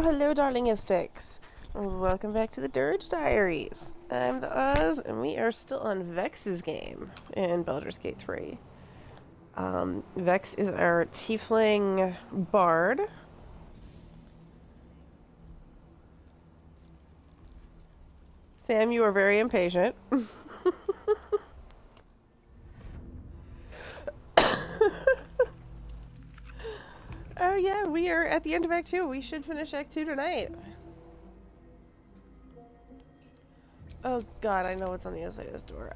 hello, darlingistics. Welcome back to the Durge Diaries. I'm the Oz, and we are still on Vex's game in Baldur's Gate 3. Vex is our Tiefling bard. Sam, you are very impatient. Oh yeah, we are at the end of Act 2. We should finish Act 2 tonight. Oh god, I know what's on the other side of this door.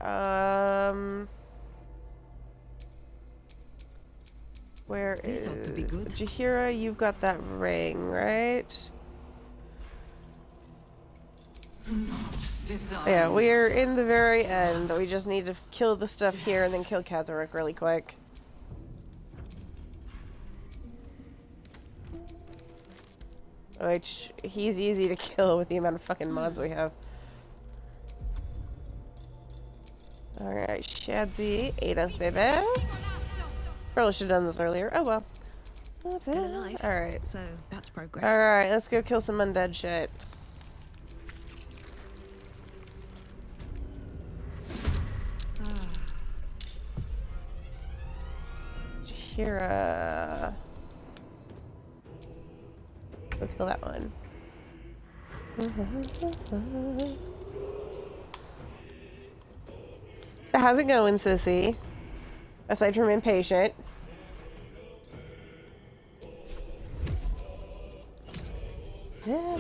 Where This is ought to be good. Jahira? You've got that ring, right? Yeah, we're in the very end. We just need to kill the stuff here and then kill Ketheric really quick. Which, he's easy to kill with the amount of fucking mods we have. Alright, Shadzi, ate us, baby. Probably should have done this earlier. Oh well. Still alive. Alright. So that's progress. Alright, let's go kill some undead shit. Jahira. Go kill that one. So how's it going, sissy? Aside from impatient. All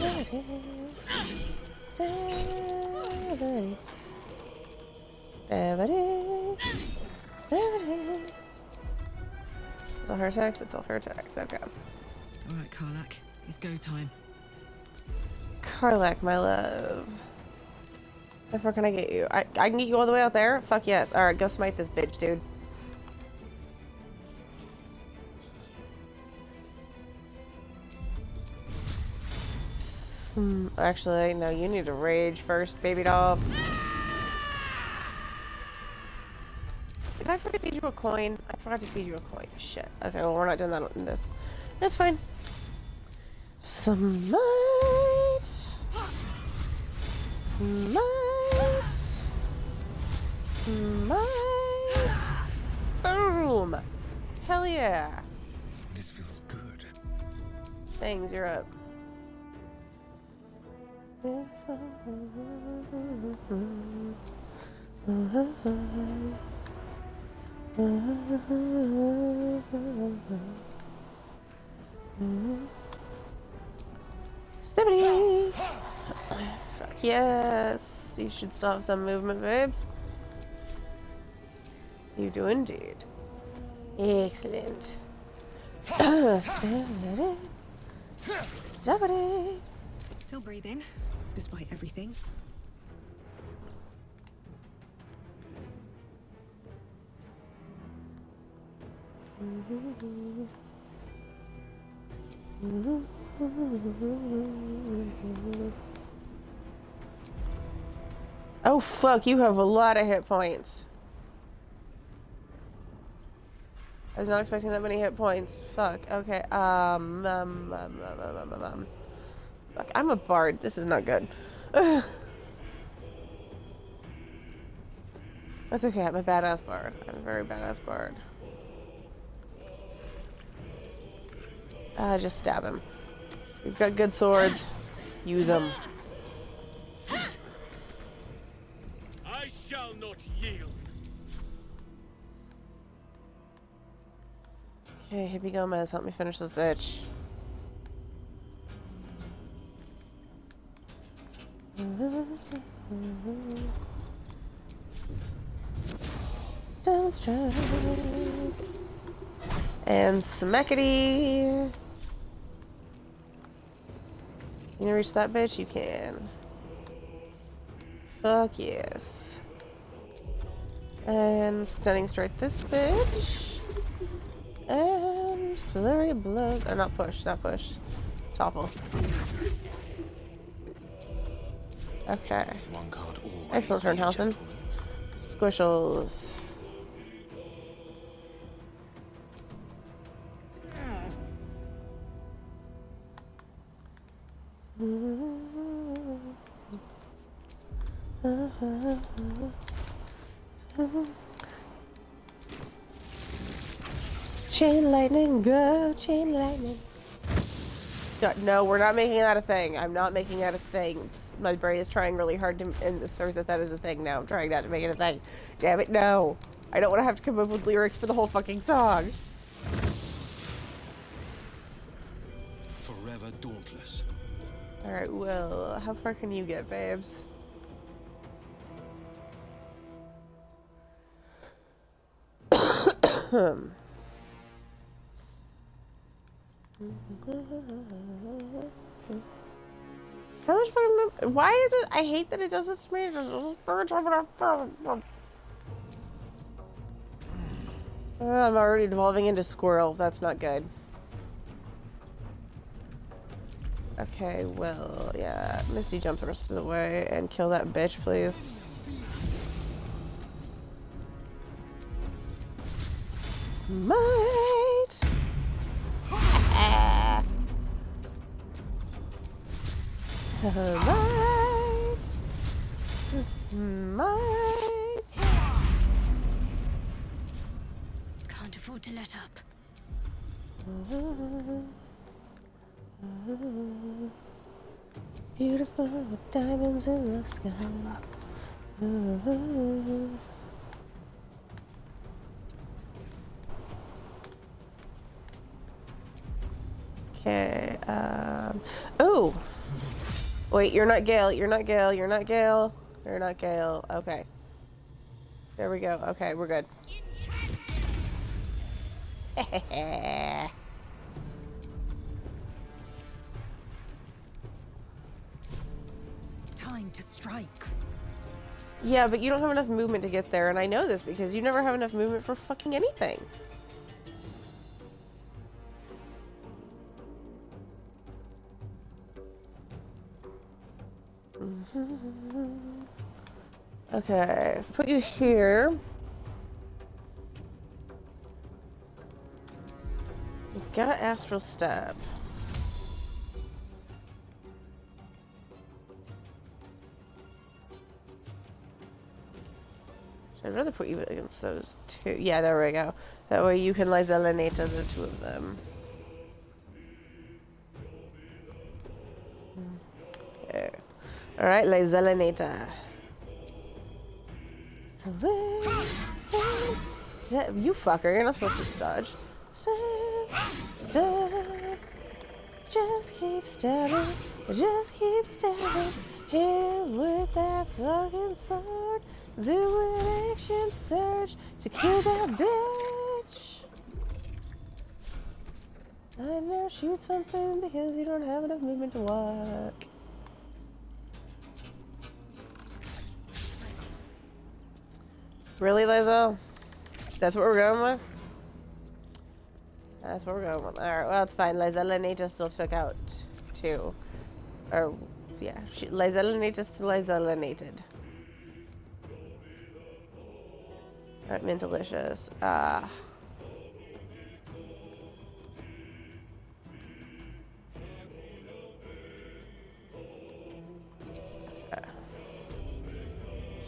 her attacks? It's all her attacks, okay. Alright, Karlak. It's go time. Karlak, my love. How far can I get you? I can get you all the way out there? Fuck yes. Alright, go smite this bitch, dude. Actually, no, you need to rage first, baby doll. Did I forget to feed you a coin? I forgot to feed you a coin. Shit. Okay, well, we're not doing that in this. That's fine. Smite. Smite. Smite. Boom. Hell yeah. This feels good. Thanks, you're up. Stephanie! Fuck yes! You should still have some movement, babes. You do indeed. Excellent. Stephanie! Still breathing, despite everything. Oh fuck, you have a lot of hit points. I was not expecting that many hit points. Fuck, okay, Fuck, I'm a bard. This is not good. That's okay, I'm a badass bard. I'm a very badass bard. Just stab him. You've got good swords. Use them. I shall not yield. Okay, Hippie Gomez, help me finish this bitch. Soundstrike. And smackety. You can reach that bitch? You can. Fuck yes. And stunning strike this bitch. And flurry blows. Or not push, not push. Topple. Okay. One can't always Excellent turn, be a Halson. gentleman. Squishles. Chain lightning, go, chain lightning. No, we're not making that a thing. I'm not making that a thing. My brain is trying really hard to insert that is a thing now. I'm trying not to make it a thing. Damn it, no. I don't want to have to come up with lyrics for the whole fucking song. Forever dauntless. Alright, well, how far can you get, babes? How much fucking... Why is it... I hate that it does this to me. I'm already devolving into squirrel. That's not good. Okay, well, yeah. Misty jump the rest of the way and kill that bitch, please. Smite! Smite! Smite! Can't afford to let up. Beautiful diamonds in the sky. Okay, oh! Wait, you're not Gale, you're not Gale, you're not Gale. You're not Gale, okay. There we go, okay, we're good. Time to strike. Yeah, but you don't have enough movement to get there, and I know this because you never have enough movement for fucking anything. Okay, put you here. We've got Astral Step. I'd rather put you against those two. Yeah, there we go. That way you can Lyselinate the two of them. Okay. Alright, Lyselinate. You fucker, you're not supposed to dodge. Just keep stabbing. Just keep stabbing. Him with that fucking sword. Do an action surge to kill that bitch. I now shoot something because you don't have enough movement to walk. Really, Lizzo? That's what we're going with? That's what we're going with. Alright, well, it's fine. Lyselinate still took out two. Or, yeah. Lyselinate still Lyselinated. Alright, Mintalicious.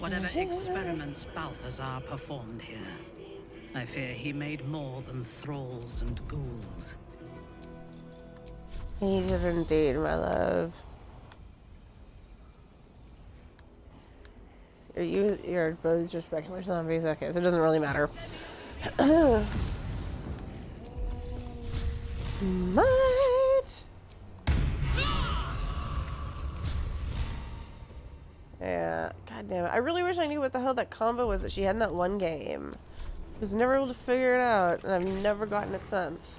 Whatever experiments Balthazar performed here, I fear he made more than thralls and ghouls. He did indeed, my love. You're both just regular zombies. Okay, so it doesn't really matter. Smite! Yeah, god damn it. I really wish I knew what the hell that combo was that she had in that one game. I was never able to figure it out, and I've never gotten it since.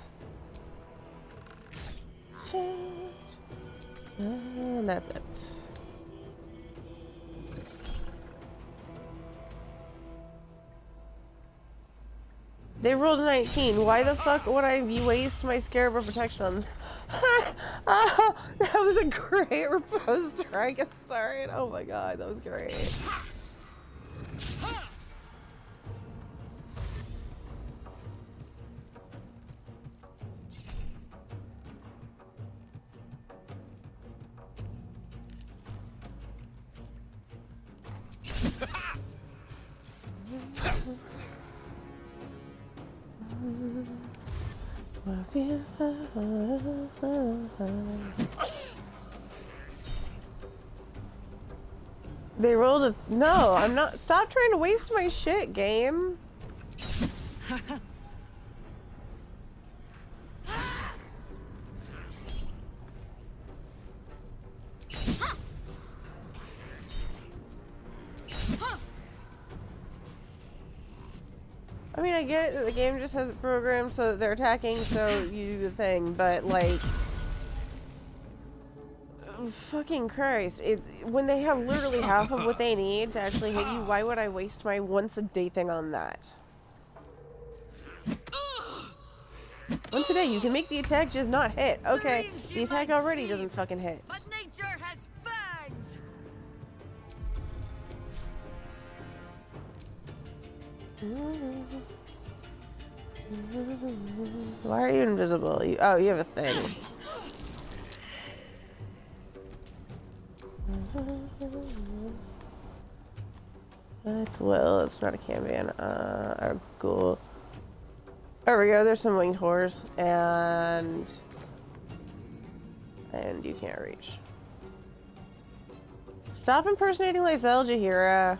And that's it. They rolled a 19. Why the fuck would I waste my Scarab of Protection on... Oh, that was a great repose dragon start. Oh my god, that was great. They rolled a... No, I'm not... Stop trying to waste my shit, game. I mean, I get it that the game just has it programmed so that they're attacking, so you do the thing, but, like... Fucking Christ. When they have literally half of what they need to actually hit you, why would I waste my once-a-day thing on that? Once a day, you can make the attack just not hit. Okay, the attack already doesn't fucking hit. But nature has fangs! Why are you invisible? Oh, you have a thing. That's Will. It's not a Cambion. Our ghoul. There we go. There's some winged horse, and you can't reach. Stop impersonating Lysel, Jahira.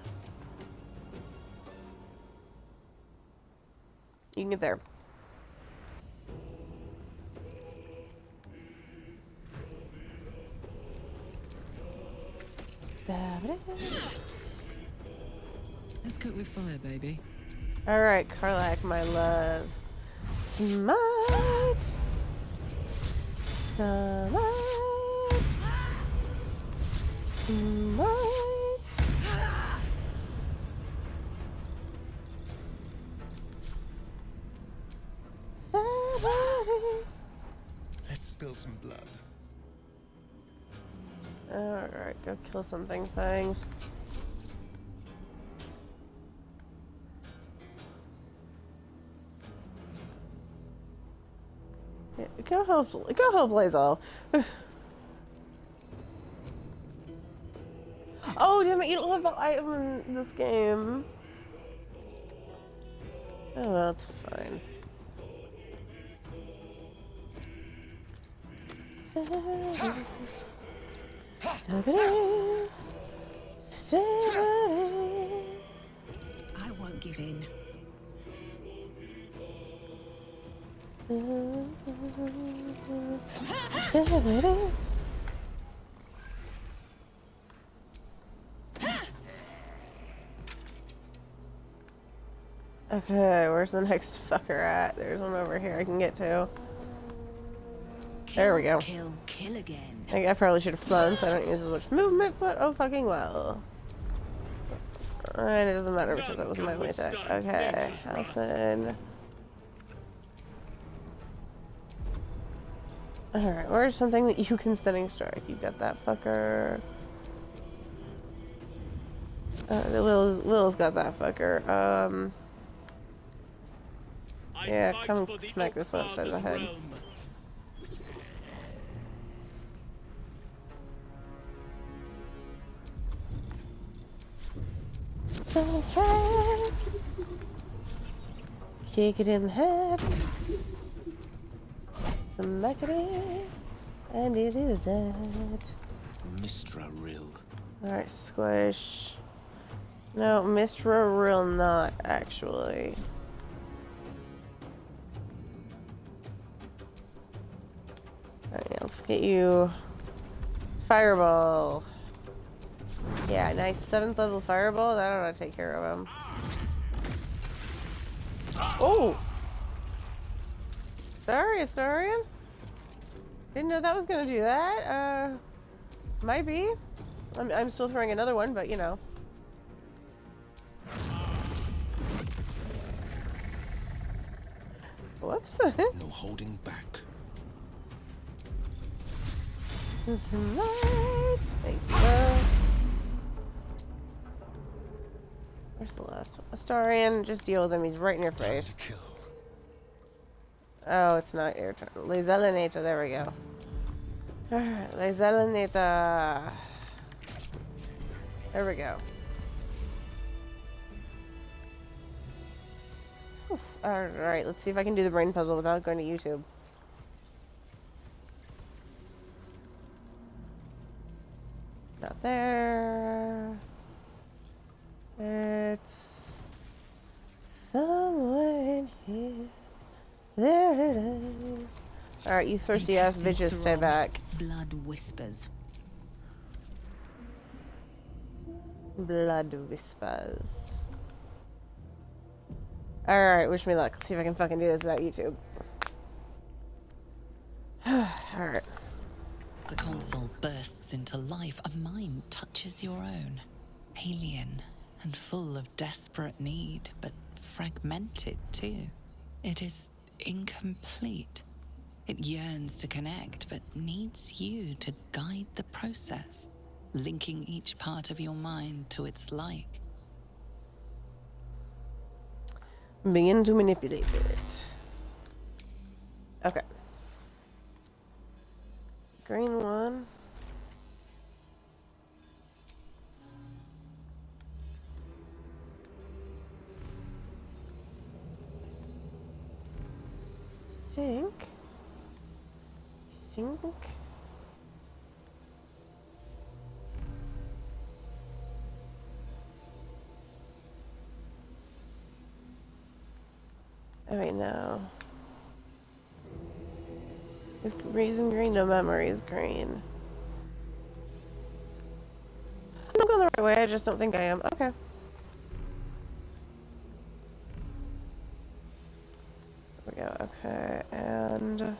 You can get there. Let's cook with fire, baby. Alright, Karlak, my love. Smite! Smite! Smite! Let's spill some blood. Alright, go kill something, things. Yeah, go help Lysel. Oh, damn it, you don't have the item in this game. Oh, well, it's fine. I won't give in. Okay, where's the next fucker at? There's one over here I can get to. There we go. Kill, kill again. I probably should have flown so I don't use as much movement, but oh fucking well. And it doesn't matter because that was my only attack. Okay, Halson. Alright, where's something that you can stunning strike? You got that fucker. Will's got that fucker. Yeah, come smack this one upside the head. Stunning strike! Kick it in the head. Smack it in. And it is dead. Mistra Rill. Alright, squish. No, Mistra Rill not, actually. Alright, yeah, let's get you Fireball. Yeah, nice 7th level Fireball. That ought to take care of him. Oh! Sorry, Astarion. Didn't know that was gonna do that. Might be. I'm still throwing another one, but you know. Whoops. No holding back. Smite. Thank you. Where's the last one? Astarion, just deal with him. He's right in your Time face. to kill. Oh, it's not your turn. Lyselinata, there we go. Alright, Lyselinata. There we go. Alright, let's see if I can do the brain puzzle without going to YouTube. Not there. It's somewhere in here. There it is. Alright, you thirsty ass Contested bitches, stay throng. back. Blood whispers. Blood whispers. Alright, wish me luck. Let's see if I can fucking do this without YouTube. Alright. As the console bursts into life, a mind touches your own. Alien and full of desperate need, but fragmented too. It is incomplete. It yearns to connect, but needs you to guide the process, linking each part of your mind to its like. Begin to manipulate it. Okay. Green one. Think. Oh wait, no. Is reason green? No, memory is green. I'm not going the right way, I just don't think I am. Okay. There we go, okay, and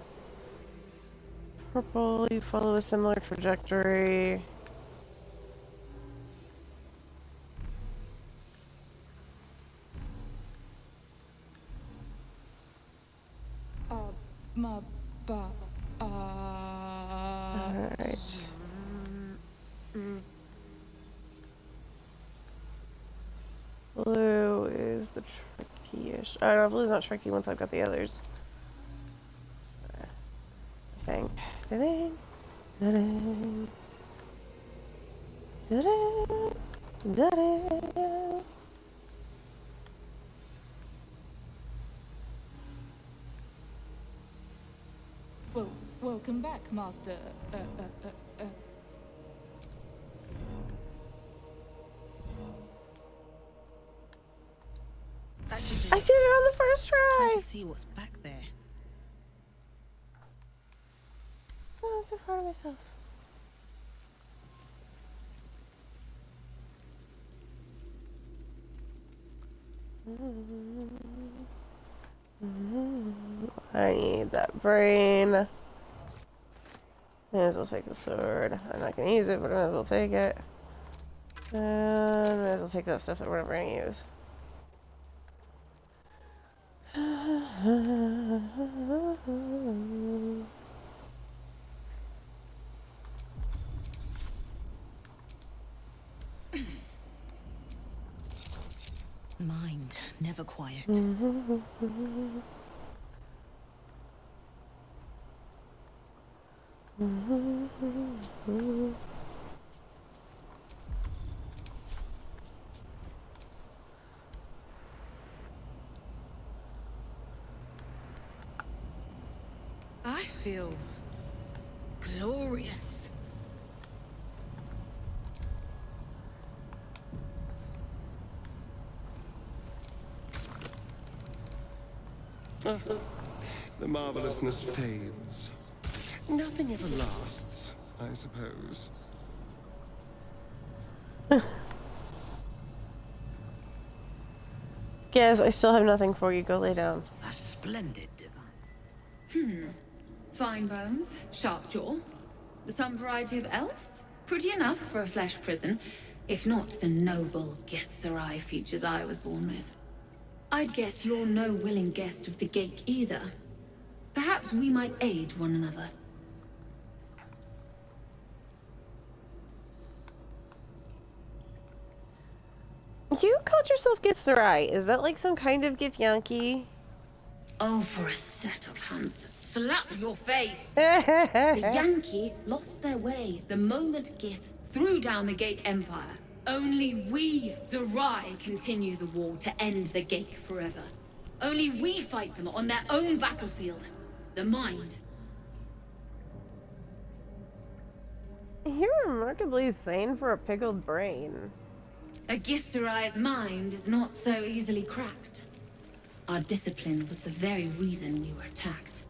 purple, you follow a similar trajectory. Alright. Blue is the tricky-ish. Oh no, blue's not tricky once I've got the others. I think. Da-ding, da-ding, da-ding, da-ding. Well, welcome back, Master. That should do I it. did it on the first Time try! to see what's back there. Oh, I'm so proud of myself. I need that brain. May as well take the sword. I'm not gonna use it, but I might as well take it. And might as well take that stuff that we're never gonna use. Mind never quiet. I feel glorious. The marvelousness fades. Nothing ever lasts, I suppose. Yes, I still have nothing for you. Go lay down. A splendid divine. Fine bones, sharp jaw, some variety of elf. Pretty enough for a flesh prison, if not the noble Ketheric features I was born with. I'd guess you're no willing guest of the Gate either. Perhaps we might aid one another. You called yourself Githzerai. Is that like some kind of Githyanki? Oh, for a set of hands to slap your face! The Yankee lost their way the moment Gith threw down the Gate Empire. Only we, Zerai, continue the war to end the Gate forever. Only we fight them on their own battlefield. The mind. You're remarkably sane for a pickled brain. A Githzerai mind is not so easily cracked. Our discipline was the very reason we were attacked.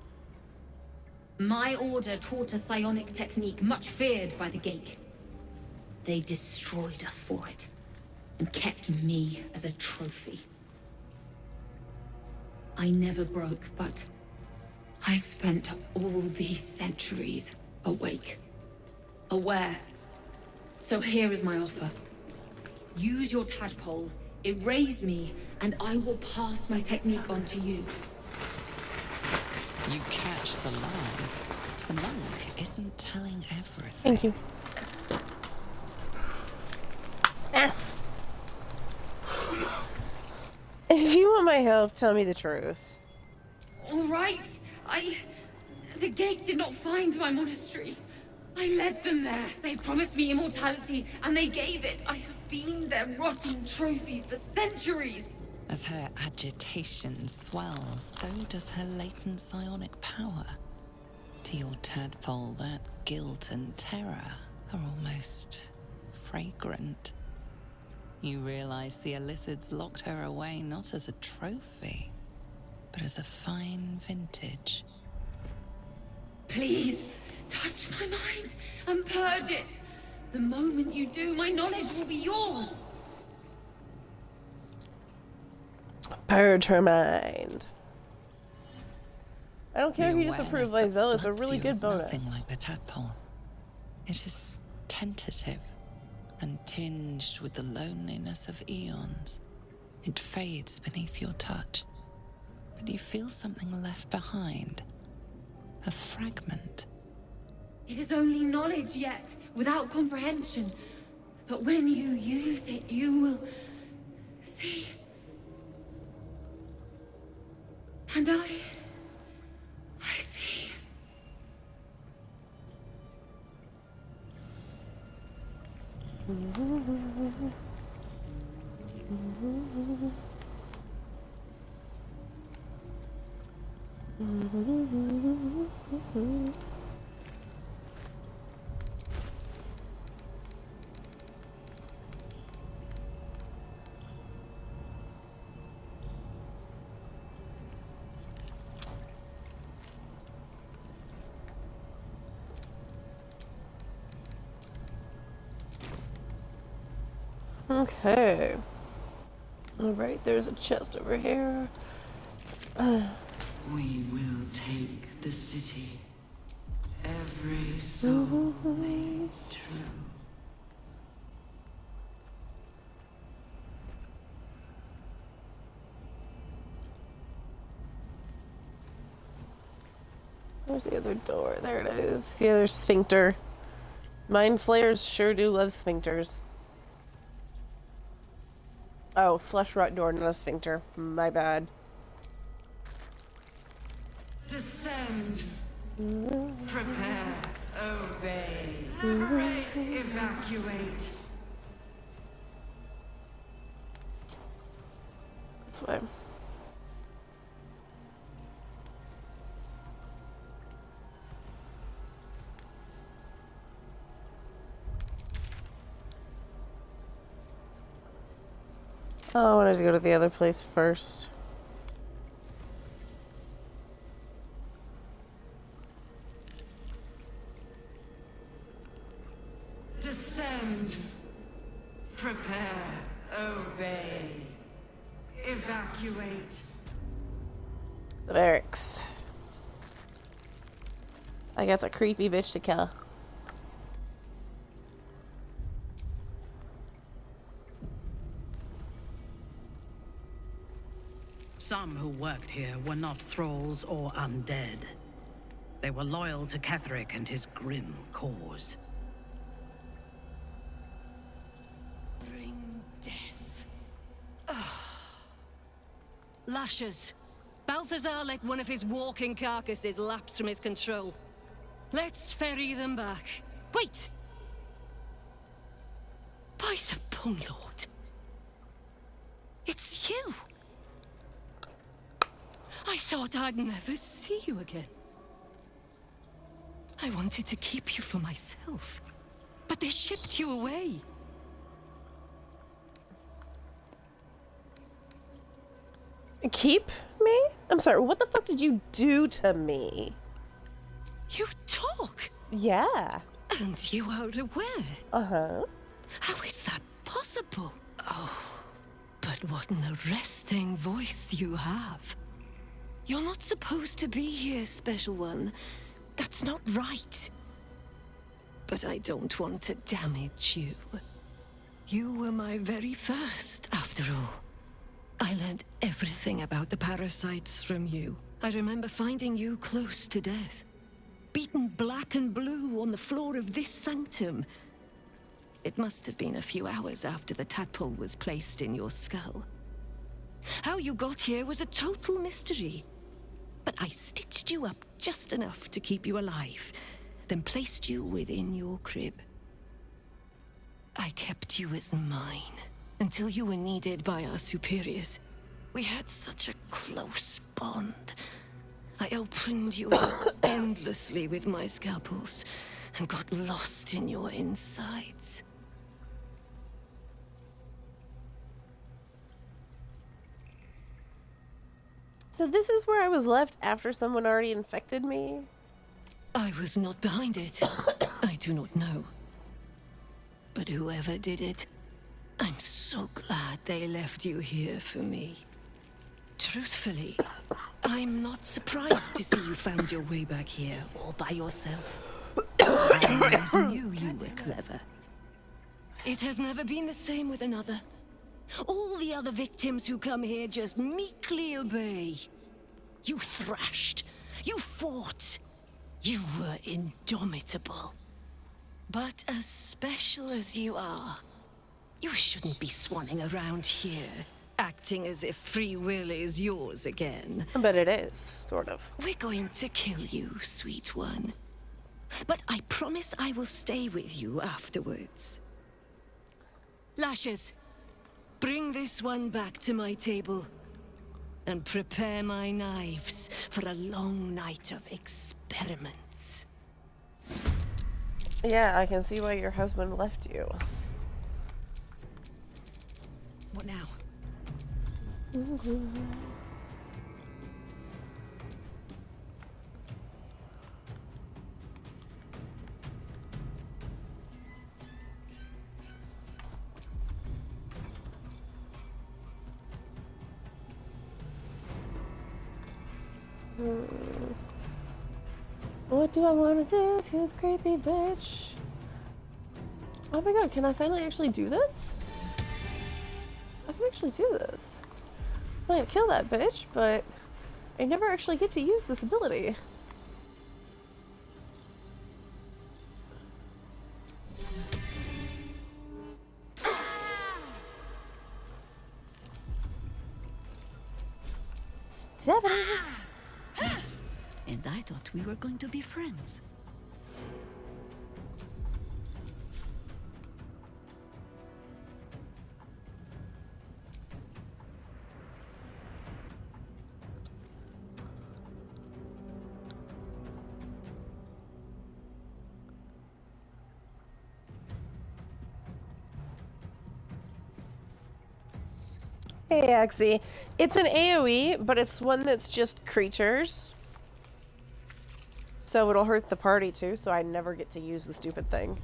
My order taught a psionic technique much feared by the Gate. They destroyed us for it, and kept me as a trophy. I never broke, but I've spent all these centuries awake, aware. So here is my offer. Use your tadpole, erase me, and I will pass my technique on to you. You catch the line. The monk isn't telling everything. Thank you. Ah. If you want my help, tell me the truth. All right. The Gate did not find my monastery. I led them there. They promised me immortality, and they gave it. I have been their rotting trophy for centuries. As her agitation swells, so does her latent psionic power. To your tadpole, that guilt and terror are almost fragrant. You realize the illithids locked her away not as a trophy, but as a fine vintage. Please, touch my mind and purge it. The moment you do, my knowledge will be yours. Purge her mind. I don't care if The you disapprove, awareness that Lysel. It's a floods really you good is bonus. nothing like the tadpole. It is tentative and tinged with the loneliness of eons. It fades beneath your touch, but you feel something left behind. A fragment. It is only knowledge yet, without comprehension. But when you use it, you will see. And I see. Okay. Alright, there's a chest over here. We will take the city. Every soul made true. Where's the other door? There it is. The other sphincter. Mind flayers sure do love sphincters. Oh, flesh rot door, not a sphincter. My bad. Descend. Prepare. Obey. Liberate. Evacuate. This way. Oh, I wanted to go to the other place first. Descend. Prepare. Obey. Evacuate. The barracks. I got a creepy bitch to kill. Some who worked here were not thralls or undead. They were loyal to Ketheric and his grim cause. Bring death. Lashes. Balthazar let one of his walking carcasses lapse from his control. Let's ferry them back. Wait! By the Bone Lord. It's you! I thought I'd never see you again. I wanted to keep you for myself. But they shipped you away. Keep me? I'm sorry, what the fuck did you do to me? You talk! Yeah. And you are aware. Uh-huh. How is that possible? Oh, but what an arresting voice you have. You're not supposed to be here, Special One. That's not right. But I don't want to damage you. You were my very first, after all. I learned everything about the parasites from you. I remember finding you close to death. Beaten black and blue on the floor of this sanctum. It must have been a few hours after the tadpole was placed in your skull. How you got here was a total mystery. But I stitched you up just enough to keep you alive, then placed you within your crib. I kept you as mine, until you were needed by our superiors. We had such a close bond. I opened you up endlessly with my scalpels, and got lost in your insides. So this is where I was left after someone already infected me? I was not behind it. I do not know. But whoever did it, I'm so glad they left you here for me. Truthfully, I'm not surprised to see you found your way back here all by yourself. I always knew you were clever. It has never been the same with another. All the other victims who come here just meekly obey. You thrashed. You fought. You were indomitable. But as special as you are, you shouldn't be swanning around here, acting as if free will is yours again. But it is, sort of. We're going to kill you, sweet one. But I promise I will stay with you afterwards. Lashes, bring this one back to my table. And prepare my knives for a long night of experiments. Yeah, I can see why your husband left you. What now? What do I want to do to this creepy bitch? Oh my god, can I finally actually do this? I can actually do this. So I can kill that bitch, but I never actually get to use this ability. Stephanie! And I thought we were going to be friends. Hey, Axie. It's an AoE, but it's one that's just creatures. So it'll hurt the party too, so I never get to use the stupid thing.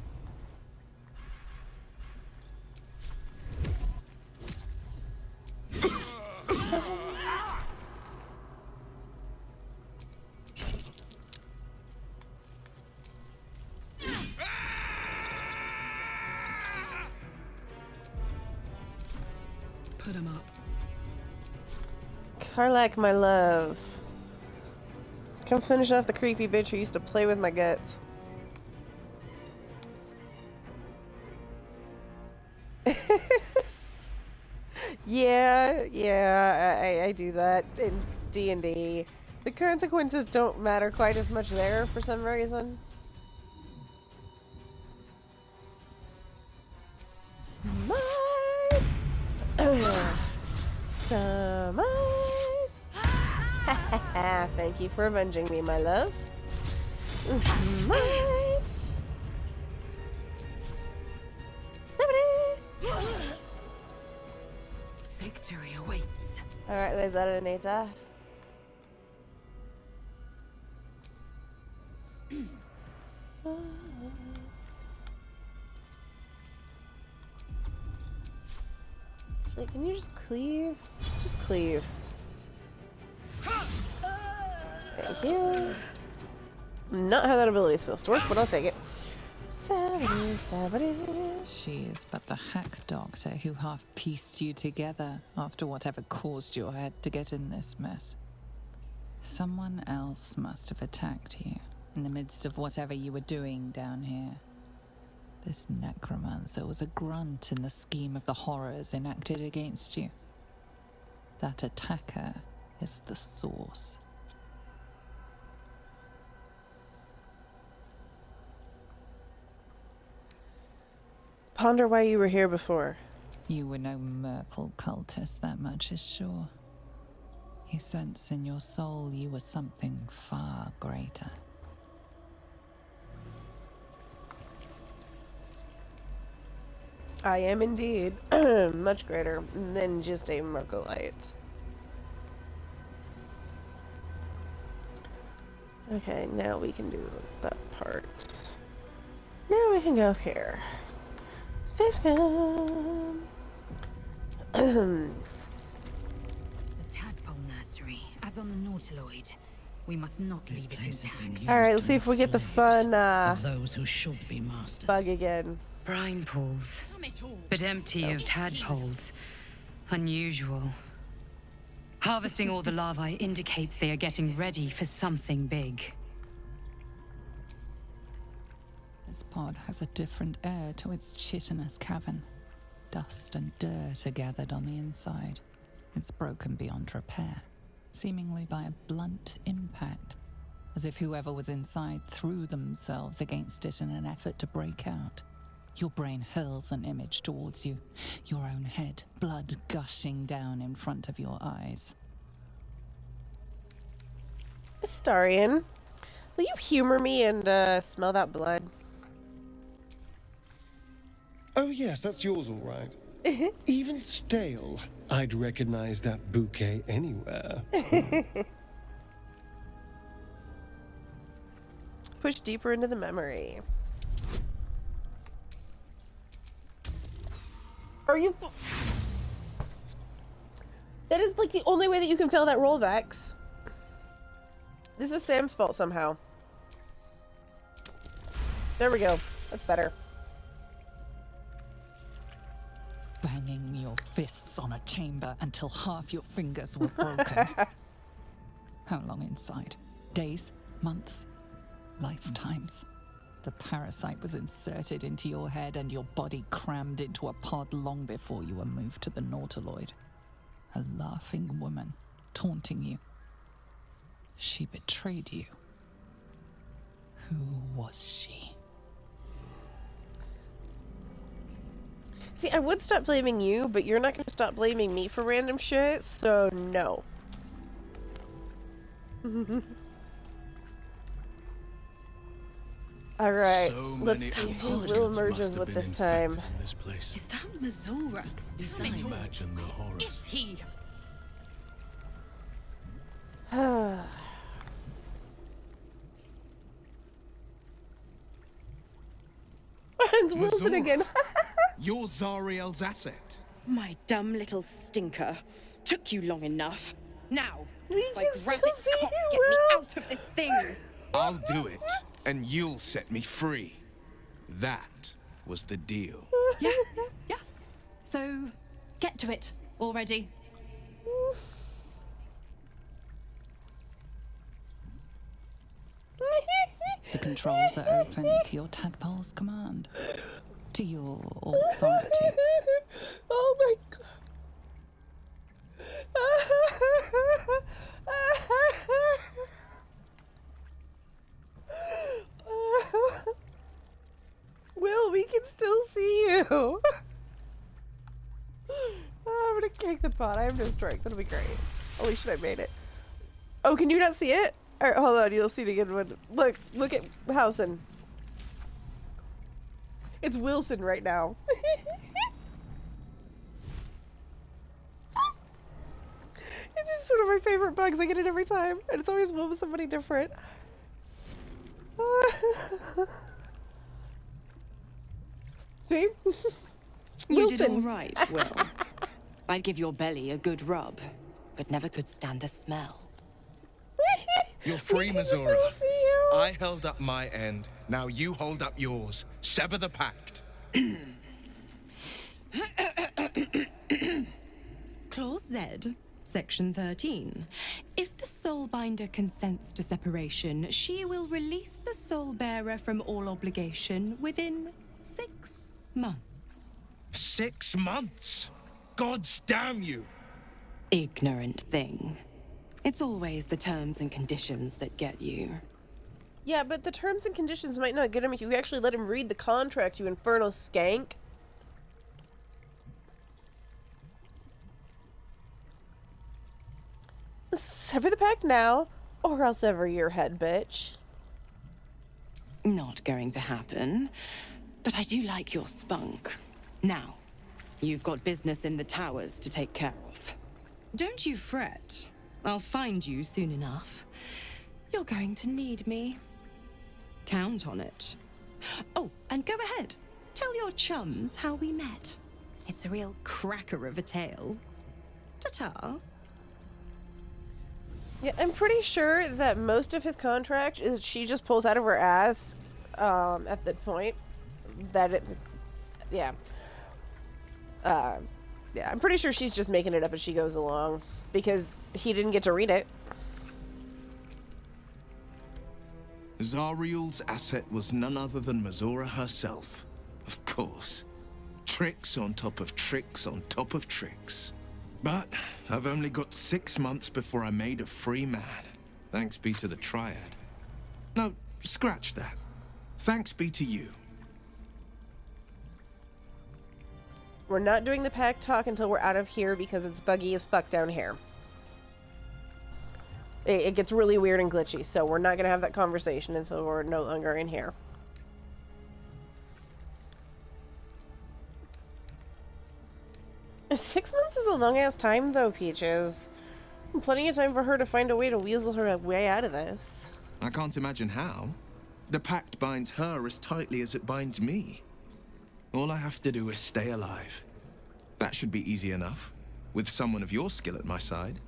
Put him up. Karlak, my love. Come finish off the creepy bitch who used to play with my guts. Yeah, I do that in D&D. The consequences don't matter quite as much there for some reason. Smite! Smite! Thank you for avenging me, my love. Smite! Alright, is that an Anita? Actually, can you just cleave? Just cleave. Thank you. Not how that ability is supposed to work, but I'll take it. She is but the hack doctor who half pieced you together after whatever caused your head to get in this mess. Someone else must have attacked you in the midst of whatever you were doing down here. This necromancer was a grunt in the scheme of the horrors enacted against you. That attacker is the source. Ponder why you were here before. You were no Merkel cultist, that much is sure. You sense in your soul you were something far greater. I am indeed much greater than just a Mercolite. Okay, now we can do that part. Now we can go here. System. The tadpole nursery, as on the nautiloid. We must not leave it intact. Alright, let's see if we get the fun those who should be masters. bug again. Brine pools, but empty of tadpoles. Unusual. Harvesting all the larvae indicates they are getting ready for something big. This pod has a different air to its chitinous cavern. Dust and dirt are gathered on the inside. It's broken beyond repair, seemingly by a blunt impact, as if whoever was inside threw themselves against it in an effort to break out. Your brain hurls an image towards you, your own head, blood gushing down in front of your eyes. Astarion, will you humor me and smell that blood? Oh yes, that's yours all right. Even stale, I'd recognize that bouquet anywhere. Push deeper into the memory. Are you... That is like the only way that you can fail that roll, Vex. This is Sam's fault somehow. There we go. That's better. Banging your fists on a chamber until half your fingers were broken. How long inside? Days? Months? Lifetimes? The parasite was inserted into your head and your body crammed into a pod long before you were moved to the nautiloid. A laughing woman, taunting you. She betrayed you. Who was she? See, I would stop blaming you, but you're not going to stop blaming me for random shit, so no. Alright, let's see who Will emerges with this time. Is that Missoura? Imagine the horrors. Is he? It's Wilson again. You're Zariel's asset. My dumb little stinker. Took you long enough. Now, We like can still rabbit's see cock, you, get me Will. out of this thing. I'll do it, and you'll set me free. That was the deal. Yeah. So, get to it already. The controls are open to your tadpole's command. To your authority. Oh my god. Will, we can still see you. I'm gonna kick the pot. I have no strength. That'll be great. Holy shit, I made it. Oh, can you not see it? Alright, hold on. You'll see it again when... Look at Housen. It's Wilson right now. is one of my favorite bugs. I get it every time, and it's always with somebody different. See? You did all right, Will. I'd give your belly a good rub, but never could stand the smell. You're free, Missoura. I held up my end. Now you hold up yours. Sever the pact. Clause Z, Section 13. If the soulbinder consents to separation, she will release the soul bearer from all obligation within 6 months. 6 months? Gods damn you! Ignorant thing. It's always the terms and conditions that get you. Yeah, but the terms and conditions might not get him if you actually let him read the contract, you infernal skank. Sever the pact now, or I'll sever your head, bitch. Not going to happen, but I do like your spunk. Now, you've got business in the towers to take care of. Don't you fret. I'll find you soon enough. You're going to need me. Count on it. Oh, and go ahead. Tell your chums how we met. It's a real cracker of a tale. Ta-ta. Yeah, I'm pretty sure that most of his contract is she just pulls out of her ass at the point that it... Yeah. Yeah, I'm pretty sure she's just making it up as she goes along, because he didn't get to read it. Zariel's asset was none other than Missoura herself. Of course. Tricks on top of tricks on top of tricks. But I've only got 6 months before I'm made a free man. Thanks be to the Triad. No, scratch that. Thanks be to you. We're not doing the pact talk until we're out of here because it's buggy as fuck down here. It gets really weird and glitchy, so we're not going to have that conversation until we're no longer in here. Six months is a long-ass time, though, Peaches. Plenty of time for her to find a way to weasel her way out of this. I can't imagine how. The pact binds her as tightly as it binds me. All I have to do is stay alive. That should be easy enough, with someone of your skill at my side.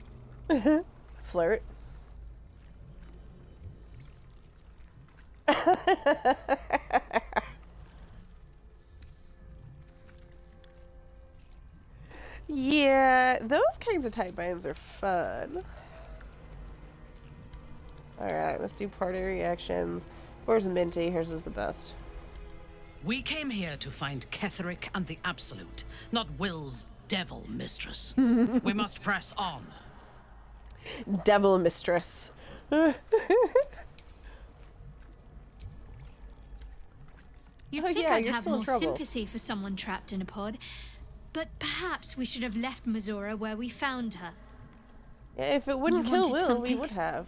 Flirt. Yeah, those kinds of tight binds are fun. Alright, let's do party reactions. Where's Minty? Hers is the best. We came here to find Ketheric and the Absolute, not Will's devil mistress. We must press on. Devil mistress. You'd think I'd have more sympathy for someone trapped in a pod, but perhaps we should have left Missoura where we found her. Yeah, if it wouldn't kill Will, we would have.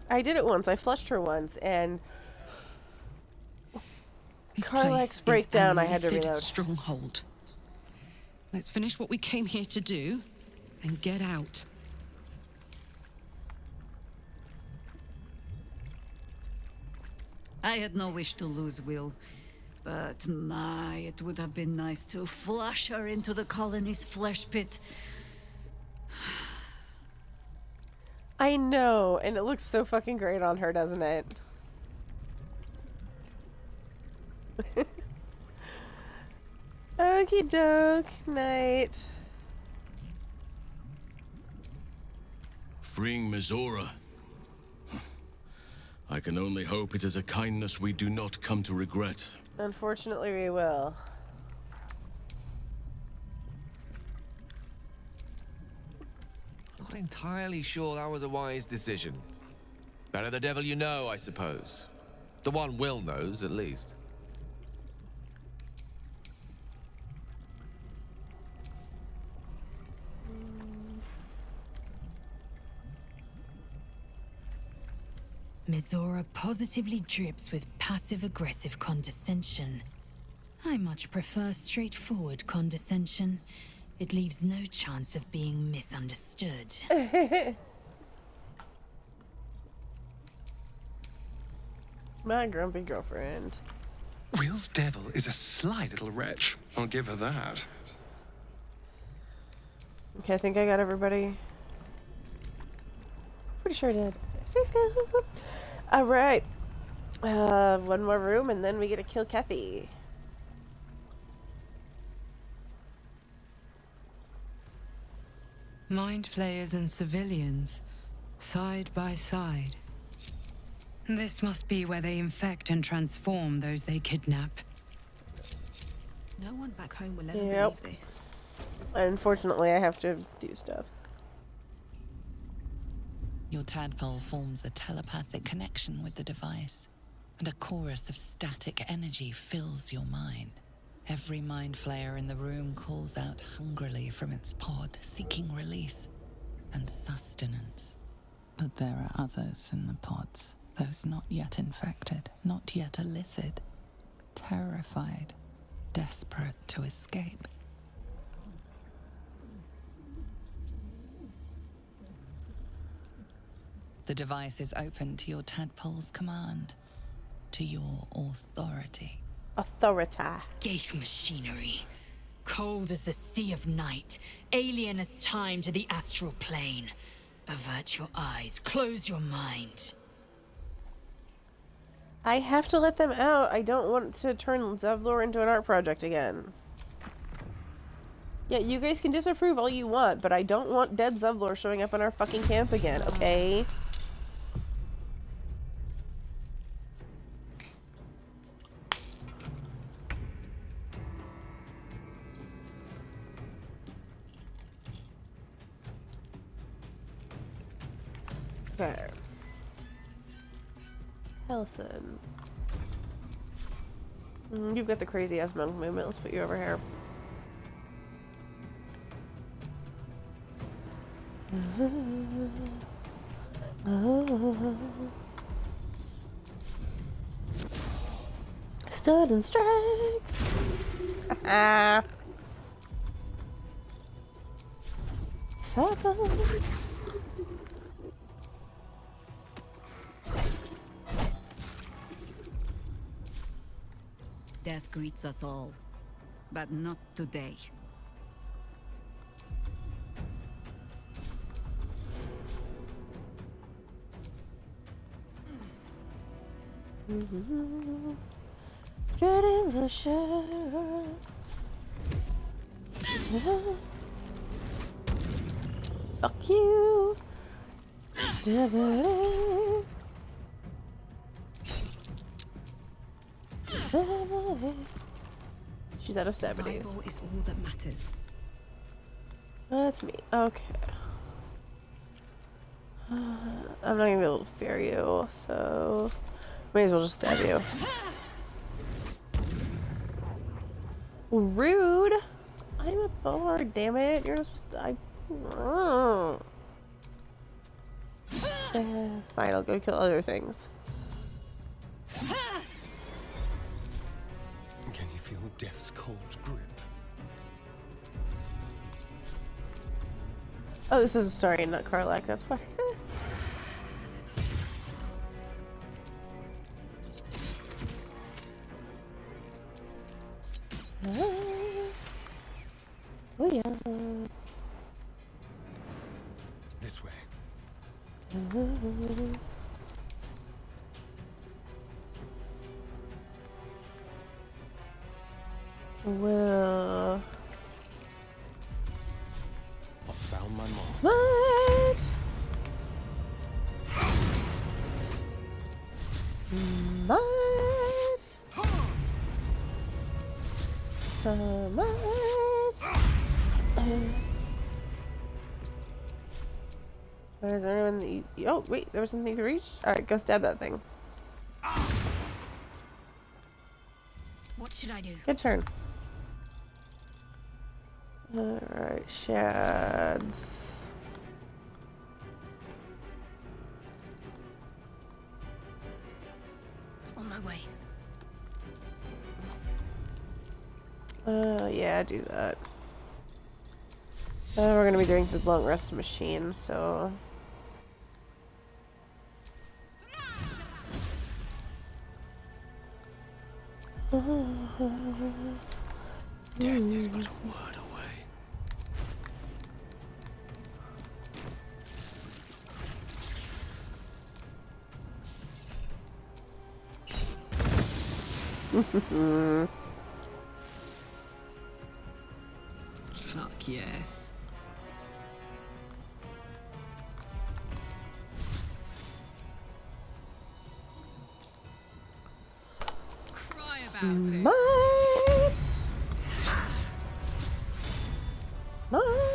I did it once. I flushed her once, and Carlax's breakdown, I had to reload. Stronghold. Let's finish what we came here to do, and get out. I had no wish to lose Will, but my, it would have been nice to flush her into the colony's flesh pit. I know, and it looks so fucking great on her, doesn't it? Okie doke, night. Freeing Missoura. I can only hope it is a kindness we do not come to regret. Unfortunately, we will. Not entirely sure that was a wise decision. Better the devil you know, I suppose. The one Will knows, at least. Missoura positively drips with passive-aggressive condescension. I much prefer straightforward condescension. It leaves no chance of being misunderstood. My grumpy girlfriend. Will's devil is a sly little wretch. I'll give her that. Okay, I think I got everybody. Pretty sure I did. Alright. One more room and then we get to kill Kethy. Mind flayers and civilians, side by side. This must be where they infect and transform those they kidnap. No one back home will ever Yep. believe this. Unfortunately, I have to do stuff. Your tadpole forms a telepathic connection with the device, and a chorus of static energy fills your mind. Every mind flayer in the room calls out hungrily from its pod, seeking release and sustenance. But there are others in the pods, those not yet infected, not yet illithid, terrified, desperate to escape. The device is open to your tadpole's command, to your authority. Authorita. Gate machinery. Cold as the sea of night. Alien as time to the astral plane. Avert your eyes. Close your mind. I have to let them out. I don't want to turn Zevlor into an art project again. Yeah, you guys can disapprove all you want, but I don't want dead Zevlor showing up in our fucking camp again, okay? Okay. Helson. You've got the crazy ass monk movement. Let's put you over here. Stun and strike. Circle. Death greets us all, but not today. Dreading the shore. Fuck you. Stability. She's out of stabilities. Survival is all that matters. That's me. Okay. I'm not gonna be able to fear you, so may as well just stab you. Rude! I'm a bard, damn it. You're not supposed to. Fine, I'll go kill other things. Can you feel death's cold grip? Oh, this is a story, not Karlak, that's why. Oh yeah. This way. Well, I found my mom. smart. Smart. Is there anyone that you... Oh, wait, there was something you could reach? Alright, go stab that thing. What should I do? Good turn. Alright, shads. On my way. Yeah, do that. We're gonna be doing the long rest machine, so... Death is but a word away. Fuck yes. Cry about Smite! Smite!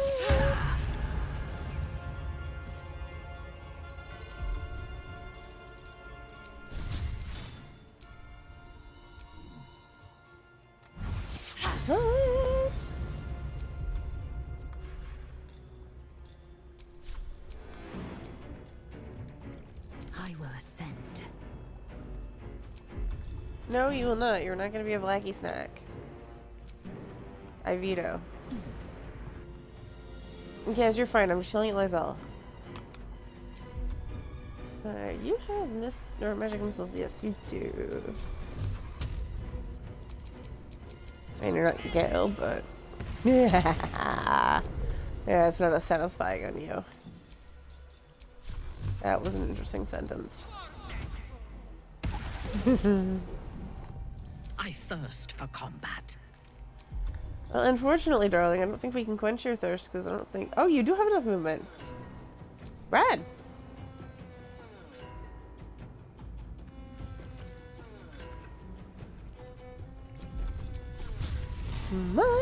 Smite! I will ascend. No, you will not. You're not going to be a Blackie snack. I veto. Yes, you're fine. I'm just yelling at Lizelle. You have missed or magic missiles. Yes, you do. And you're not Gale, but yeah, it's not as satisfying on you. That was an interesting sentence. I thirst for combat. Well, unfortunately, darling, I don't think we can quench your thirst because I don't think. Oh, you do have enough movement. Rad. Smite.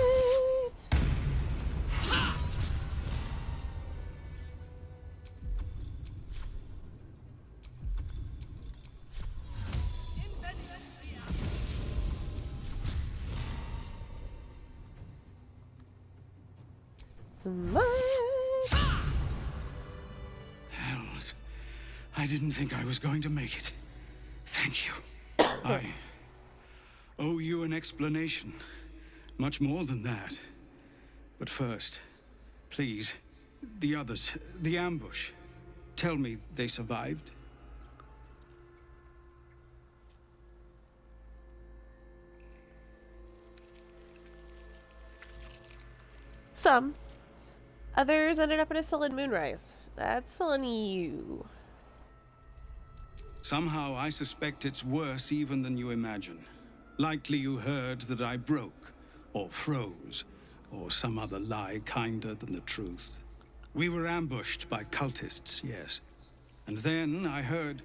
Smite. Hells. I didn't think I was going to make it. Thank you. I owe you an explanation. Much more than that. But first, please, the others, the ambush. Tell me they survived. Some. Others ended up in a sullen moonrise. That's on you. Somehow I suspect it's worse even than you imagine. Likely you heard that I broke, or froze, or some other lie kinder than the truth. We were ambushed by cultists, yes. And then I heard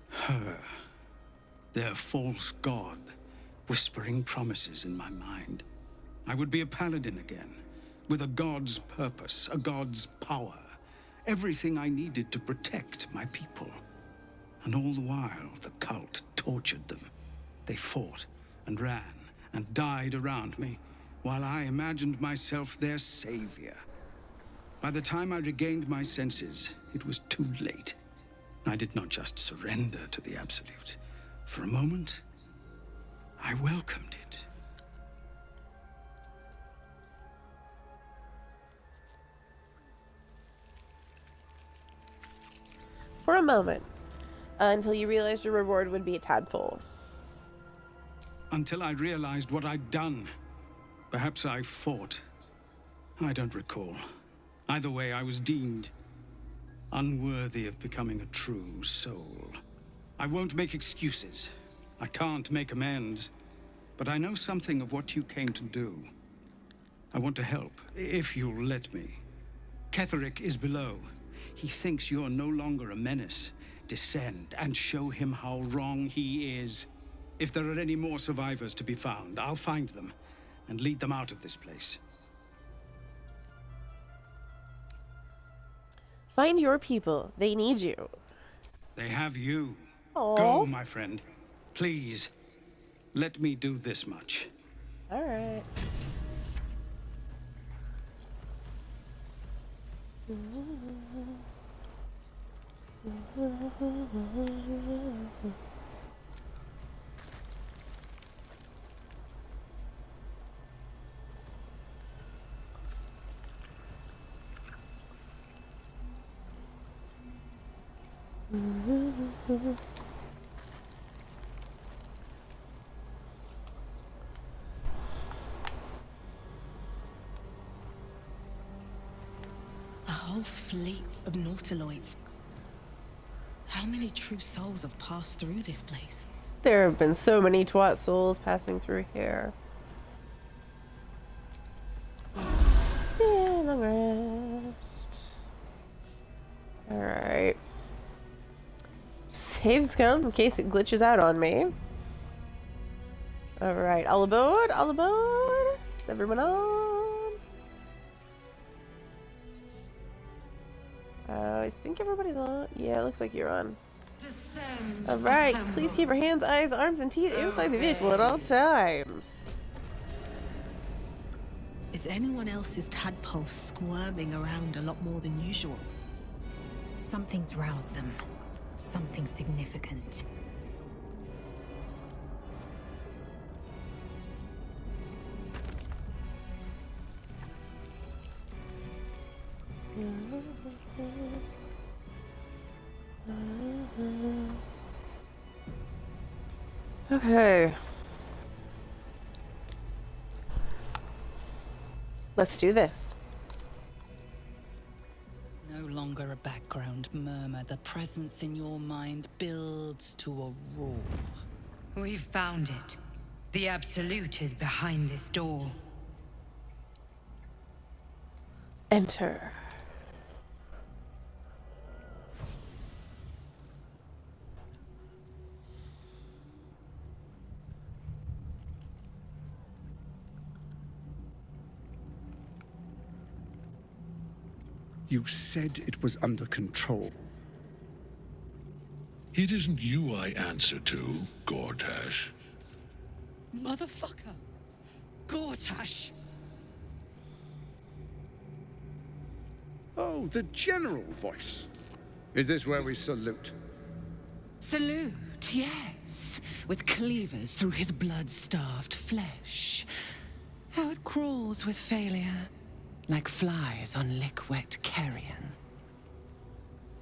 her, their false god, whispering promises in my mind. I would be a paladin again, with a god's purpose, a god's power. Everything I needed to protect my people. And all the while, the cult tortured them. They fought and ran and died around me, while I imagined myself their savior. By the time I regained my senses, it was too late. I did not just surrender to the Absolute. For a moment, I welcomed it. For a moment. Until you realized your reward would be a tadpole. Until I realized what I'd done. Perhaps I fought. I don't recall. Either way, I was deemed unworthy of becoming a true soul. I won't make excuses. I can't make amends. But I know something of what you came to do. I want to help, if you'll let me. Ketheric is below. He thinks you're no longer a menace. Descend and show him how wrong he is. If there are any more survivors to be found, I'll find them and lead them out of this place. Find your people. They need you. They have you. Aww. Go, my friend. Please, let me do this much. All right. A whole fleet of nautiloids. How many true souls have passed through this place? There have been so many twat souls passing through here. Yeah, long rest. Alright. Save scum in case it glitches out on me. Alright, all aboard, all aboard. Is everyone on? I think everybody's on. Yeah, it looks like you're on. Alright, please keep your hands, eyes, arms, and teeth inside the vehicle at all times. Is anyone else's tadpole squirming around a lot more than usual? Something's roused them. Something significant. Okay. Let's do this. No longer a background murmur. The presence in your mind builds to a roar. We've found it. The Absolute is behind this door. Enter. You said it was under control. It isn't you I answer to, Gortash. Motherfucker! Gortash! Oh, the general voice. Is this where we salute? Salute, yes. With cleavers through his blood-starved flesh. How it crawls with failure. Like flies on lick-wet carrion.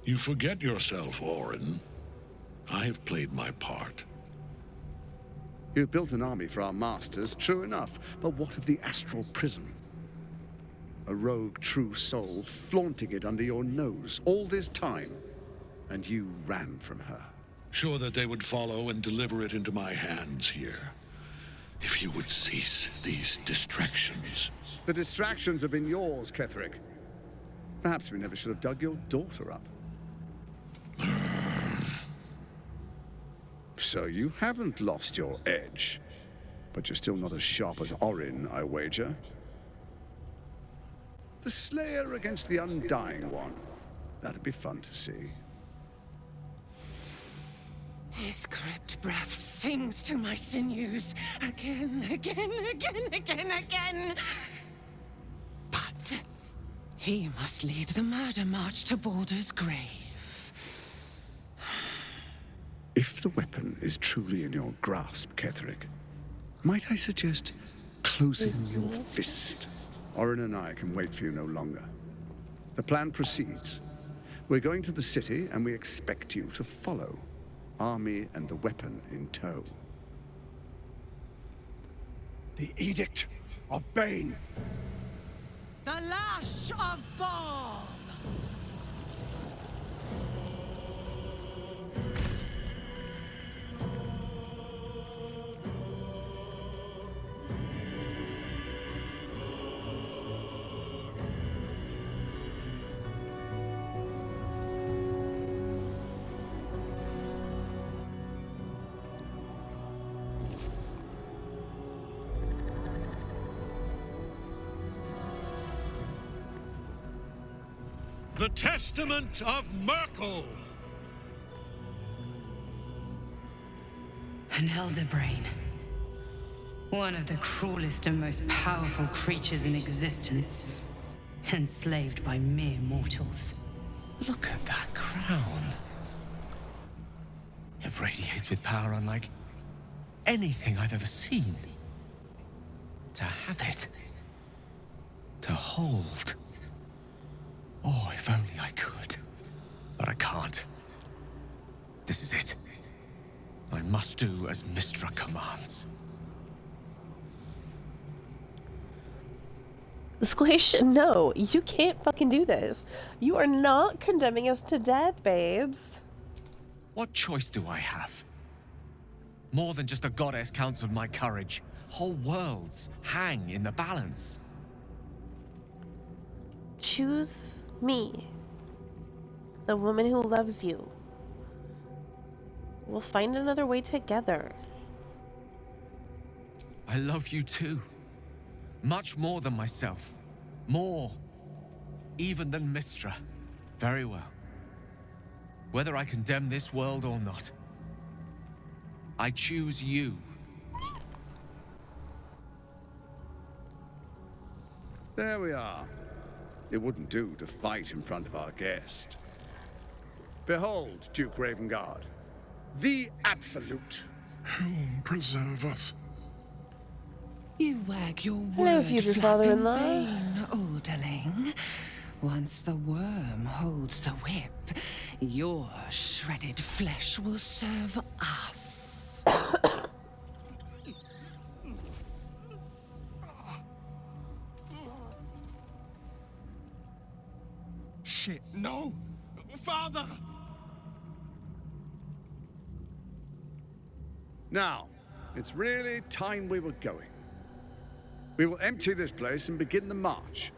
You forget yourself, Orin. I have played my part. You built an army for our masters, true enough. But what of the astral prism? A rogue true soul flaunting it under your nose all this time. And you ran from her. Sure that they would follow and deliver it into my hands here. If you would cease these distractions. The distractions have been yours, Ketheric. Perhaps we never should have dug your daughter up. So you haven't lost your edge. But you're still not as sharp as Orin, I wager. The Slayer against the Undying One. That'd be fun to see. His crypt breath sings to my sinews. Again, again, again, again, again. But he must lead the murder march to Baldur's grave. If the weapon is truly in your grasp, Ketheric, might I suggest closing your fist? Orin and I can wait for you no longer. The plan proceeds. We're going to the city, and we expect you to follow. Army and the weapon in tow. The Edict of Bane. The Lash of Balm! The Testament of Merkel! An elder brain. One of the cruelest and most powerful creatures in existence. Enslaved by mere mortals. Look at that crown. It radiates with power unlike anything I've ever seen. To have it. To hold. Oh, if only I could. But I can't. This is it. I must do as Mystra commands. Squish, no, you can't fucking do this. You are not condemning us to death, babes. What choice do I have? More than just a goddess counseled my courage. Whole worlds hang in the balance. Choose me. The woman who loves you. We'll find another way together. I love you too. Much more than myself. More. Even than Mystra. Very well. Whether I condemn this world or not, I choose you. There we are. It wouldn't do to fight in front of our guest. Behold, Duke Ravengard, the Absolute. Whom preserve us? You wag your Hello, word future flap in father-in-law. vain, Alderling. Once the worm holds the whip, your shredded flesh will serve us. Shit, no! Father! Now, it's really time we were going. We will empty this place and begin the march.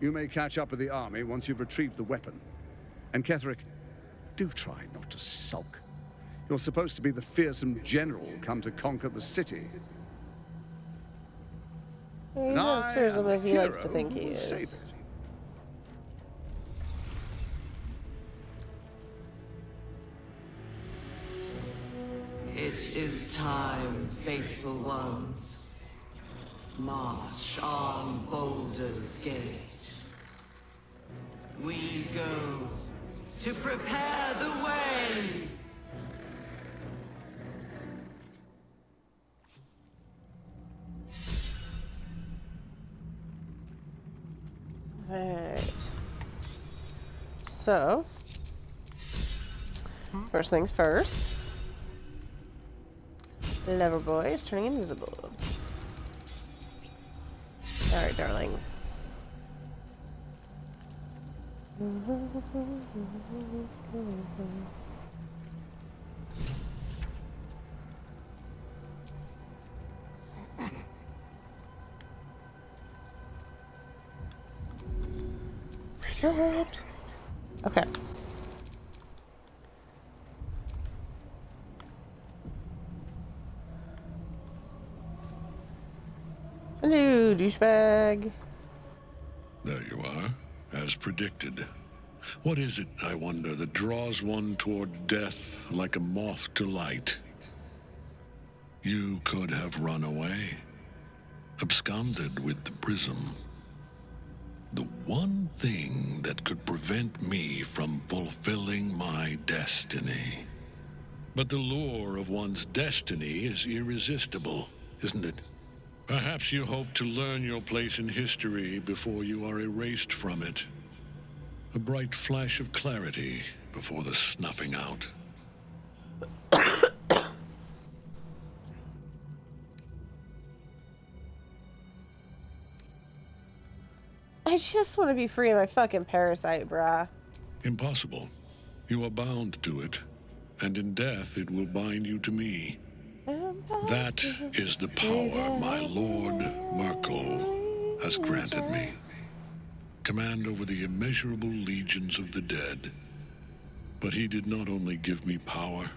You may catch up with the army once you've retrieved the weapon. And Ketheric, do try not to sulk. You're supposed to be the fearsome general come to conquer the city. He's not as fearsome as he likes to think he is. Save it. It is time, faithful ones. March on Baldur's Gate. We go to prepare the way. Alright. So, first things first. Loverboy is turning invisible. Alright, darling. Okay. Hello, douchebag. There you are, as predicted. What is it, I wonder, that draws one toward death like a moth to light? You could have run away, absconded with the prism. The one thing that could prevent me from fulfilling my destiny. But the lure of one's destiny is irresistible, isn't it? Perhaps you hope to learn your place in history before you are erased from it. A bright flash of clarity before the snuffing out. I just want to be free of my fucking parasite, brah. Impossible. You are bound to it, and in death it will bind you to me. That is the power my Lord Merkel has granted me. Command over the immeasurable legions of the dead. But he did not only give me power,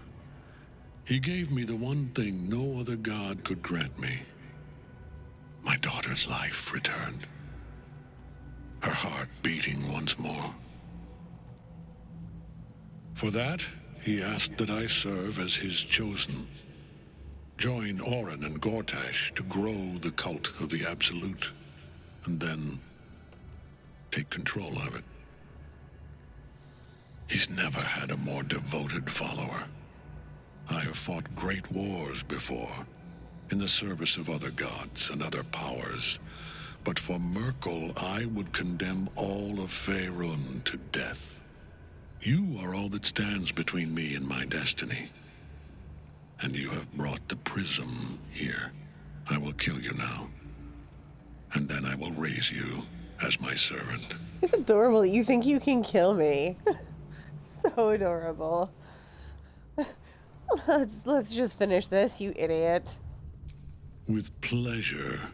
he gave me the one thing no other god could grant me. My daughter's life returned. Her heart beating once more. For that, he asked that I serve as his chosen. Join Orin and Gortash to grow the cult of the Absolute, and then take control of it. He's never had a more devoted follower. I have fought great wars before, in the service of other gods and other powers, but for Merkel I would condemn all of Faerun to death. You are all that stands between me and my destiny. And you have brought the prism here. I will kill you now. And then I will raise you as my servant. It's adorable. You think you can kill me. So adorable. Let's just finish this, you idiot. With pleasure.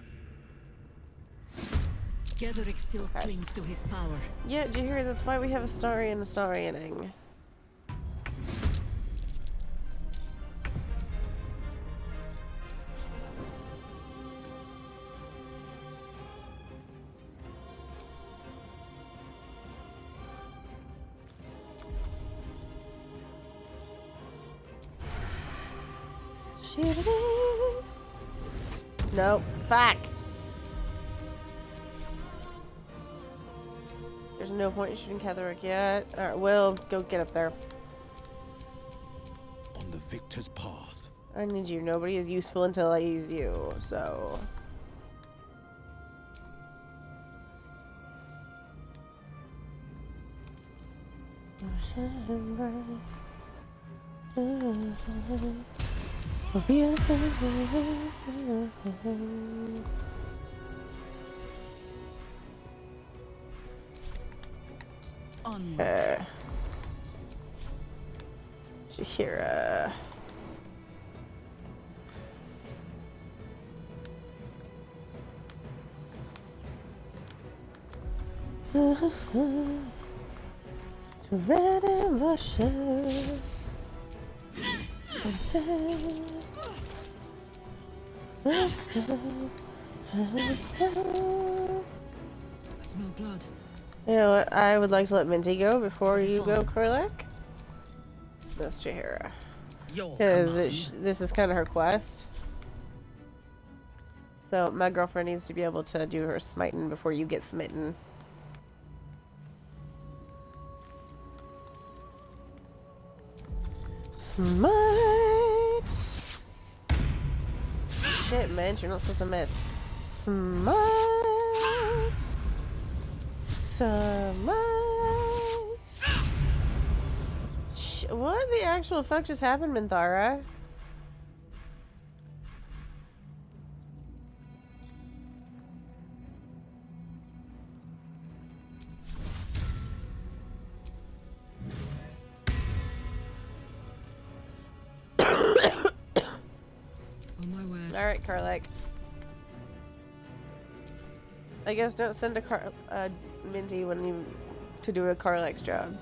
Ketheric still clings to his power. Yeah, did you hear? That's why we have a starry and a starry-ing. Nope. Fuck. There's no point in shooting Ketheric yet. Alright, we'll go get up there. On the victor's path. I need you. Nobody is useful until I use you, so... Shahira. To red and luscious. I smell blood. You know what? I would like to let Minty go before you go, Korlek. That's Jahira. Because this is kind of her quest. So my girlfriend needs to be able to do her smiting before you get smitten. Smite! Shit, man, you're not supposed to miss. Smite! Smite! What the actual fuck just happened, Minthara? Alright, Karlek. I guess don't send a Minty when you to do a Karlek's job.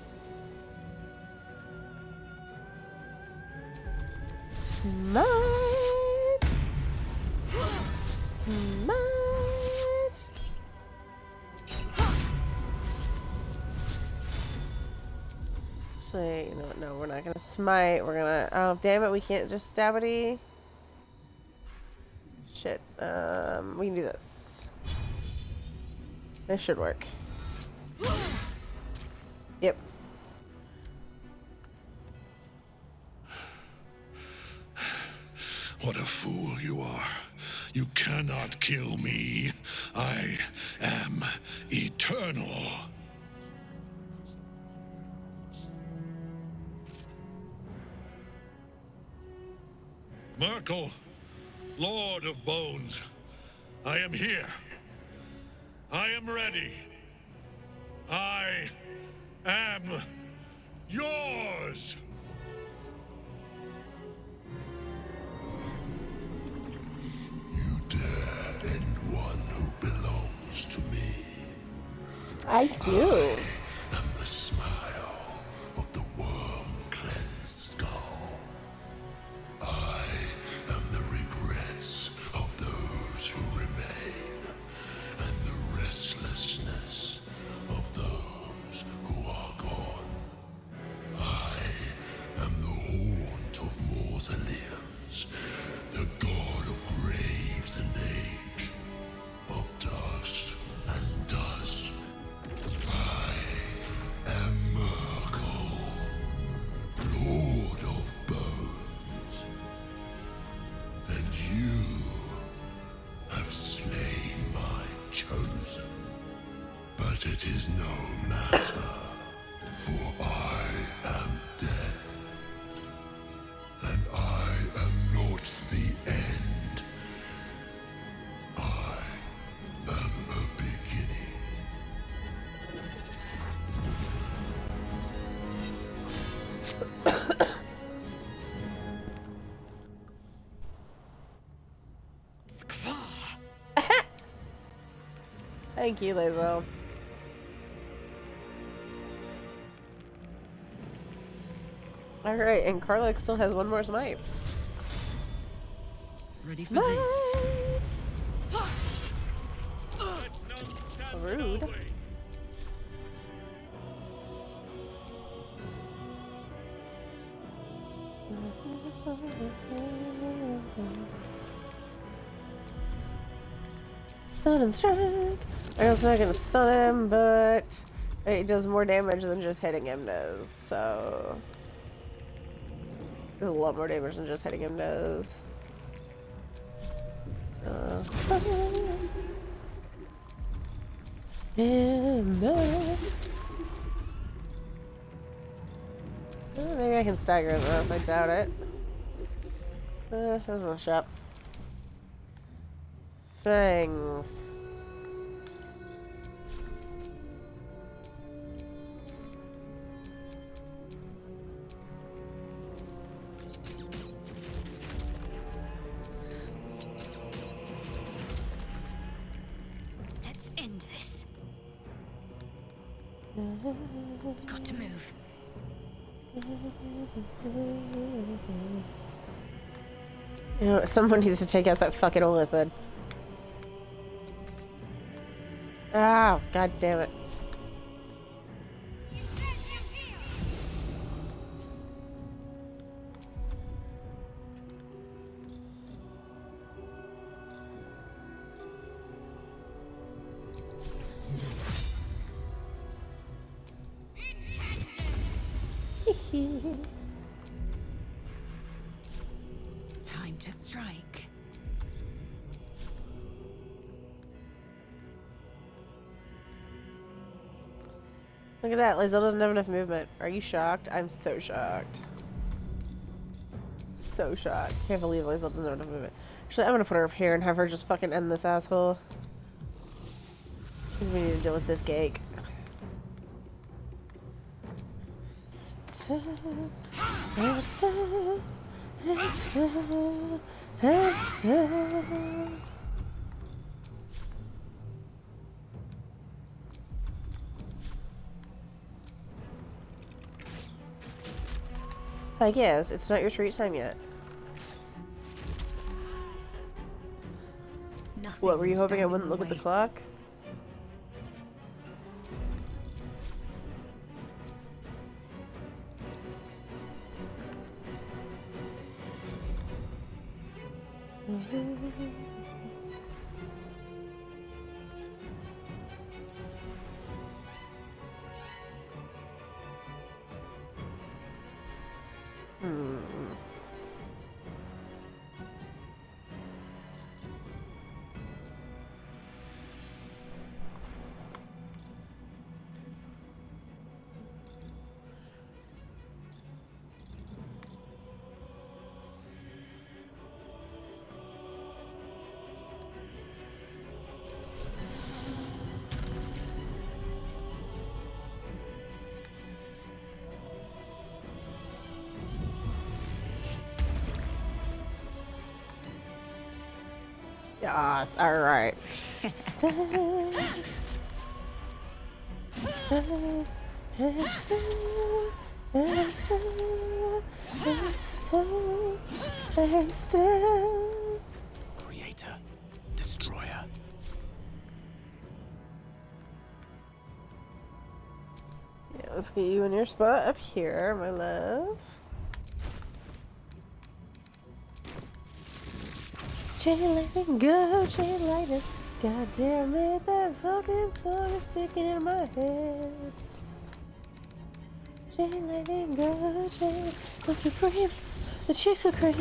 Smite! Smite! Actually, you know what? No, we're not gonna smite. We're gonna. Oh, damn it! We can't just stab it. Shit. We can do this. This should work. Yep. What a fool you are. You cannot kill me. I am eternal. Merkel, Lord of Bones, I am here. I am ready. I am yours. You dare end one who belongs to me. I do. I am the smile of the worm-cleansed skull. I am the regrets of those who remain, and the restlessness of those who are gone. I am the haunt of mausoleums, the god of graves and age, of dust and dust. I am Merkel, Lord of Bones, and you have slain my chosen. But it is no matter, for I Thank you, Lazo. Alright, and Karlach still has one more smite. Ready for this? Rude. Stun and strike. I know it's not gonna stun him, but it does more damage than just hitting him does, so a lot more damage than just hitting him does. Maybe I can stagger this, I doubt it. There's one shot. Fangs. Let's end this. Got to move. You know, someone needs to take out that fucking illithid. Ah, god damn it. Time to strike. Look at that, Lizelle doesn't have enough movement. Are you shocked? I'm so shocked. So shocked. Can't believe Lizelle doesn't have enough movement. Actually, I'm gonna put her up here and have her just fucking end this asshole. We need to deal with this cake. I guess it's not your treat time yet. What, were you hoping I wouldn't look at the clock? Yes, alright. Creator, destroyer. Yeah, let's get you in your spot up here, my love. Chain lightning, go, chain lightning. God damn it, that fucking song is sticking in my head. Chain lightning, go, chain. The supreme, the chief supreme.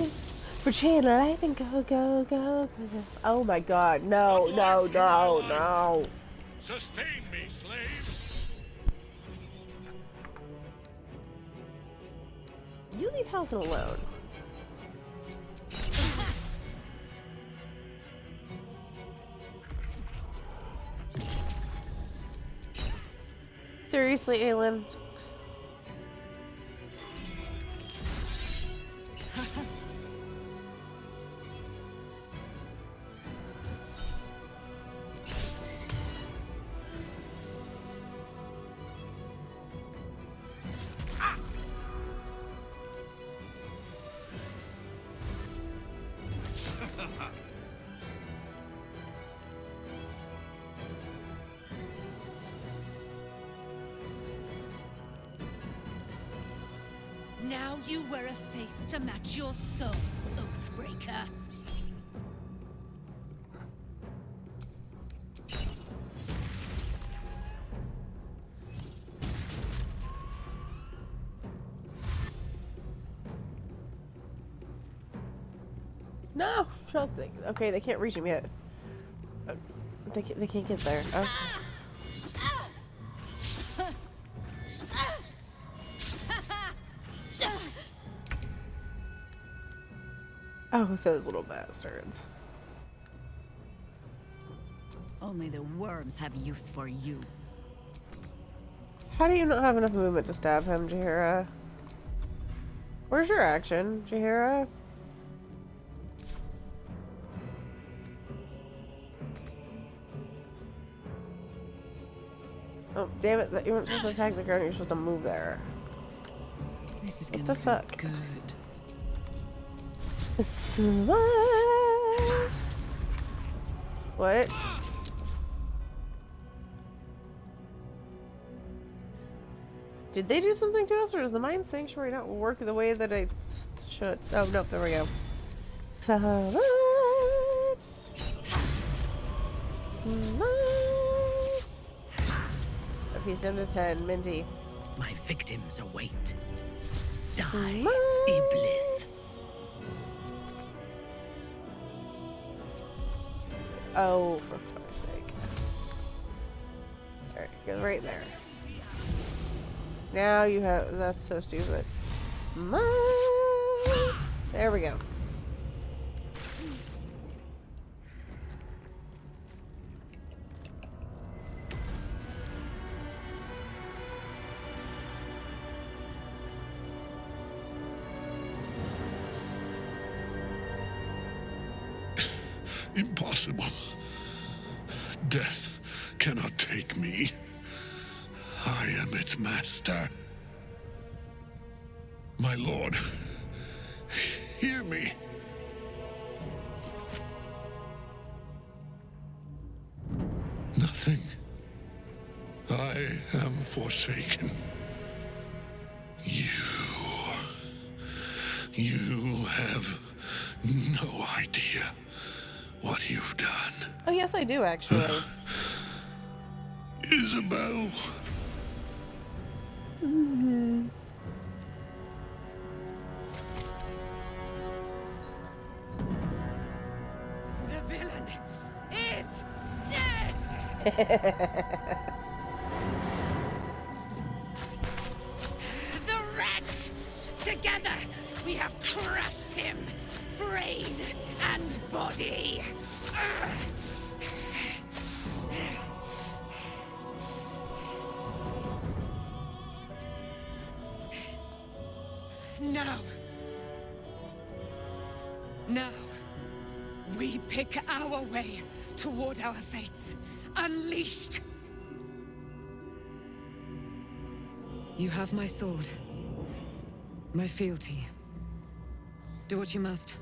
For chain lightning, go, go, go, go. Oh my god, no, no, no, no. Sustain me, slave. You leave Halsin alone. Seriously, Aelin? Now you wear a face to match your soul, Oathbreaker. No, something. Okay, they can't reach him yet. They can't get there. Okay. Oh, those little bastards. Only the worms have use for you. How do you not have enough movement to stab him, Jaheira? Where's your action, Jaheira? Oh, damn it. You weren't supposed to attack the ground, you're supposed to move there. This is What gonna the fuck? feel good. What? Did they do something to us, or does the Mind Sanctuary not work the way that it should? Oh, no, there we go. Smite. Smite. If he's down to 10, Minty. My victims await. Die, Smite. Iblis. Oh, for fuck's sake. Alright, go right there. Now you have... That's so stupid. Smite! There we go. Impossible. Death cannot take me. I am its master. My lord, hear me. Nothing. I am forsaken. You have no idea what you've done. Oh, yes, I do, actually. Isabel. Mm-hmm. The villain is dead! The wretch! Together, we have crushed him, brain and body. Now, we pick our way toward our fates, unleashed. You have my sword. My fealty. Do what you must.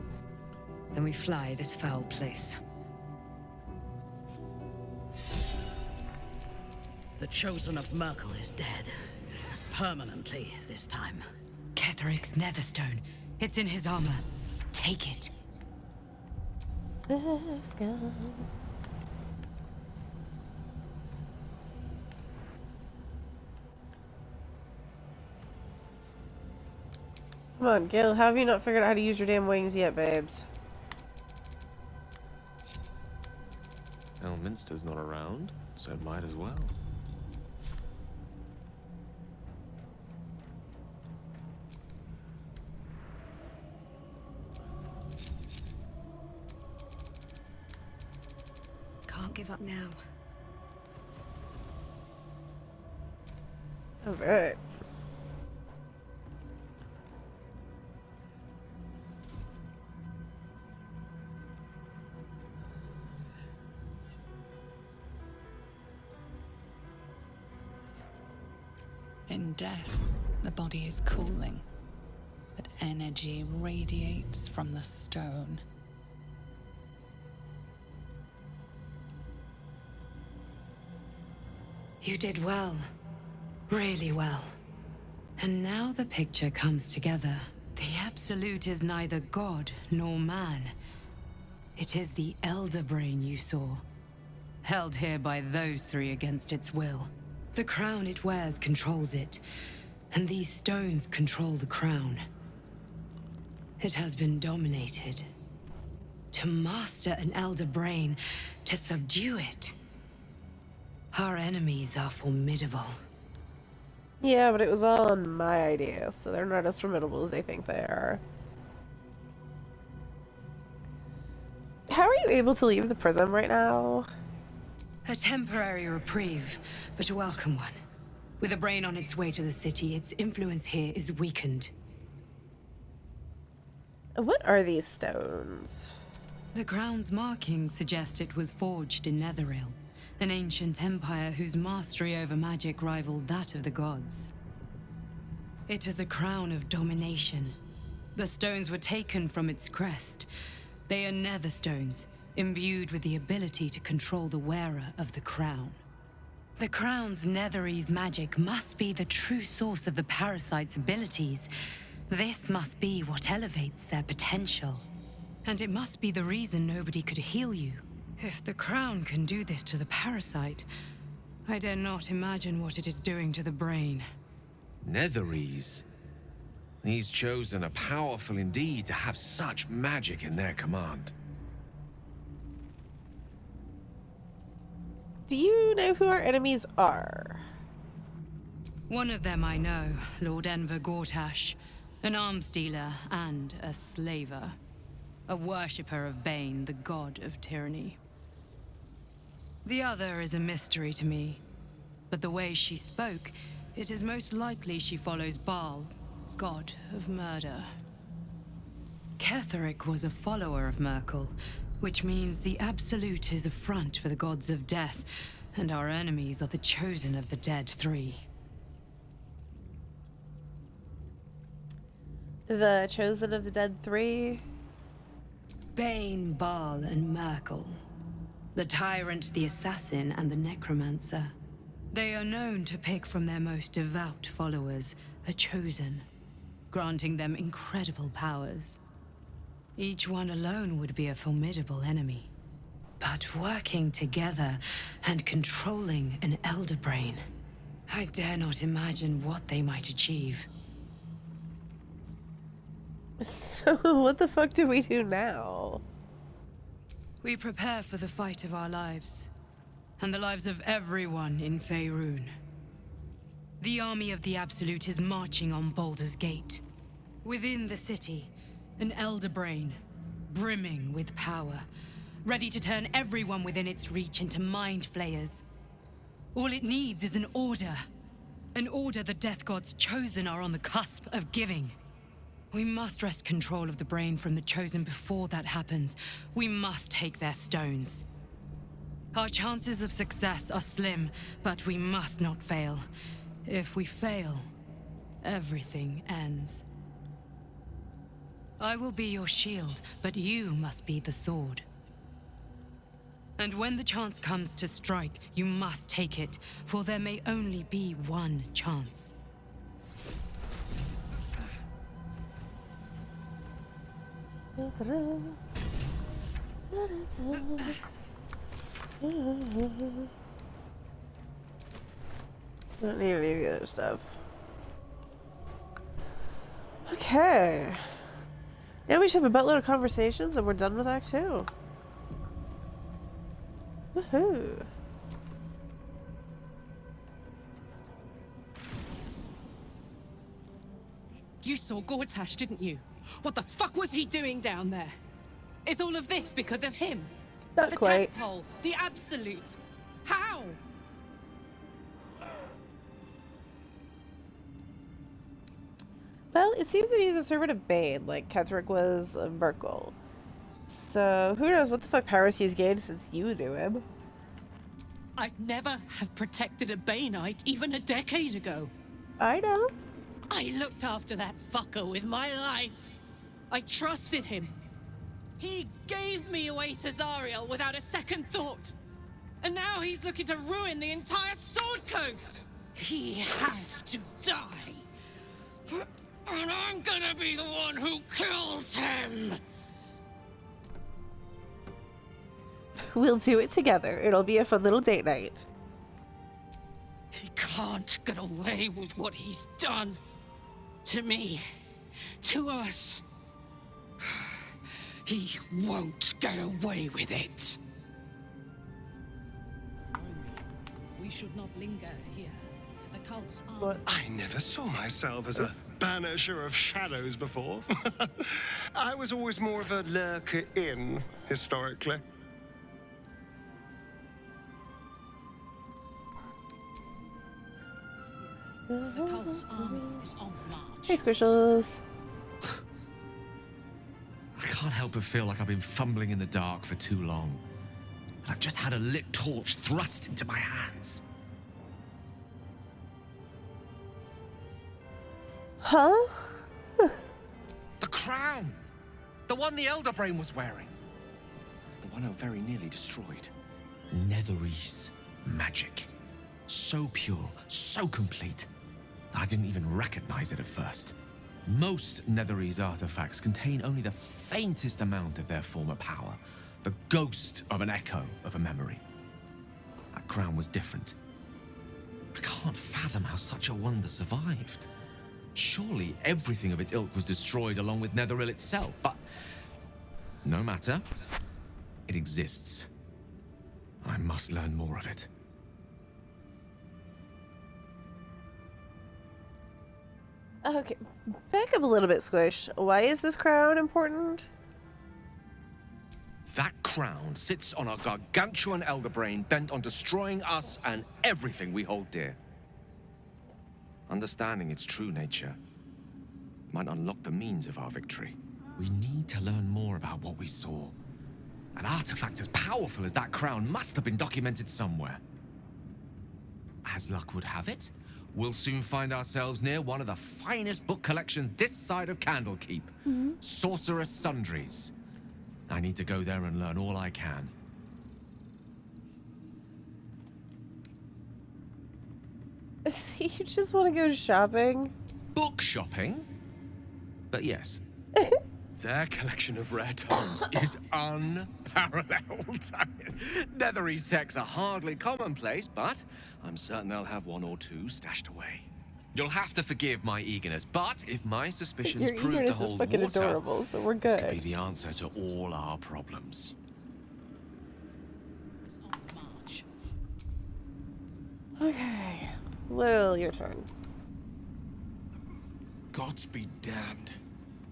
Then we fly this foul place. The Chosen of Merkel is dead. Permanently this time. Ketheric's netherstone. It's in his armor. Take it. Come on, Gil, how have you not figured out how to use your damn wings yet, babes? Elminster's not around, so it might as well. Can't give up now. Alright. In death, the body is cooling, but energy radiates from the stone. You did well. Really well. And now the picture comes together. The Absolute is neither god nor man. It is the Elder Brain you saw, held here by those three against its will. The crown it wears controls it, and these stones control the crown. It has been dominated. To master an Elder Brain, to subdue it. Our enemies are formidable. Yeah, but it was all on my idea, so they're not as formidable as they think they are. How are you able to leave the prison right now? A temporary reprieve, but a welcome one. With a brain on its way to the city, its influence here is weakened. What are these stones? The crown's markings suggest it was forged in Netheril, an ancient empire whose mastery over magic rivaled that of the gods. It is a crown of domination. The stones were taken from its crest. They are nether stones, imbued with the ability to control the wearer of the crown. The crown's Netherese magic must be the true source of the parasite's abilities. This must be what elevates their potential. And it must be the reason nobody could heal you. If the crown can do this to the parasite, I dare not imagine what it is doing to the brain. Netherese? These Chosen are powerful indeed to have such magic in their command. Do you know who our enemies are? One of them I know, Lord Enver Gortash, an arms dealer and a slaver. A worshipper of Bane, the god of tyranny. The other is a mystery to me, but the way she spoke, it is most likely she follows Baal, god of murder. Ketheric was a follower of Merkel, which means the Absolute is a front for the gods of death, and our enemies are the chosen of the dead three. The chosen of the dead three? Bane, Baal, and Merkel. The tyrant, the assassin, and the necromancer. They are known to pick from their most devout followers a chosen, granting them incredible powers. Each one alone would be a formidable enemy. But working together and controlling an Elder Brain, I dare not imagine what they might achieve. So, what the fuck do we do now? We prepare for the fight of our lives, and the lives of everyone in Faerun. The army of the Absolute is marching on Baldur's Gate. Within the city, an Elder Brain, brimming with power, ready to turn everyone within its reach into mind flayers. All it needs is an order the Death Gods chosen are on the cusp of giving. We must wrest control of the brain from the Chosen before that happens. We must take their stones. Our chances of success are slim, but we must not fail. If we fail, everything ends. I will be your shield, but you must be the sword. And when the chance comes to strike, you must take it, for there may only be one chance. Don't need any of the other stuff. Okay. Now we should have a buttload of conversations and we're done with Act 2. Woohoo. You saw Gortash, didn't you? What the fuck was he doing down there? Is all of this because of him? Not the quite. tadpole, the Absolute. How? Well, it seems that he's a servant of Bane, like Ketheric was of Merkel. So, who knows what the fuck powers he's gained since you knew him. I'd never have protected a Baneite even a decade ago. I know. I looked after that fucker with my life. I trusted him. He gave me away to Zariel without a second thought. And now he's looking to ruin the entire Sword Coast. He has to die. And I'm gonna be the one who kills him! We'll do it together. It'll be a fun little date night. He can't get away with what he's done. To me. To us. He won't get away with it. We should not linger here. The cult's What? I never saw myself as a banisher of shadows before. I was always more of a lurker in, historically. The cult's army is on march. Hey, Squishles. I can't help but feel like I've been fumbling in the dark for too long. And I've just had a lit torch thrust into my hands. Huh? The crown! The one the Elder Brain was wearing. The one I very nearly destroyed. Netherese magic. So pure, so complete, that I didn't even recognize it at first. Most Netherese artifacts contain only the faintest amount of their former power, the ghost of an echo of a memory. That crown was different. I can't fathom how such a wonder survived. Surely everything of its ilk was destroyed along with Netheril itself, but no matter. It exists. I must learn more of it. Okay, back up a little bit, Squish. Why is this crown important? That crown sits on a gargantuan elder brain bent on destroying us and everything we hold dear. Understanding its true nature might unlock the means of our victory. We need to learn more about what we saw. An artifact as powerful as that crown must have been documented somewhere. As luck would have it, we'll soon find ourselves near one of the finest book collections this side of Candlekeep. Sorcerous Sundries. I need to go there and learn all I can. You just want to go shopping? Book shopping? But yes. Their collection of rare tomes is unparalleled. Netherese texts are hardly commonplace, but I'm certain they'll have one or two stashed away. You'll have to forgive my eagerness, but if my suspicions prove to hold water, adorable, so we're good. This could be the answer to all our problems. Okay. Will, your turn. Gods be damned.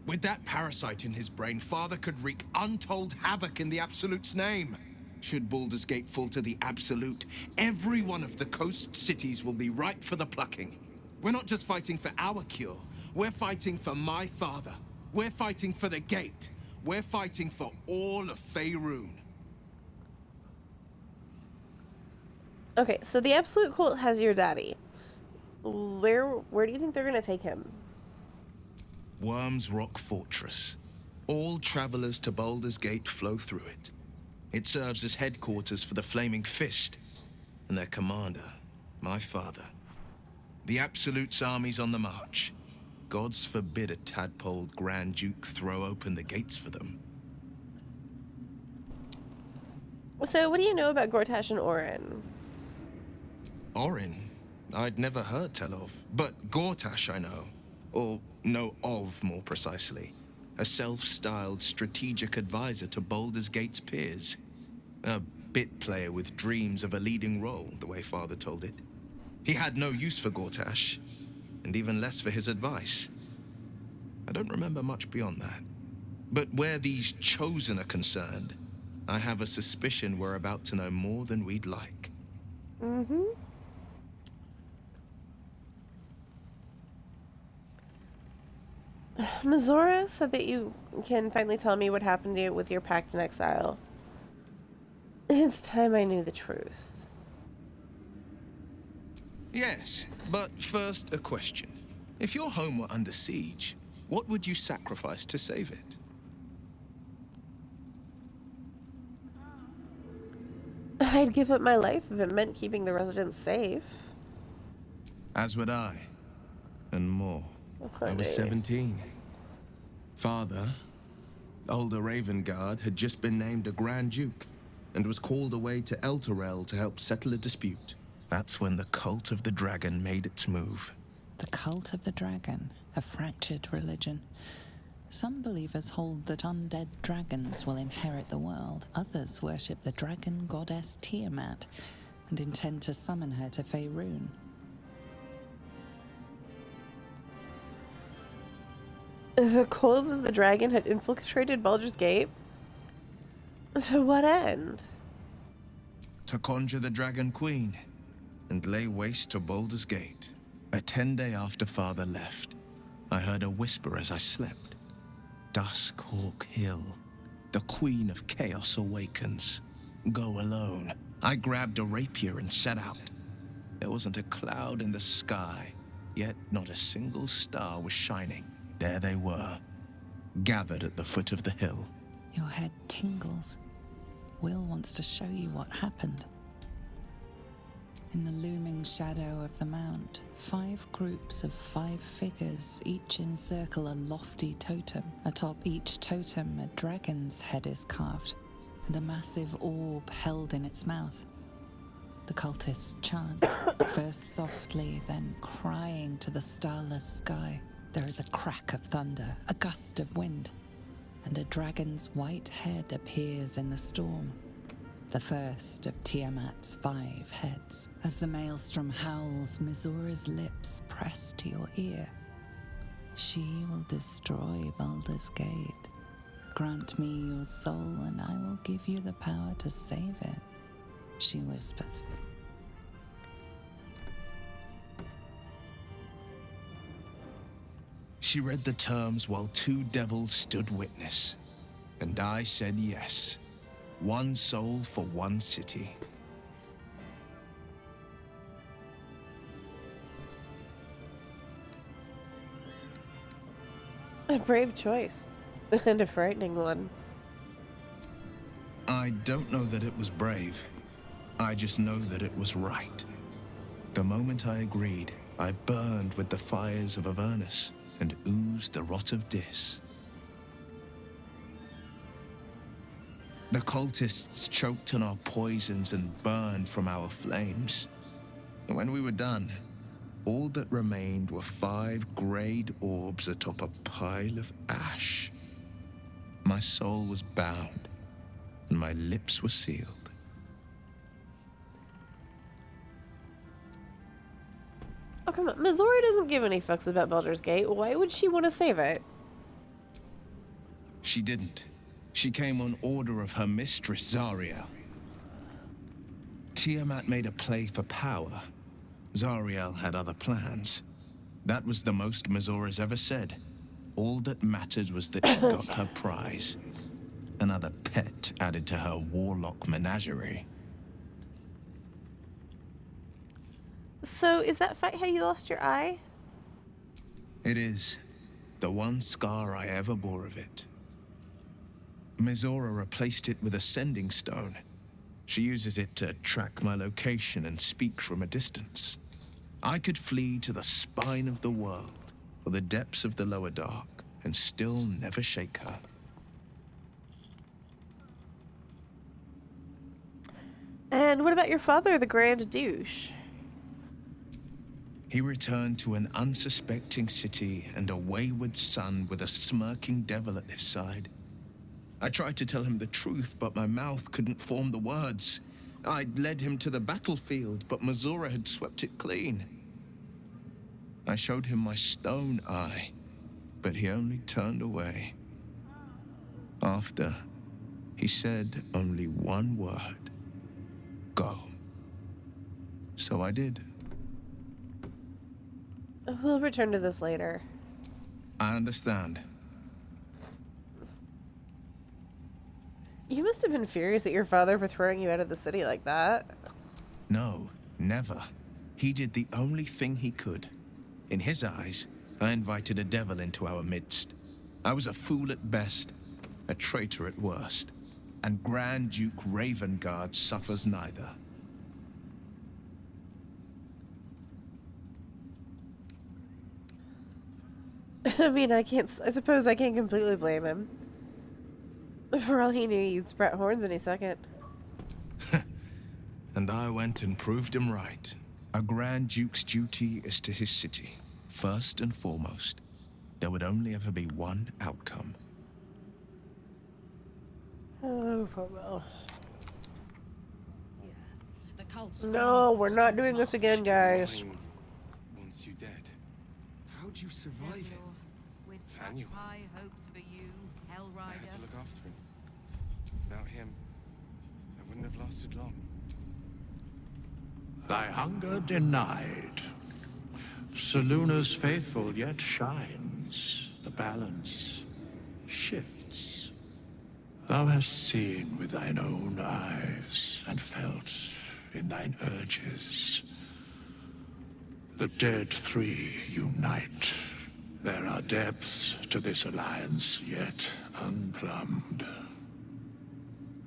With that parasite in his brain, Father could wreak untold havoc in the Absolute's name. Should Baldur's Gate fall to the Absolute, every one of the coast cities will be ripe for the plucking. We're not just fighting for our cure. We're fighting for my father. We're fighting for the Gate. We're fighting for all of Faerun. Okay, so the Absolute Cult has your daddy. Where do you think they're gonna take him? Worm's Rock Fortress. All travelers to Baldur's Gate flow through it. It serves as headquarters for the Flaming Fist and their commander, my father. The Absolute's army's on the march. Gods forbid a tadpole Grand Duke throw open the gates for them. So, what do you know about Gortash and Orin? Orin? I'd never heard tell of, but Gortash I know. Or know of, more precisely. A self-styled strategic advisor to Baldur's Gate's peers. A bit player with dreams of a leading role, the way Father told it. He had no use for Gortash, and even less for his advice. I don't remember much beyond that. But where these Chosen are concerned, I have a suspicion we're about to know more than we'd like. Mm-hmm. Mizora said that you can finally tell me what happened to you with your pact in exile. It's time I knew the truth. Yes, but first a question. If your home were under siege, what would you sacrifice to save it? I'd give up my life if it meant keeping the residents safe. As would I. And more. I was 17. Father, older Ravengard, had just been named a Grand Duke and was called away to Elturel to help settle a dispute. That's when the Cult of the Dragon made its move. The Cult of the Dragon, a fractured religion. Some believers hold that undead dragons will inherit the world. Others worship the dragon goddess Tiamat and intend to summon her to Faerun. The Cult of the Dragon had infiltrated Baldur's Gate? To what end? To conjure the Dragon Queen and lay waste to Baldur's Gate. A 10-day after Father left, I heard a whisper as I slept. Duskhawk Hill. The Queen of Chaos awakens. Go alone. I grabbed a rapier and set out. There wasn't a cloud in the sky, yet not a single star was shining. There they were, gathered at the foot of the hill. Your head tingles. Will wants to show you what happened. In the looming shadow of the mount, 5 groups of 5 figures each encircle a lofty totem. Atop each totem, a dragon's head is carved, and a massive orb held in its mouth. The cultists chant, first softly, then crying to the starless sky. There is a crack of thunder, a gust of wind, and a dragon's white head appears in the storm. The first of Tiamat's 5 heads. As the maelstrom howls, Mizora's lips press to your ear. She will destroy Baldur's Gate. Grant me your soul and I will give you the power to save it, she whispers. She read the terms while 2 devils stood witness, and I said yes. 1 soul for 1 city. A brave choice. And a frightening one. I don't know that it was brave. I just know that it was right. The moment I agreed, I burned with the fires of Avernus and oozed the rot of Dis. The cultists choked on our poisons and burned from our flames. And when we were done, all that remained were 5 grayed orbs atop a pile of ash. My soul was bound, and my lips were sealed. Oh, come on. Mizora doesn't give any fucks about Baldur's Gate. Why would she want to save it? She didn't. She came on order of her mistress, Zariel. Tiamat made a play for power. Zariel had other plans. That was the most Mizora's ever said. All that mattered was that she got her prize. Another pet added to her warlock menagerie. So, is that fight how you lost your eye? It is. The one scar I ever bore of it. Mizora replaced it with a sending stone. She uses it to track my location and speak from a distance. I could flee to the spine of the world, or the depths of the lower dark, and still never shake her. And what about your father, the Grand Douche? He returned to an unsuspecting city and a wayward son with a smirking devil at his side. I tried to tell him the truth, but my mouth couldn't form the words. I'd led him to the battlefield, but Mizora had swept it clean. I showed him my stone eye, but he only turned away. After, he said only one word. Go. So I did. We'll return to this later. I understand. You must have been furious at your father for throwing you out of the city like that. No, never. He did the only thing he could. In his eyes, I invited a devil into our midst. I was a fool at best, a traitor at worst, and Grand Duke Ravengard suffers neither. I mean, I suppose I can't completely blame him. For all he knew, he'd sprout horns any second. And I went and proved him right. A Grand Duke's duty is to his city, first and foremost. There would only ever be one outcome. Oh, well. The cult's No, we're not doing this again, guys. Once you dead. How'd you survive it? With such Daniel. high hopes for you, I had to Hellrider. look after him. Without him, I wouldn't have lasted long. Thy hunger denied. Seluna's faithful yet shines. The balance shifts. Thou hast seen with thine own eyes and felt in thine urges. The dead three unite. There are depths to this alliance yet unplumbed.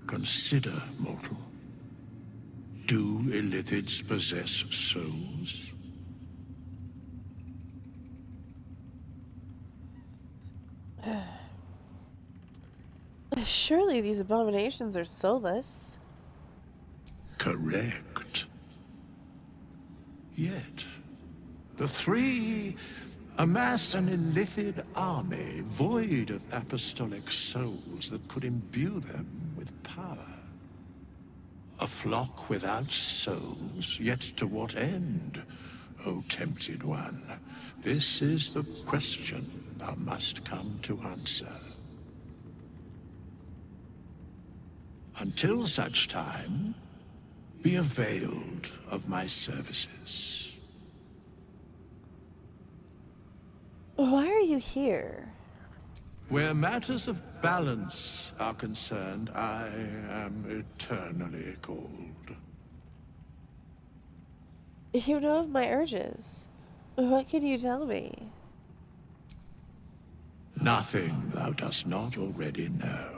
Consider, mortal. Do illithids possess souls? Surely these abominations are soulless. Correct. Yet, the three amass an illithid army void of apostolic souls that could imbue them with power. A flock without souls, yet to what end, O tempted one? This is the question thou must come to answer. Until such time, be availed of my services. Why are you here? Where matters of balance are concerned, I am eternally cold. You know of my urges. What can you tell me? Nothing thou dost not already know.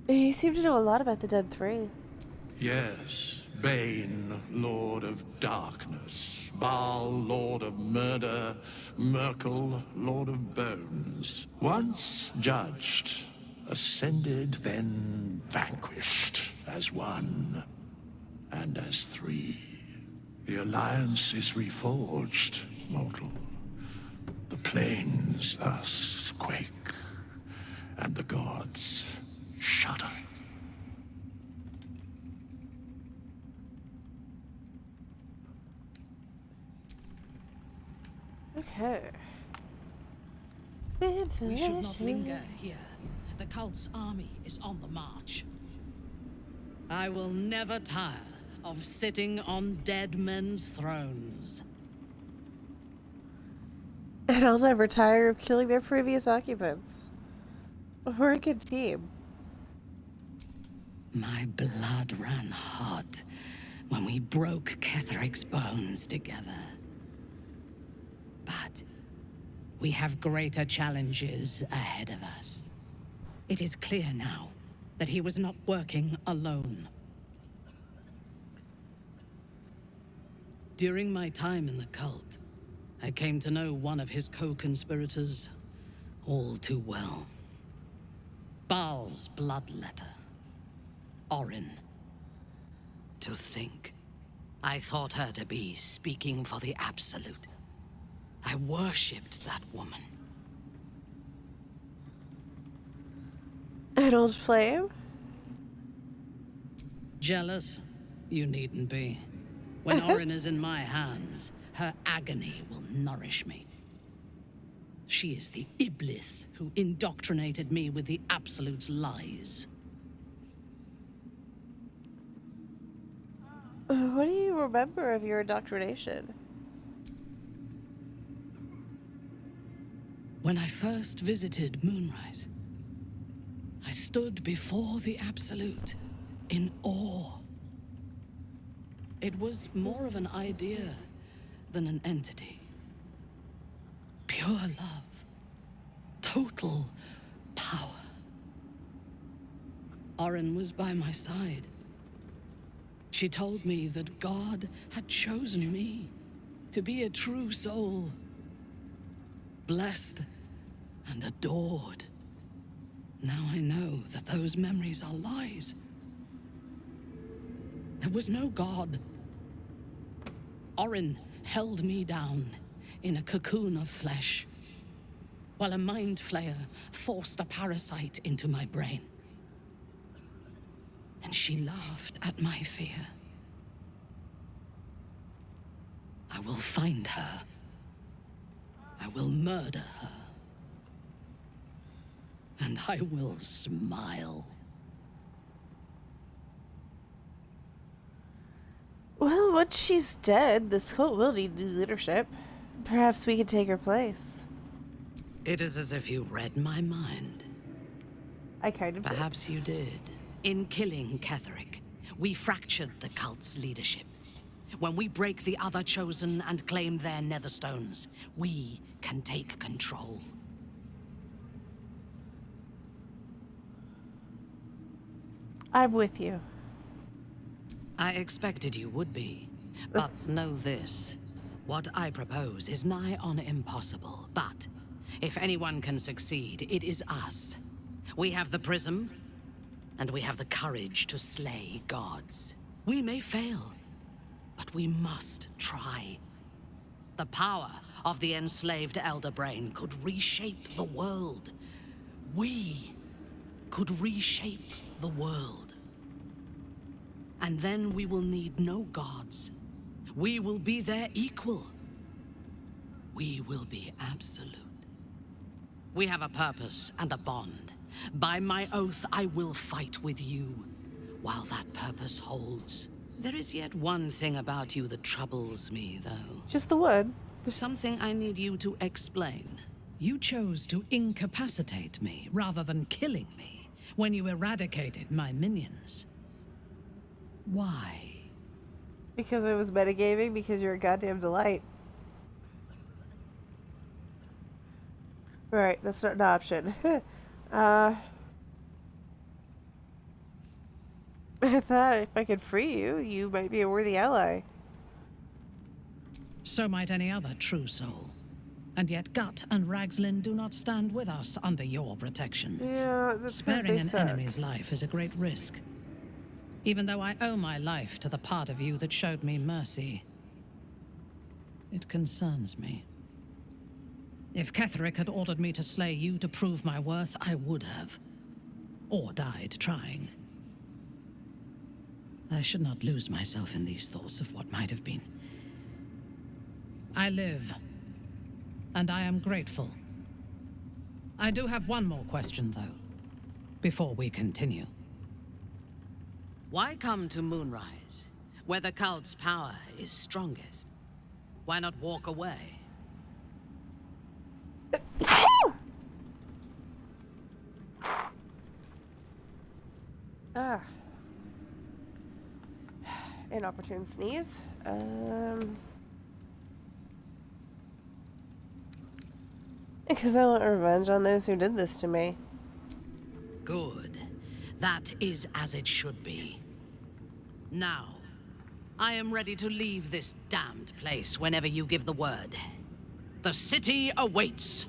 You seem to know a lot about the Dead Three. Yes, Bane, Lord of Darkness, Baal, Lord of Murder, Merkel, Lord of Bones. Once judged, ascended, then vanquished as one, and as three. The alliance is reforged, mortal. The plains thus quake, and the gods shudder. Okay. We should not linger here. The cult's army is on the march. I will never tire of sitting on dead men's thrones. And I'll never tire of killing their previous occupants. We're a good team. My blood ran hot when we broke Ketheric's bones together. But we have greater challenges ahead of us. It is clear now that he was not working alone. During my time in the cult, I came to know one of his co-conspirators all too well. Baal's bloodletter. Orin. To think, I thought her to be speaking for the Absolute. I worshipped that woman. An old flame? Jealous? You needn't be. When Orin is in my hands, her agony will nourish me. She is the Iblis who indoctrinated me with the Absolute's lies. What do you remember of your indoctrination? When I first visited Moonrise, I stood before the Absolute in awe. It was more of an idea than an entity. Pure love. Total power. Orin was by my side. She told me that God had chosen me to be a true soul. Blessed and adored. Now I know that those memories are lies. There was no god. Orin held me down in a cocoon of flesh, while a mind flayer forced a parasite into my brain. And she laughed at my fear. I will find her. I will murder her. And I will smile. Well, once she's dead, this cult will need new leadership. Perhaps we could take her place. It is as if you read my mind. I kind of did. Perhaps you did. In killing Ketheric, we fractured the cult's leadership. When we break the other chosen and claim their netherstones, we can take control. I'm with you. I expected you would be. But know this. What I propose is nigh on impossible. But if anyone can succeed, it is us. We have the prism, and we have the courage to slay gods. We may fail, but we must try. The power of the enslaved Elder Brain could reshape the world. We could reshape the world. And then we will need no gods. We will be their equal. We will be absolute. We have a purpose and a bond. By my oath, I will fight with you, while that purpose holds. There is yet one thing about you that troubles me, though. Just the wood. Something I need you to explain. You chose to incapacitate me rather than killing me when you eradicated my minions. Why? Because I was metagaming, because you're a goddamn delight. Right, that's not an option. I thought if I could free you, you might be a worthy ally. So might any other true soul. And yet Gut and Ragslin do not stand with us under your protection. Yeah, that's Sparing an enemy's life is a great risk. Even though I owe my life to the part of you that showed me mercy, it concerns me. If Ketheric had ordered me to slay you to prove my worth, I would have. Or died trying. I should not lose myself in these thoughts of what might have been. I live, and I am grateful. I do have one more question, though, before we continue. Why come to Moonrise, where the cult's power is strongest? Why not walk away? Inopportune sneeze. Because I want revenge on those who did this to me. Good. That is as it should be. Now, I am ready to leave this damned place whenever you give the word. The city awaits.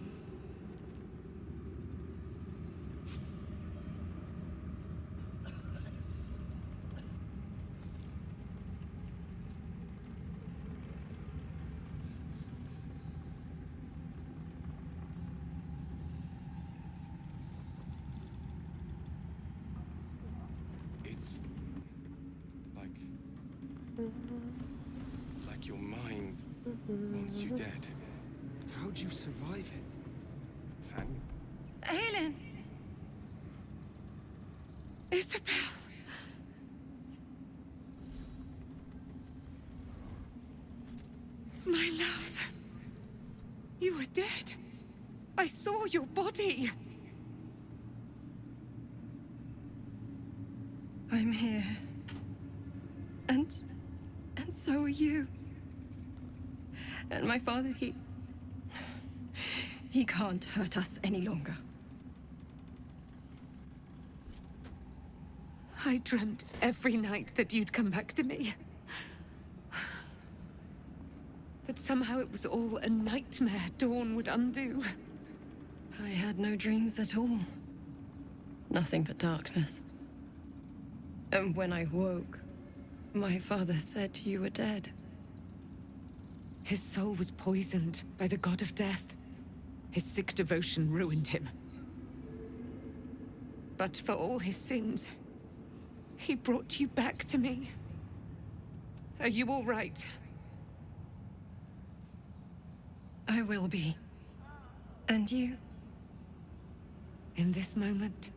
It's like your mind wants you dead. How'd you survive it? Fanny? Aelin! Isabel! My love! You were dead. I saw your body. I'm here. And so are you. And my father, he can't hurt us any longer. I dreamt every night that you'd come back to me. That That somehow it was all a nightmare Dawn would undo. I had no dreams at all. Nothing but darkness. And when I woke, my father said you were dead. His soul was poisoned by the god of death. His sick devotion ruined him. But for all his sins, he brought you back to me. Are you all right? I will be. And you? In this moment,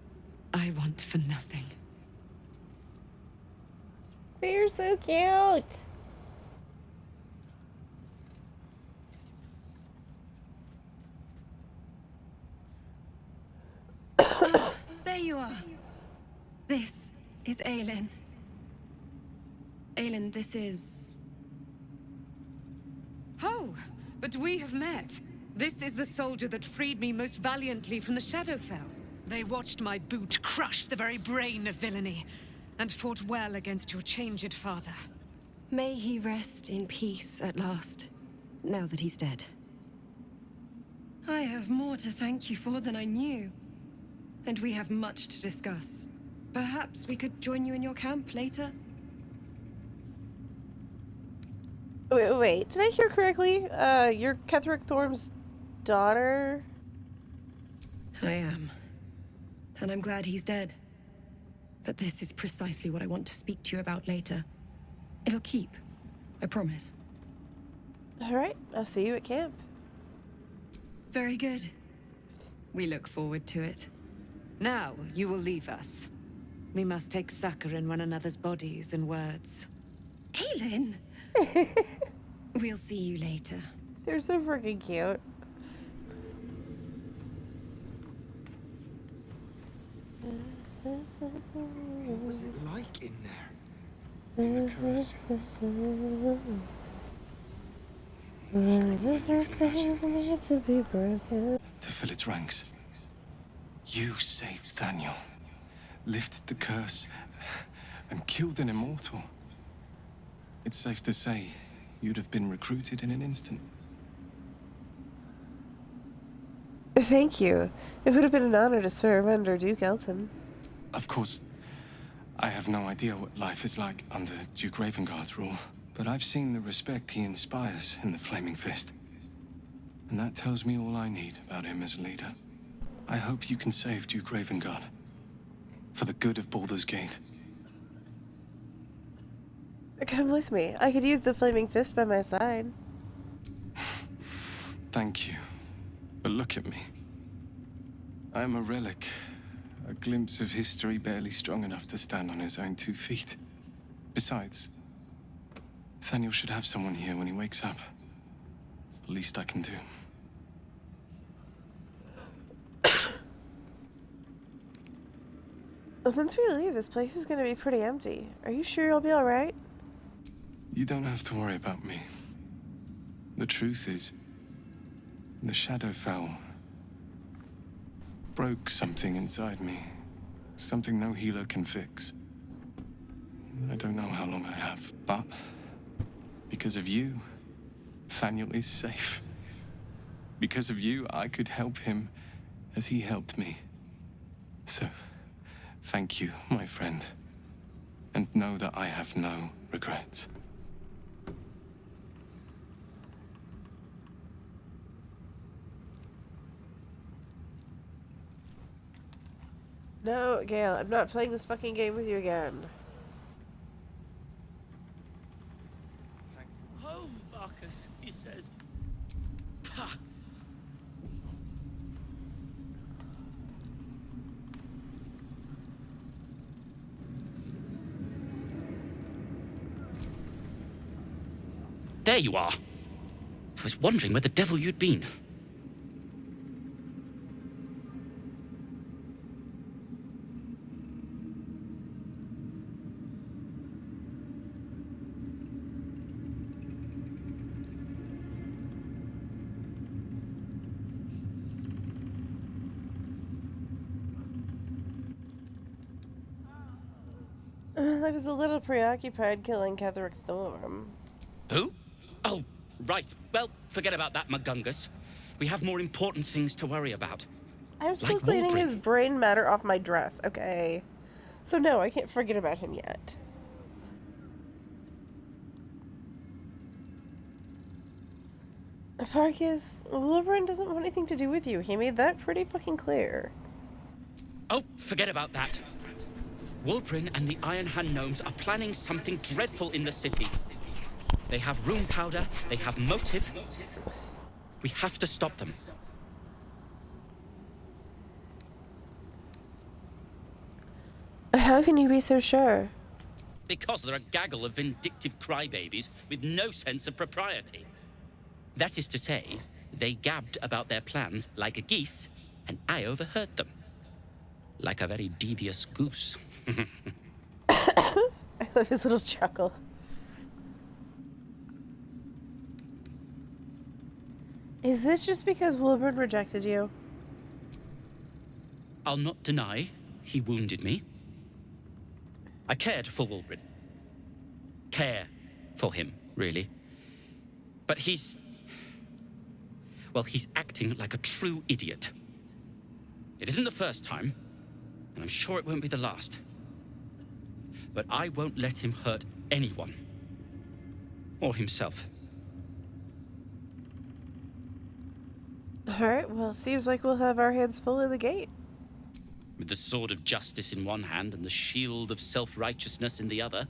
I want for nothing. They're so cute. Oh, there you are. This is Aelin. Aelin, this is... Oh, but we have met. This is the soldier that freed me most valiantly from the Shadowfell. They watched my boot crush the very brain of villainy, and fought well against your changed father. May he rest in peace at last, now that he's dead. I have more to thank you for than I knew. And we have much to discuss. Perhaps we could join you in your camp later? Wait, did I hear correctly? You're Ketheric Thorm's daughter? I am. And I'm glad he's dead. But this is precisely what I want to speak to you about later. It'll keep. I promise. Alright, I'll see you at camp. Very good. We look forward to it. Now, you will leave us. We must take succor in one another's bodies and words. Aelin! We'll see you later. They're so freaking cute. What was it like in there? In the curse? To fill its ranks. You saved Daniel, lifted the curse, and killed an immortal. It's safe to say you'd have been recruited in an instant. Thank you. It would have been an honor to serve under Duke Elton. Of course, I have no idea what life is like under Duke Ravengard's rule, but I've seen the respect he inspires in the Flaming Fist. And that tells me all I need about him as a leader. I hope you can save Duke Ravengard. For the good of Baldur's Gate. Come with me. I could use the Flaming Fist by my side. Thank you. But look at me. I am a relic. A glimpse of history barely strong enough to stand on his own 2 feet. Besides, Nathaniel should have someone here when he wakes up. It's the least I can do. Once we leave, this place is gonna be pretty empty. Are you sure you'll be alright? You don't have to worry about me. The truth is, the Shadowfell broke something inside me. Something no healer can fix. I don't know how long I have, but because of you, Nathaniel is safe. Because of you, I could help him as he helped me. So, thank you, my friend. And know that I have no regrets. No, Gale, I'm not playing this fucking game with you again. Home, Marcus, he says. Pah. There you are. I was wondering where the devil you'd been. I was a little preoccupied killing Ketheric Thorm. Who? Oh, Right. Well, forget about that, Magungus. We have more important things to worry about. I'm still cleaning his brain matter off my dress, okay? So no, I can't forget about him yet. Farkas, Wilburn doesn't want anything to do with you. He made that pretty fucking clear. Oh, forget about that. Wolbrin and the Iron Hand Gnomes are planning something dreadful in the city. They have rune powder, they have motive. We have to stop them. How can you be so sure? Because they're a gaggle of vindictive crybabies with no sense of propriety. That is to say, they gabbed about their plans like a geese, and I overheard them. Like a very devious goose. I love his little chuckle. Is this just because Wilburn rejected you? I'll not deny he wounded me. I cared for Wilburn. Care for him, really. But he's acting like a true idiot. It isn't the first time, and I'm sure it won't be the last. But I won't let him hurt anyone. Or himself. Alright, well, seems like we'll have our hands full of the gate. With the sword of justice in one hand and the shield of self-righteousness in the other,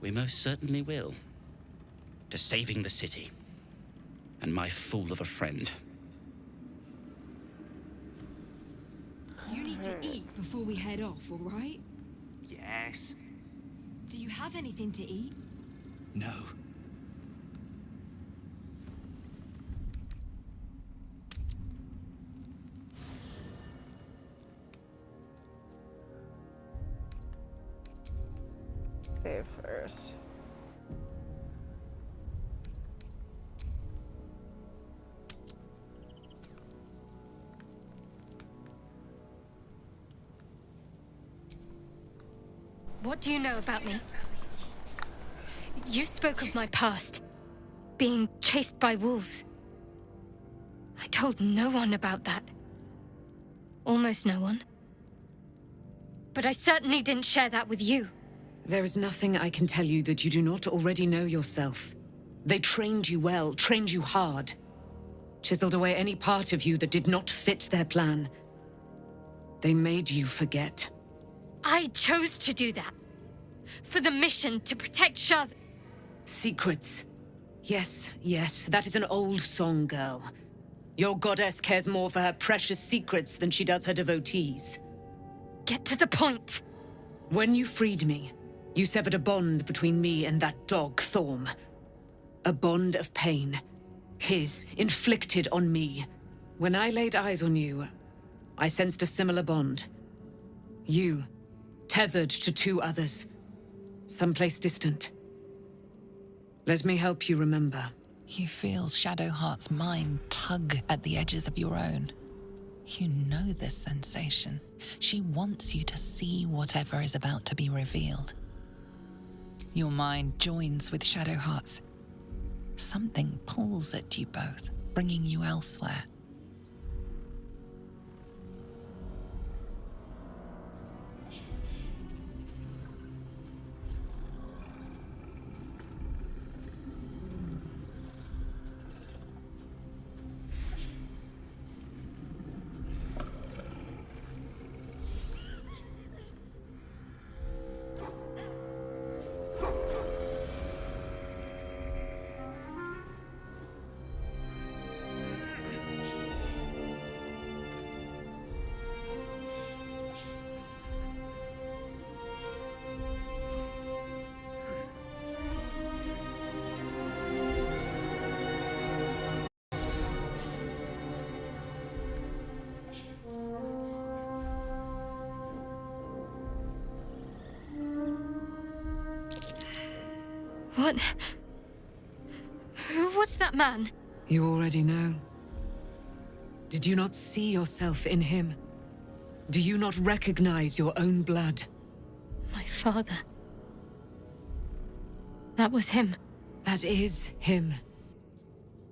we most certainly will. To saving the city. And my fool of a friend. You need to eat before we head off, all right? Yes. Do you have anything to eat? No. Save first. What do you know about me? You spoke of my past, being chased by wolves. I told no one about that. Almost no one. But I certainly didn't share that with you. There is nothing I can tell you that you do not already know yourself. They trained you well, trained you hard. Chiseled away any part of you that did not fit their plan. They made you forget. I chose to do that. For the mission to protect Shaz. Secrets. Yes, yes, that is an old song, girl. Your goddess cares more for her precious secrets than she does her devotees. Get to the point. When you freed me, you severed a bond between me and that dog, Thorm. A bond of pain. His, inflicted on me. When I laid eyes on you, I sensed a similar bond. You, tethered to two others. Someplace distant. Let me help you remember. You feel Shadowheart's mind tug at the edges of your own. You know this sensation. She wants you to see whatever is about to be revealed. Your mind joins with Shadowheart's. Something pulls at you both, bringing you elsewhere. What? Who was that man? You already know. Did you not see yourself in him? Do you not recognize your own blood? My father. That was him. That is him.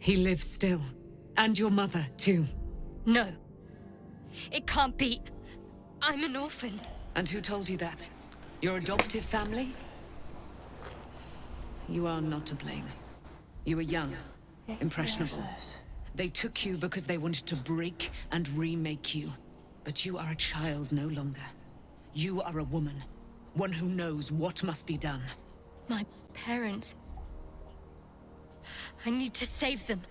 He lives still. And your mother, too. No. It can't be. I'm an orphan. And who told you that? Your adoptive family? You are not to blame. You were young, impressionable. They took you because they wanted to break and remake you. But you are a child no longer. You are a woman. One who knows what must be done. My parents. I need to save them.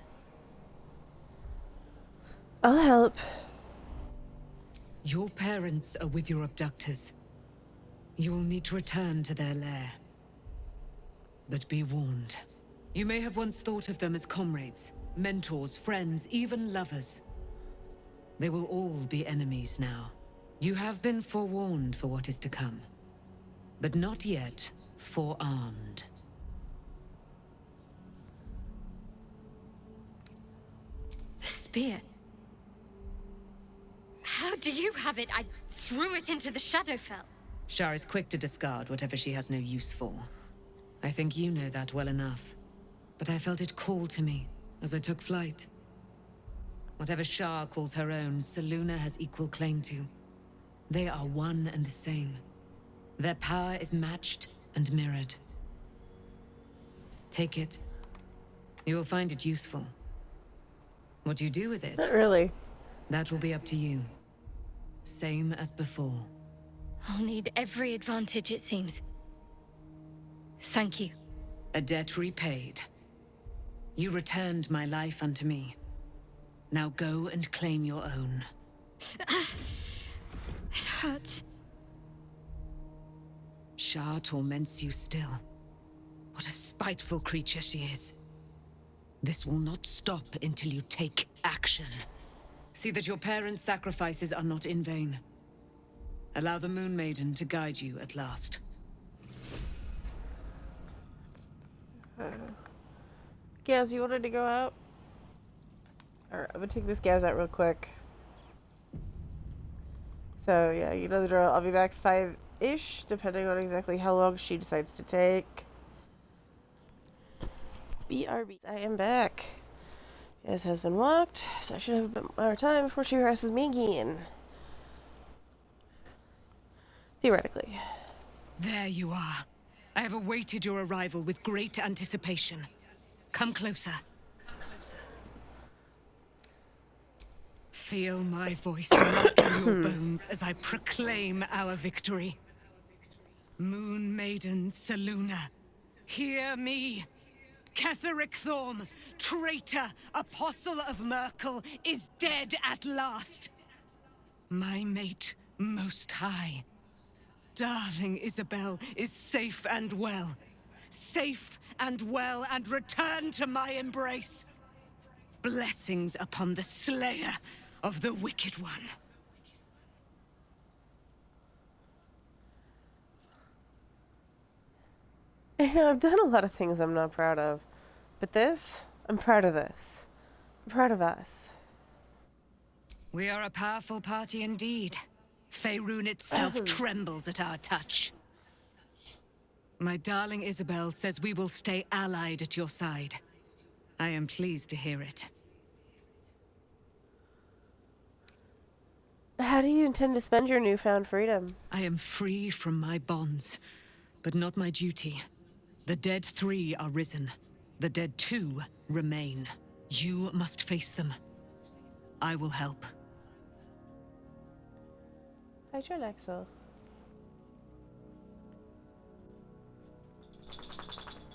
I'll help. Your parents are with your abductors. You will need to return to their lair. But be warned. You may have once thought of them as comrades, mentors, friends, even lovers. They will all be enemies now. You have been forewarned for what is to come, but not yet forearmed. The spear. How do you have it? I threw it into the Shadowfell. Shar is quick to discard whatever she has no use for. I think you know that well enough. But I felt it call to me as I took flight. Whatever Shar calls her own, Selûne has equal claim to. They are one and the same. Their power is matched and mirrored. Take it. You will find it useful. What you do with it? Not really. That will be up to you. Same as before. I'll need every advantage, it seems. Thank you. A debt repaid. You returned my life unto me. Now go and claim your own. It hurts. Shar torments you still. What a spiteful creature she is. This will not stop until you take action. See that your parents' sacrifices are not in vain. Allow the Moon Maiden to guide you at last. Gaz, you wanted to go out? Alright, I'm gonna take this Gaz out real quick. So, yeah, you know the drill. I'll be back 5-ish, depending on exactly how long she decides to take. BRB. I am back. Gaz has been walked, so I should have a bit more time before she harasses me again. Theoretically. There you are. I have awaited your arrival with great anticipation. Come closer. Feel my voice rocking your bones as I proclaim our victory. Moon Maiden Selûne, hear me. Ketheric Thorm, traitor, apostle of Merkel, is dead at last. My mate, most high. Darling Isabel is safe and well. Safe and well, and return to my embrace. Blessings upon the slayer of the Wicked One. You know, I've done a lot of things I'm not proud of. But this, I'm proud of this. I'm proud of us. We are a powerful party indeed. Faerûn itself trembles at our touch. My darling Isabel says we will stay allied at your side. I am pleased to hear it. How do you intend to spend your newfound freedom? I am free from my bonds, but not my duty. The dead 3 are risen. The dead 2 remain. You must face them. I will help. Hi, Axel.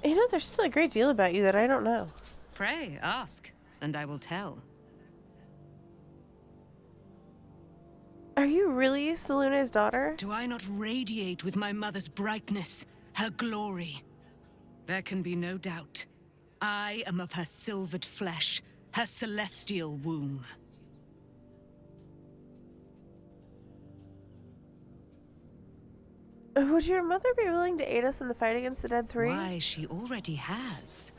You know, there's still a great deal about you that I don't know. Pray, ask, and I will tell. Are you really Selûne's daughter? Do I not radiate with my mother's brightness, her glory? There can be no doubt. I am of her silvered flesh, her celestial womb. Would your mother be willing to aid us in the fight against the Dead 3? Why, she already has.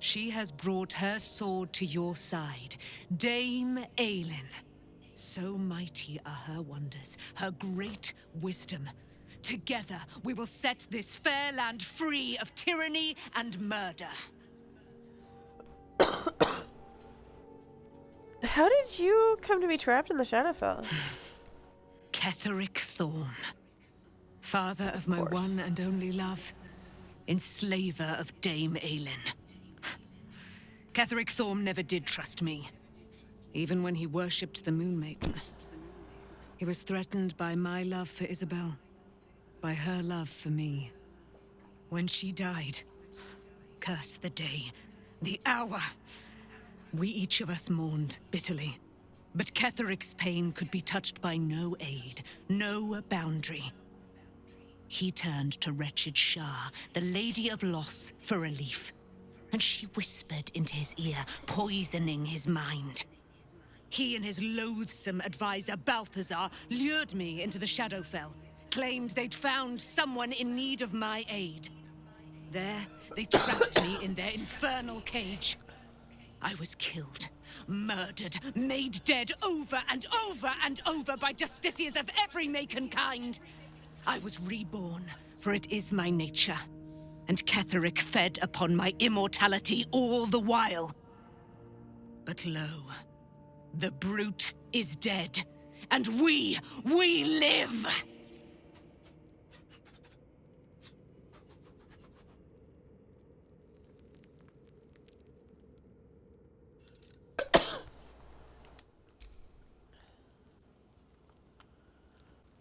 She has brought her sword to your side, Dame Aelin. So mighty are her wonders, her great wisdom. Together, we will set this fair land free of tyranny and murder. How did you come to be trapped in the Shadowfell? Ketheric Thorm, father of my one and only love, enslaver of Dame Aelin. Ketheric Thorm never did trust me, even when he worshipped the Moon Maiden. He was threatened by my love for Isabel, by her love for me. When she died, curse the day, the hour, we each of us mourned bitterly. But Ketheric's pain could be touched by no aid, no boundary. He turned to wretched Shah, the Lady of Loss, for relief. And she whispered into his ear, poisoning his mind. He and his loathsome advisor, Balthazar, lured me into the Shadowfell, claimed they'd found someone in need of my aid. There, they trapped me in their infernal cage. I was killed, murdered, made dead over and over and over by justiciars of every make and kind. I was reborn, for it is my nature. And Ketheric fed upon my immortality all the while. But lo, the brute is dead, and we live!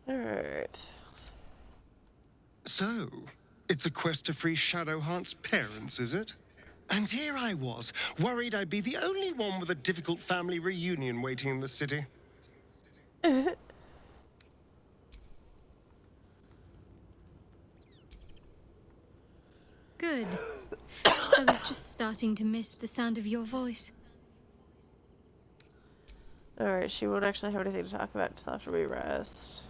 Alright. So, it's a quest to free Shadowheart's parents, is it? And here I was, worried I'd be the only one with a difficult family reunion waiting in the city. Good. I was just starting to miss the sound of your voice. Alright, she won't actually have anything to talk about until after we rest.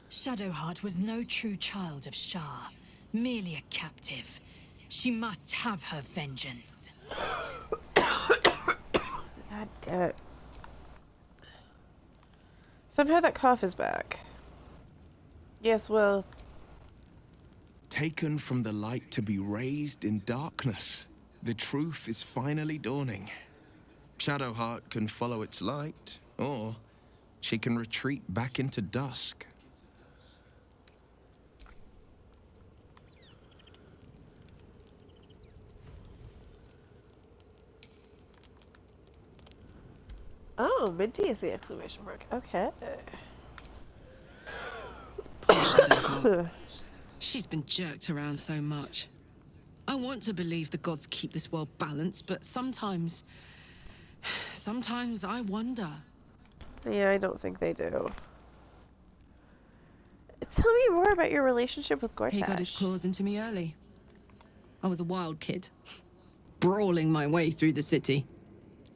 Shadowheart was no true child of Shah, merely a captive. She must have her vengeance. God damn it. Somehow that cough is back. Yes, well. Taken from the light to be raised in darkness, the truth is finally dawning. Shadowheart can follow its light, or she can retreat back into dusk. Oh, minty is the exclamation mark. Okay. She's been jerked around so much. I want to believe the gods keep this world balanced, but sometimes I wonder. Yeah, I don't think they do. Tell me more about your relationship with Gortash. He got his claws into me early. I was a wild kid, brawling my way through the city.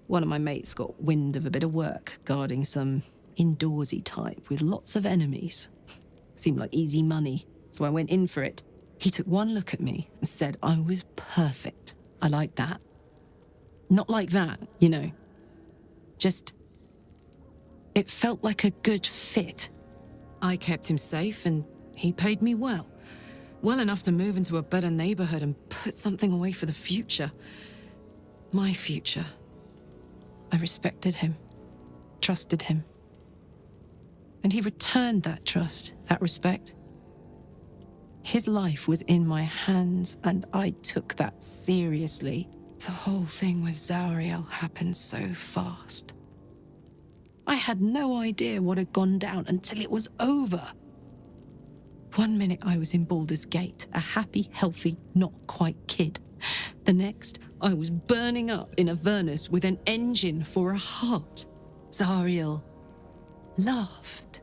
One of my mates got wind of a bit of work guarding some indoorsy type with lots of enemies. Seemed like easy money, so I went in for it. He took one look at me and said I was perfect. I like that. Not like that, you know. Just, it felt like a good fit. I kept him safe and he paid me well. Well enough to move into a better neighborhood and put something away for the future. My future. I respected him, trusted him. And he returned that trust, that respect. His life was in my hands, and I took that seriously. The whole thing with Zariel happened so fast. I had no idea what had gone down until it was over. One minute I was in Baldur's Gate, a happy, healthy, not quite kid. The next, I was burning up in Avernus with an engine for a heart. Zariel laughed.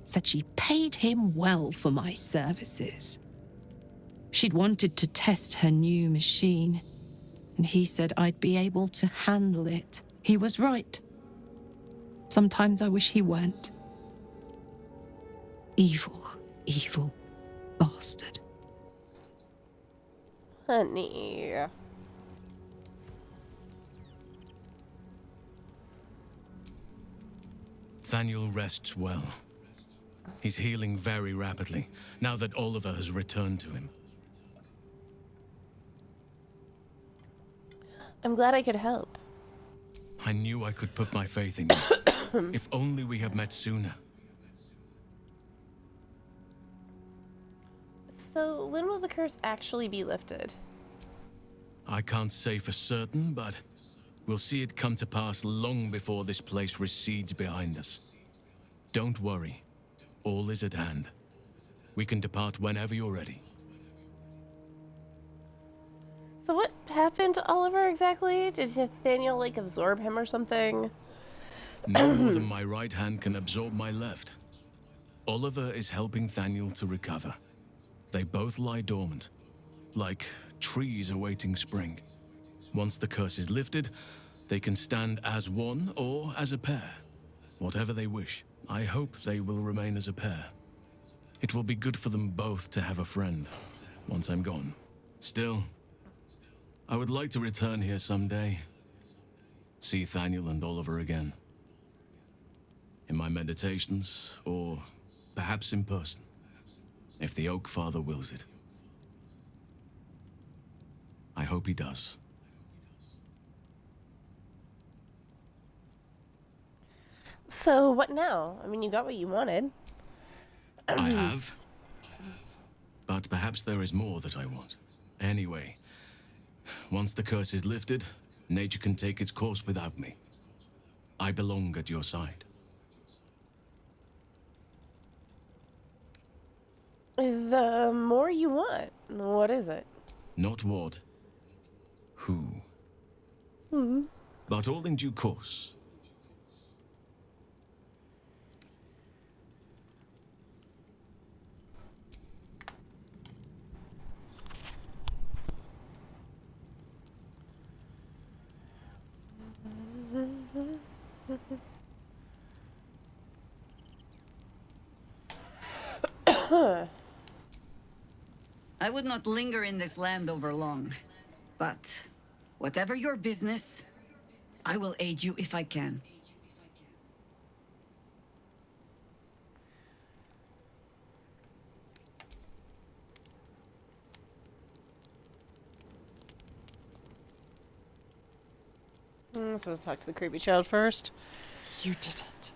Said she paid him well for my services. She'd wanted to test her new machine, and he said I'd be able to handle it. He was right. Sometimes I wish he weren't. Evil, evil bastard. Honey. Thaniel rests well. He's healing very rapidly, now that Oliver has returned to him. I'm glad I could help. I knew I could put my faith in you. If only we had met sooner. So, when will the curse actually be lifted? I can't say for certain, but we'll see it come to pass long before this place recedes behind us. Don't worry. All is at hand. We can depart whenever you're ready. So what happened to Oliver exactly? Did Nathaniel, like, absorb him or something? No more than my right hand can absorb my left. Oliver is helping Thaniel to recover. They both lie dormant, like trees awaiting spring. Once the curse is lifted, they can stand as one or as a pair. Whatever they wish. I hope they will remain as a pair. It will be good for them both to have a friend, once I'm gone. Still, I would like to return here someday. See Thaniel and Oliver again. In my meditations, or perhaps in person, if the Oak Father wills it. I hope he does. So, what now? I mean, you got what you wanted. I have. But perhaps there is more that I want. Anyway, once the curse is lifted, nature can take its course without me. I belong at your side. The more you want. What is it? Not what. Who. But all in due course. I would not linger in this land over long. But whatever your business, I will aid you if I can. I'm supposed to talk to the creepy child first. You did it.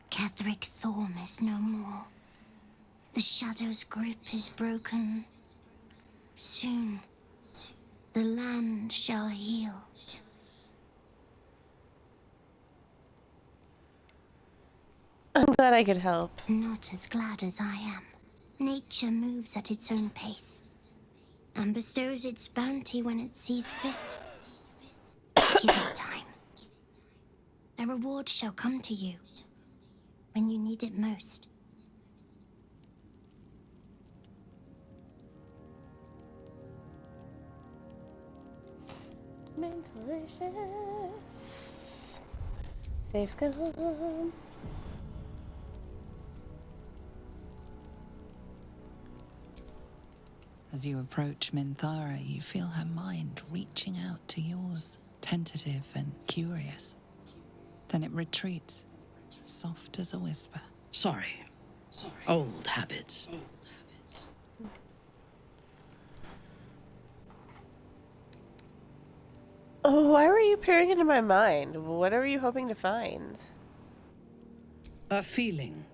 Ketheric Thorm is no more. The Shadow's grip is broken. Soon, the land shall heal. I'm glad I could help. Not as glad as I am. Nature moves at its own pace, and bestows its bounty when it sees fit. Give it time. A reward shall come to you when you need it most. Mentalicious. Safe scum. As you approach Minthara, you feel her mind reaching out to yours, tentative and curious. Then it retreats, soft as a whisper. Sorry. Old habits. Oh, why were you peering into my mind? What are you hoping to find? A feeling.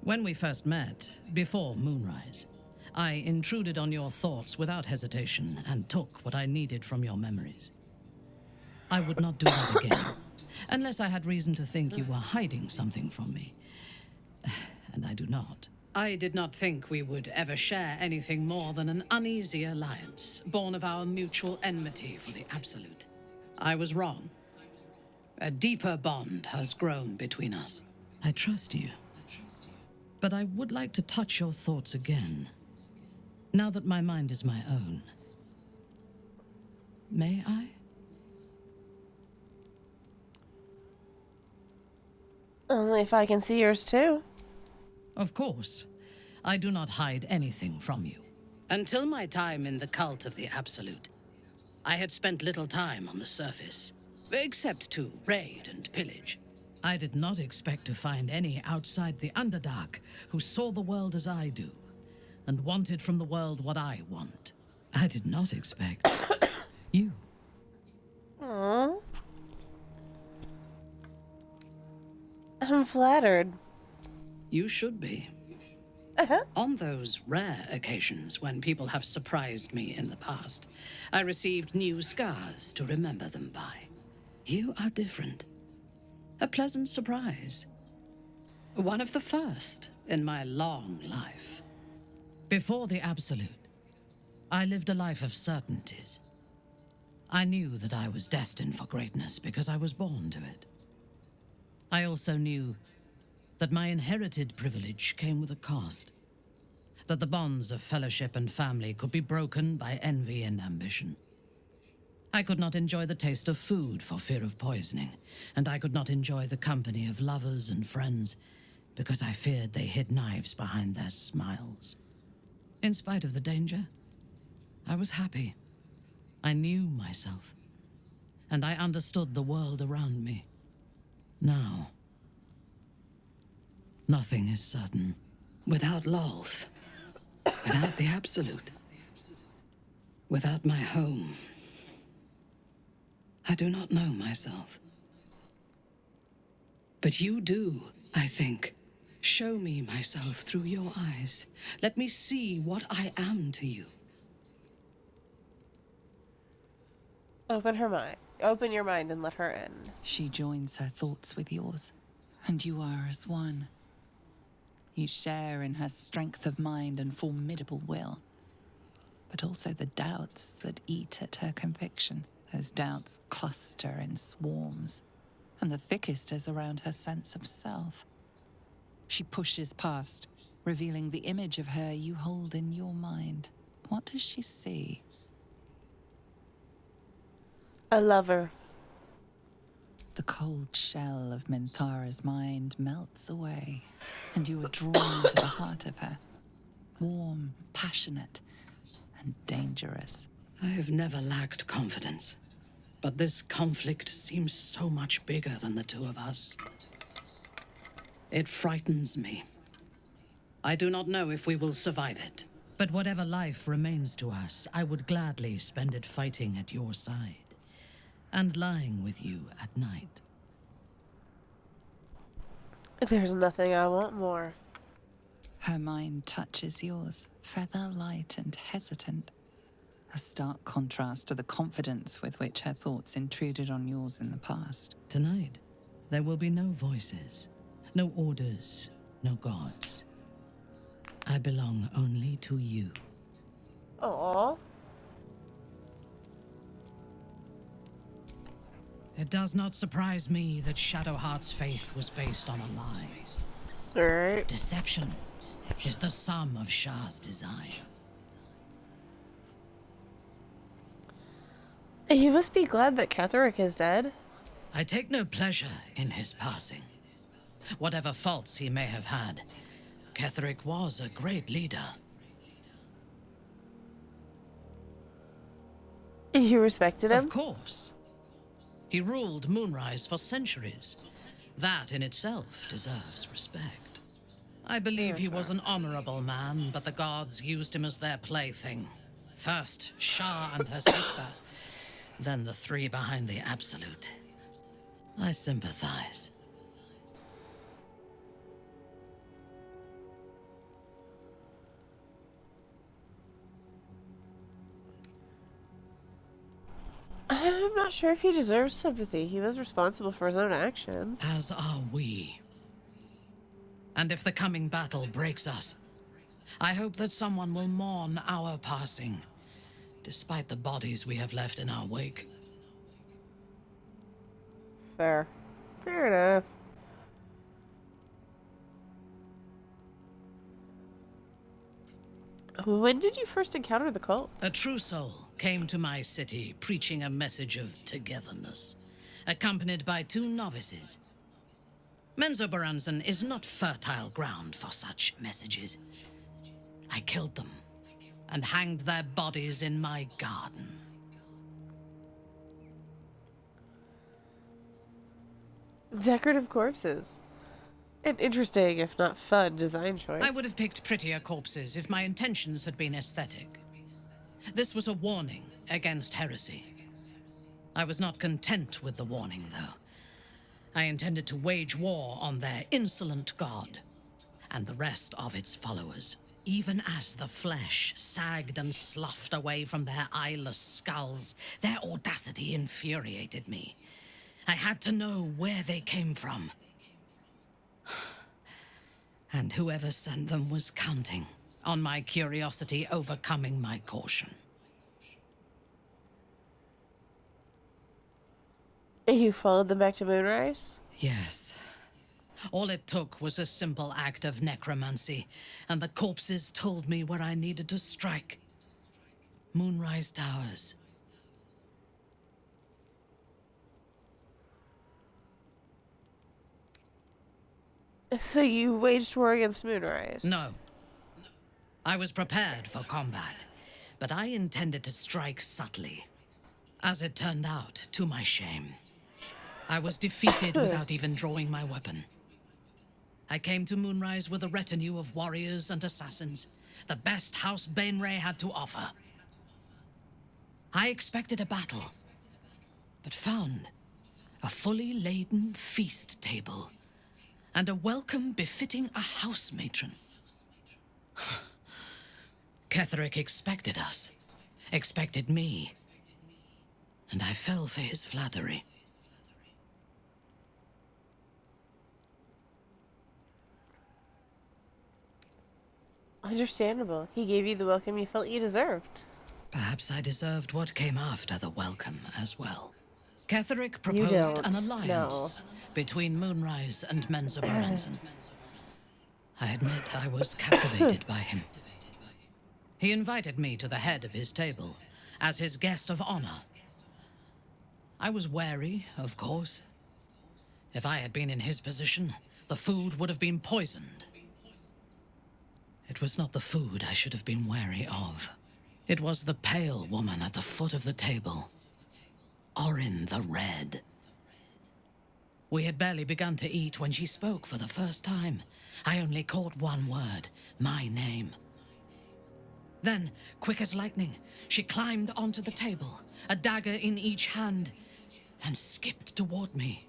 When we first met, before moonrise, I intruded on your thoughts without hesitation and took what I needed from your memories. I would not do that again, unless I had reason to think you were hiding something from me. And I do not. I did not think we would ever share anything more than an uneasy alliance, born of our mutual enmity for the Absolute. I was wrong. A deeper bond has grown between us. I trust you. But I would like to touch your thoughts again, now that my mind is my own. May I? Only if I can see yours too. Of course. I do not hide anything from you. Until my time in the cult of the Absolute, I had spent little time on the surface, except to raid and pillage. I did not expect to find any outside the Underdark who saw the world as I do, and wanted from the world what I want. I did not expect you Aww. I'm flattered. You should be. On those rare occasions when people have surprised me in the past, I received new scars to remember them by. You are different. A pleasant surprise. One of the first in my long life. Before the Absolute, I lived a life of certainties. I knew that I was destined for greatness because I was born to it. I also knew that my inherited privilege came with a cost. That the bonds of fellowship and family could be broken by envy and ambition. I could not enjoy the taste of food for fear of poisoning, and I could not enjoy the company of lovers and friends because I feared they hid knives behind their smiles. In spite of the danger, I was happy. I knew myself, and I understood the world around me. Now, nothing is certain. Without Lolth, without the Absolute, without my home, I do not know myself. But you do, I think. Show me myself through your eyes. Let me see what I am to you. Open her mind. Open your mind and let her in. She joins her thoughts with yours, and you are as one. You share in her strength of mind and formidable will, but also the doubts that eat at her conviction. Those doubts cluster in swarms, and the thickest is around her sense of self. She pushes past, revealing the image of her you hold in your mind. What does she see? A lover. The cold shell of Minthara's mind melts away, and you are drawn to the heart of her. Warm, passionate, and dangerous. I have never lacked confidence, but this conflict seems so much bigger than the two of us. It frightens me. I do not know if we will survive it. But whatever life remains to us, I would gladly spend it fighting at your side and lying with you at night. There's nothing I want more. Her mind touches yours, feather light and hesitant. A stark contrast to the confidence with which her thoughts intruded on yours in the past. Tonight, there will be no voices, no orders, no gods. I belong only to you. Aww. It does not surprise me that Shadowheart's faith was based on a lie. Alright. Deception is the sum of Shah's desire. You must be glad that Ketheric is dead. I take no pleasure in his passing. Whatever faults he may have had, Ketheric was a great leader. You respected him? Of course. He ruled Moonrise for centuries. That in itself deserves respect. I believe he was an honorable man, but the gods used him as their plaything. First, Shah and her sister, then the three behind the Absolute. I sympathize. I'm not sure if he deserves sympathy. He was responsible for his own actions. As are we. And if the coming battle breaks us, I hope that someone will mourn our passing, despite the bodies we have left in our wake. Fair. Fair enough. When did you first encounter the cult? A true soul came to my city preaching a message of togetherness, accompanied by 2 novices. Menzoberranzan is not fertile ground for such messages. I killed them and hanged their bodies in my garden. Decorative corpses. An interesting, if not fun, design choice. I would have picked prettier corpses if my intentions had been aesthetic. This was a warning against heresy. I was not content with the warning, though. I intended to wage war on their insolent god and the rest of its followers, even as the flesh sagged and sloughed away from their eyeless skulls. Their audacity infuriated me. I had to know where they came from. And whoever sent them was counting on my curiosity overcoming my caution. You followed them back to Moonrise? Yes. All it took was a simple act of necromancy, and the corpses told me where I needed to strike. Moonrise Towers. So you waged war against Moonrise? No. I was prepared for combat, but I intended to strike subtly. As it turned out, to my shame, I was defeated without even drawing my weapon. I came to Moonrise with a retinue of warriors and assassins, the best House Bainray had to offer. I expected a battle, but found a fully laden feast table and a welcome befitting a house matron. Ketheric expected us, expected me, and I fell for his flattery. Understandable. He gave you the welcome you felt you deserved. Perhaps I deserved what came after the welcome as well. Ketheric proposed an alliance between Moonrise and Menza Berenzon. I admit I was captivated by him. He invited me to the head of his table as his guest of honor. I was wary, of course. If I had been in his position, the food would have been poisoned. It was not the food I should have been wary of. It was the pale woman at the foot of the table. Orin the Red. We had barely begun to eat when she spoke for the first time. I only caught one word, my name. Then, quick as lightning, she climbed onto the table, a dagger in each hand, and skipped toward me,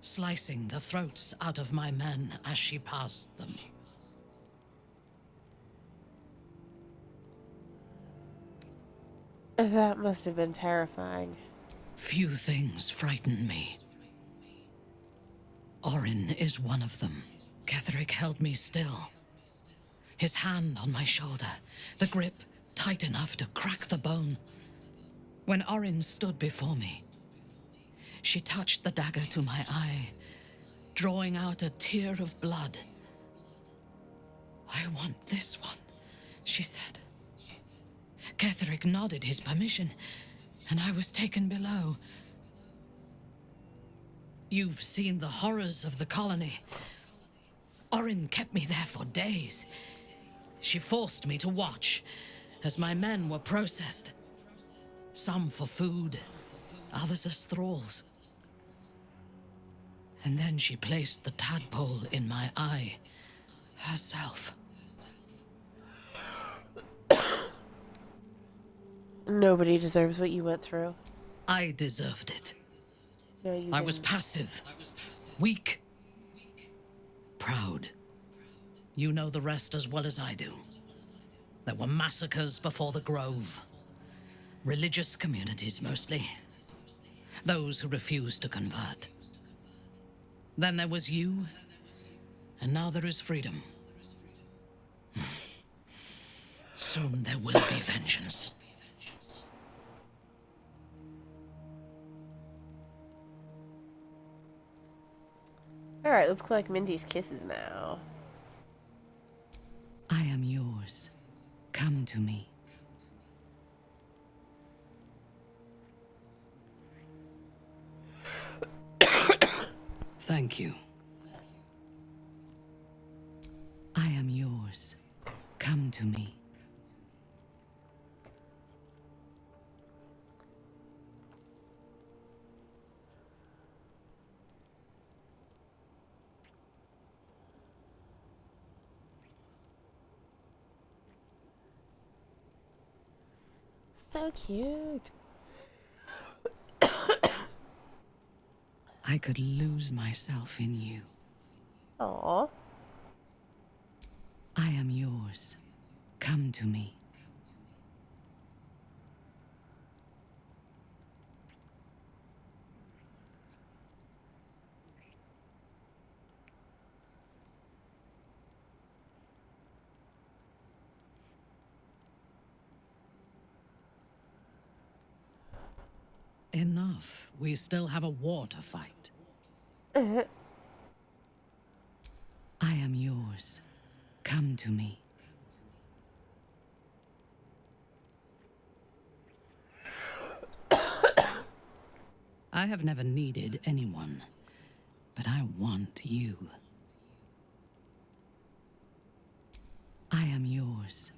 slicing the throats out of my men as she passed them. That must have been terrifying. Few things frighten me. Orin is one of them. Ketheric held me still, his hand on my shoulder, the grip tight enough to crack the bone. When Orin stood before me, she touched the dagger to my eye, drawing out a tear of blood. "I want this one," she said. Ketheric nodded his permission, and I was taken below. You've seen the horrors of the colony. Orin kept me there for days. She forced me to watch as my men were processed. Some for food, others as thralls. And then she placed the tadpole in my eye herself. Nobody deserves what you went through. I deserved it. No, you I was didn't. passive, weak, proud. You know the rest as well as I do. There were massacres before the Grove. Religious communities mostly. Those who refused to convert. Then there was you, and now there is freedom. Soon there will be vengeance. Alright, let's collect Mindy's kisses now. I am yours. Come to me. Thank you. I am yours. Come to me. So cute. I could lose myself in you. Aww. I am yours. Come to me. Enough. We still have a war to fight. I am yours. Come to me. I have never needed anyone, but I want you. I am yours.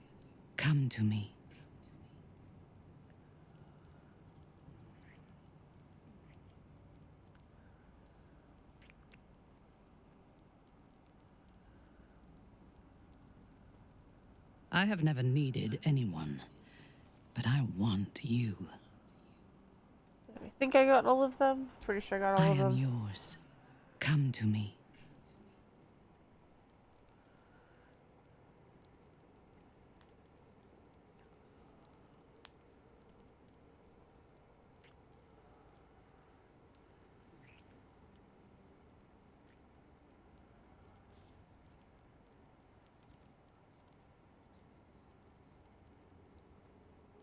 Come to me. I have never needed anyone, but I want you. I think I got all of them. Pretty sure I got all of them. I am yours. Come to me.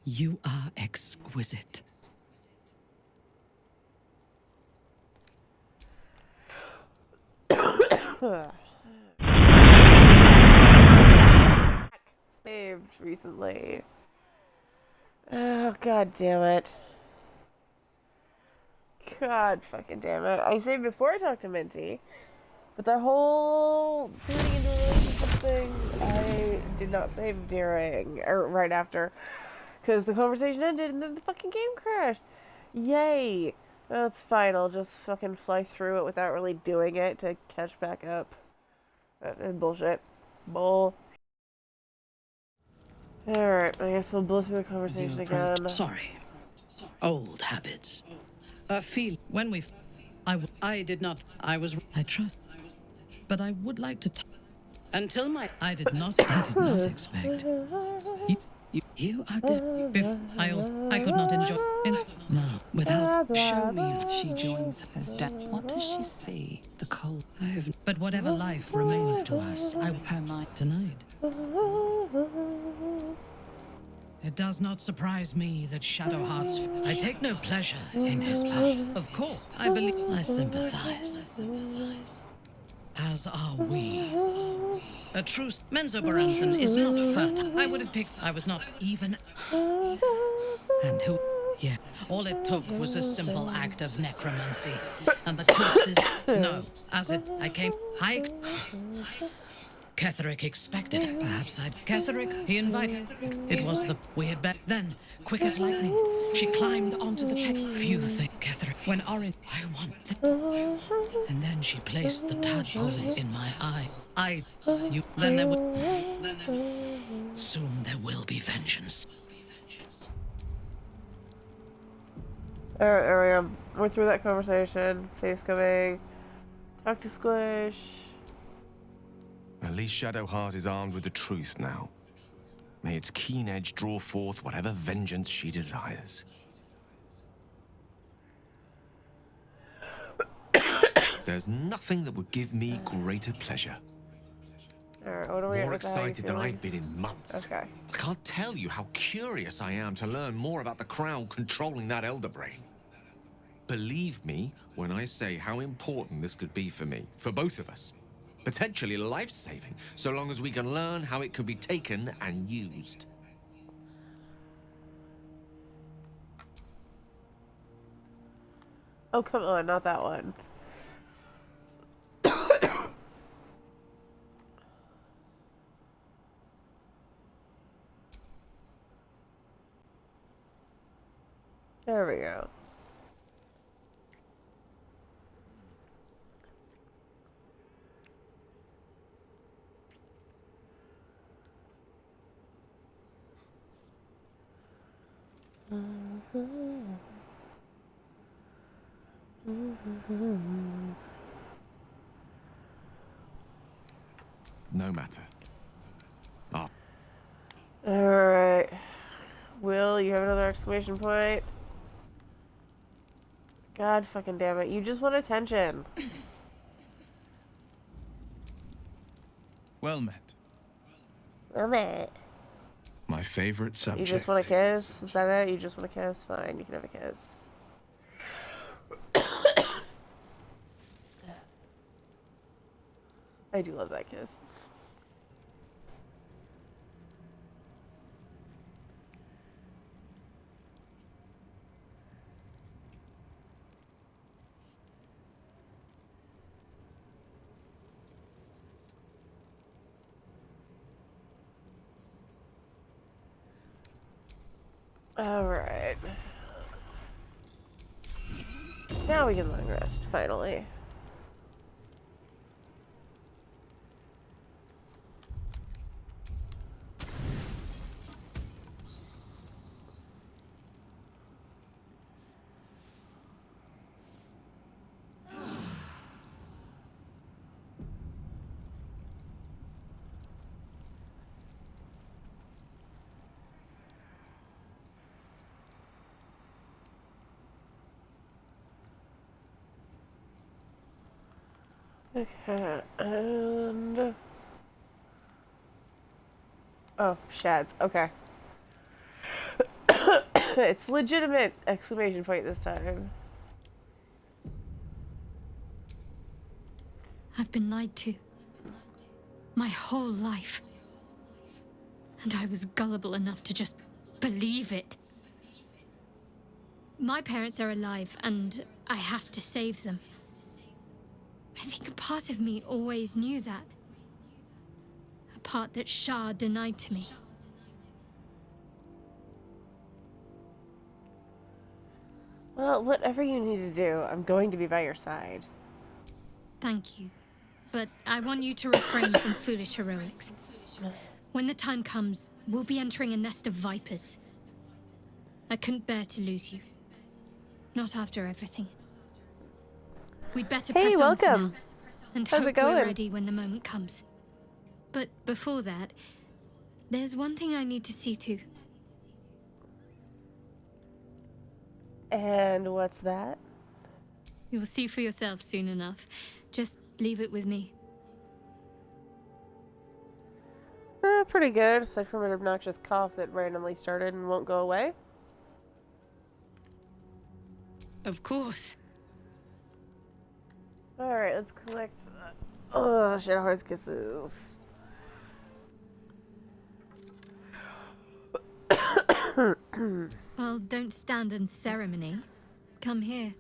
You are exquisite. Saved recently. Oh, god damn it. God fucking damn it. I saved before I talked to Minty, but that whole turning into a relationship thing, I did not save during, or right after, because the conversation ended and then the fucking game crashed. Yay. That's fine, I'll just fucking fly through it without really doing it to catch back up. Bullshit. Bull. Alright, I guess we'll blow through the conversation again. Sorry. Old habits. When we... I did not... I trust... But I would like to... Until my... I did not expect... You are dead. I could not enjoy... No, without... Show me. She joins as death. What does she see? The cold. But whatever life remains to us, her mind tonight. It does not surprise me that Shadowheart's... I take no pleasure in his past. Of course, I believe... I sympathize. As are we. A truce. Menzoberranzan is not fertile. I would have picked... I was not even... And who... Yeah. All it took was a simple act of necromancy. And the corpses... No. As it... I came... Ketheric expected it. Perhaps I'd... Ketheric, he invited... It was the... We had bet... Then, quick as lightning, she climbed onto the table. Few think Ketheric... When Orin... I want... And then she placed the tadpole in my eye. You... Then there will... Soon there will be vengeance. Alright, there we go. We're through that conversation. Save's coming. Talk to Squish. At least Shadowheart is armed with the truth now. May its keen edge draw forth whatever vengeance she desires. There's nothing that would give me greater pleasure. Alright, what are we More excited than I've been in months. Okay. I can't tell you how curious I am to learn more about the crown controlling that elder brain. Believe me when I say how important this could be for me, for both of us. Potentially life-saving, so long as we can learn how it could be taken and used. Oh, come on, not that one. There we go. No matter. Ah. Alright. Will, you have another exclamation point? God fucking damn it. You just want attention. Well met. Well met. My favorite subject. You just want a kiss? Is that it? You just want a kiss? Fine, you can have a kiss. I do love that kiss. Alright. Now we can long rest, finally. Okay, and... Oh, shads. Okay. It's legitimate! Exclamation point this time. I've been lied to. My whole life. And I was gullible enough to just believe it. My parents are alive, and I have to save them. I think a part of me always knew that. A part that Shah denied to me. Well, whatever you need to do, I'm going to be by your side. Thank you. But I want you to refrain from foolish heroics. When the time comes, we'll be entering a nest of vipers. I couldn't bear to lose you. Not after everything. We'd better press on for now, and How's hope it going? we're ready when the moment comes. But before that, there's one thing I need to see to. And what's that? You'll see for yourself soon enough. Just leave it with me. Pretty good, aside from an obnoxious cough that randomly started and won't go away. Of course. Alright, let's collect... Oh, Shadowheart's kisses. Well, don't stand in ceremony. Come here.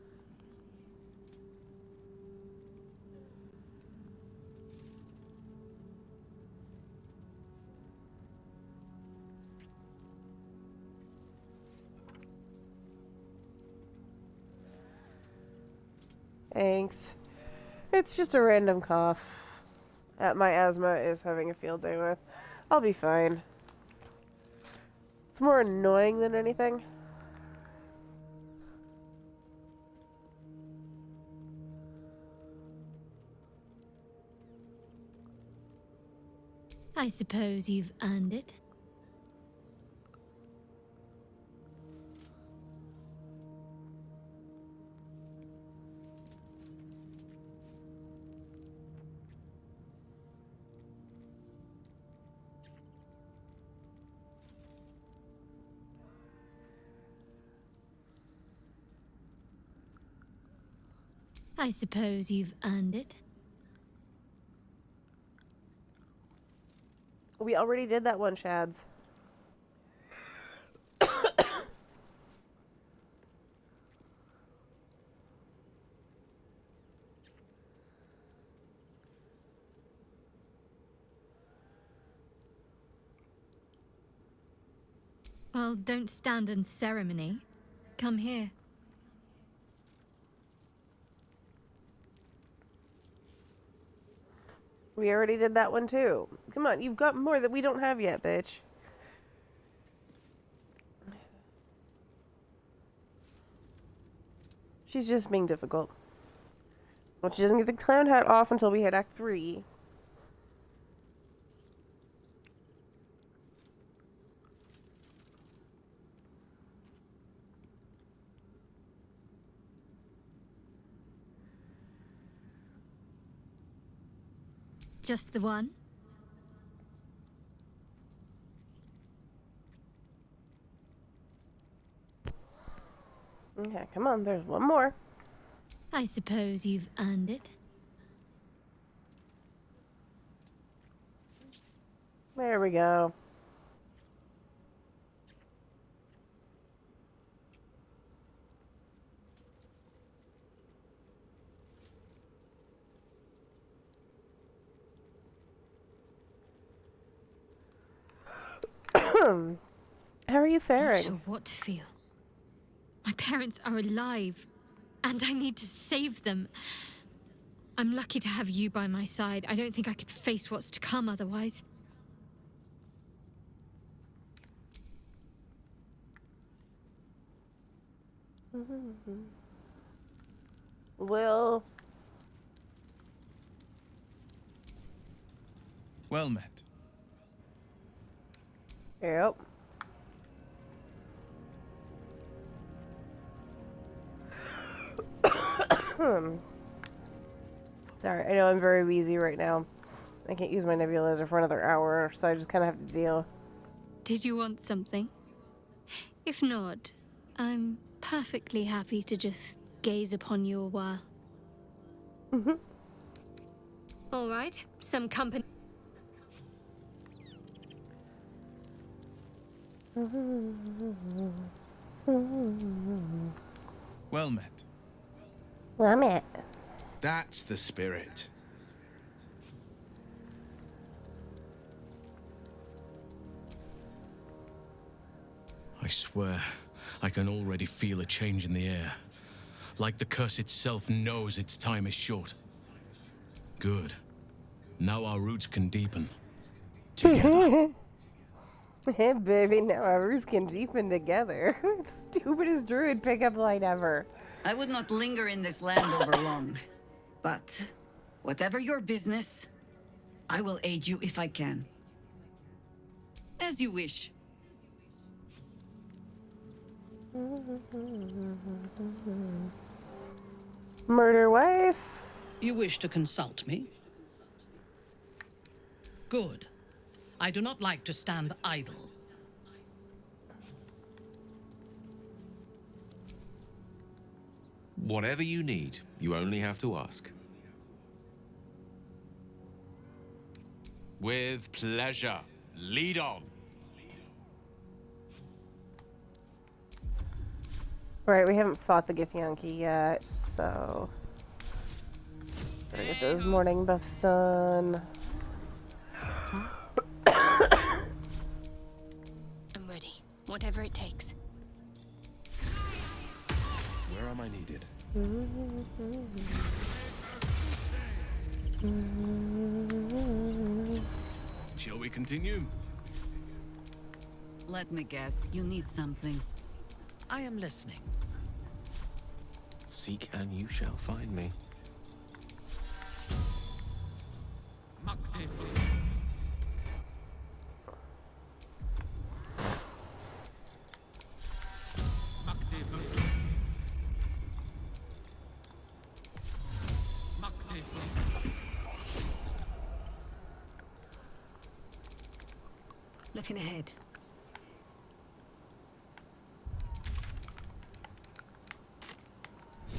Thanks. It's just a random cough that my asthma is having a field day with. I'll be fine. It's more annoying than anything. I suppose you've earned it. I suppose you've earned it. We already did that one, Shads. Well, don't stand in ceremony. Come here. We already did that one too. Come on, you've got more that we don't have yet, bitch. She's just being difficult. Well, she doesn't get the clown hat off until we hit Act 3. Just the one? Okay, come on, there's one more. I suppose you've earned it. There we go. How are you faring? Not sure what to feel. My parents are alive, and I need to save them. I'm lucky to have you by my side. I don't think I could face what's to come otherwise. Will. Well met. Yep. Sorry, I know I'm very wheezy right now. I can't use my nebulizer for another hour, so I just kind of have to deal. Did you want something? If not, I'm perfectly happy to just gaze upon you a while. All right, some company. Well met. Well met. That's the spirit. I swear, I can already feel a change in the air. Like the curse itself knows its time is short. Good. Now our roots can deepen. Together. Hey, baby, now our roots can deepen together. Stupidest druid pickup line ever. I would not linger in this land over long. But whatever your business, I will aid you if I can. As you wish. Murder wife. You wish to consult me? Good. I do not like to stand idle. Whatever you need, you only have to ask. With pleasure. Lead on. Right, we haven't fought the Githyanki yet, so gotta get those morning buffs done. I'm ready. Whatever it takes. Where am I needed? Shall we continue? Let me guess, you need something. I am listening. Seek and you shall find me. Looking ahead.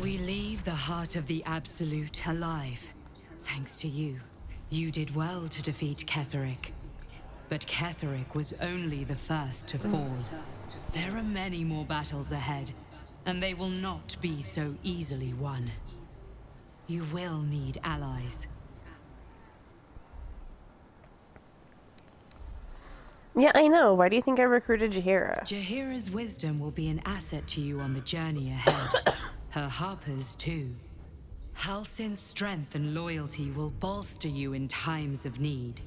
We leave the heart of the Absolute alive. Thanks to you. You did well to defeat Ketheric. But Ketheric was only the first to fall. There are many more battles ahead, and they will not be so easily won. You will need allies. Yeah, I know. Why do you think I recruited Jaheira? Jaheira's wisdom will be an asset to you on the journey ahead. Her harpers, too. Halsin's strength and loyalty will bolster you in times of need.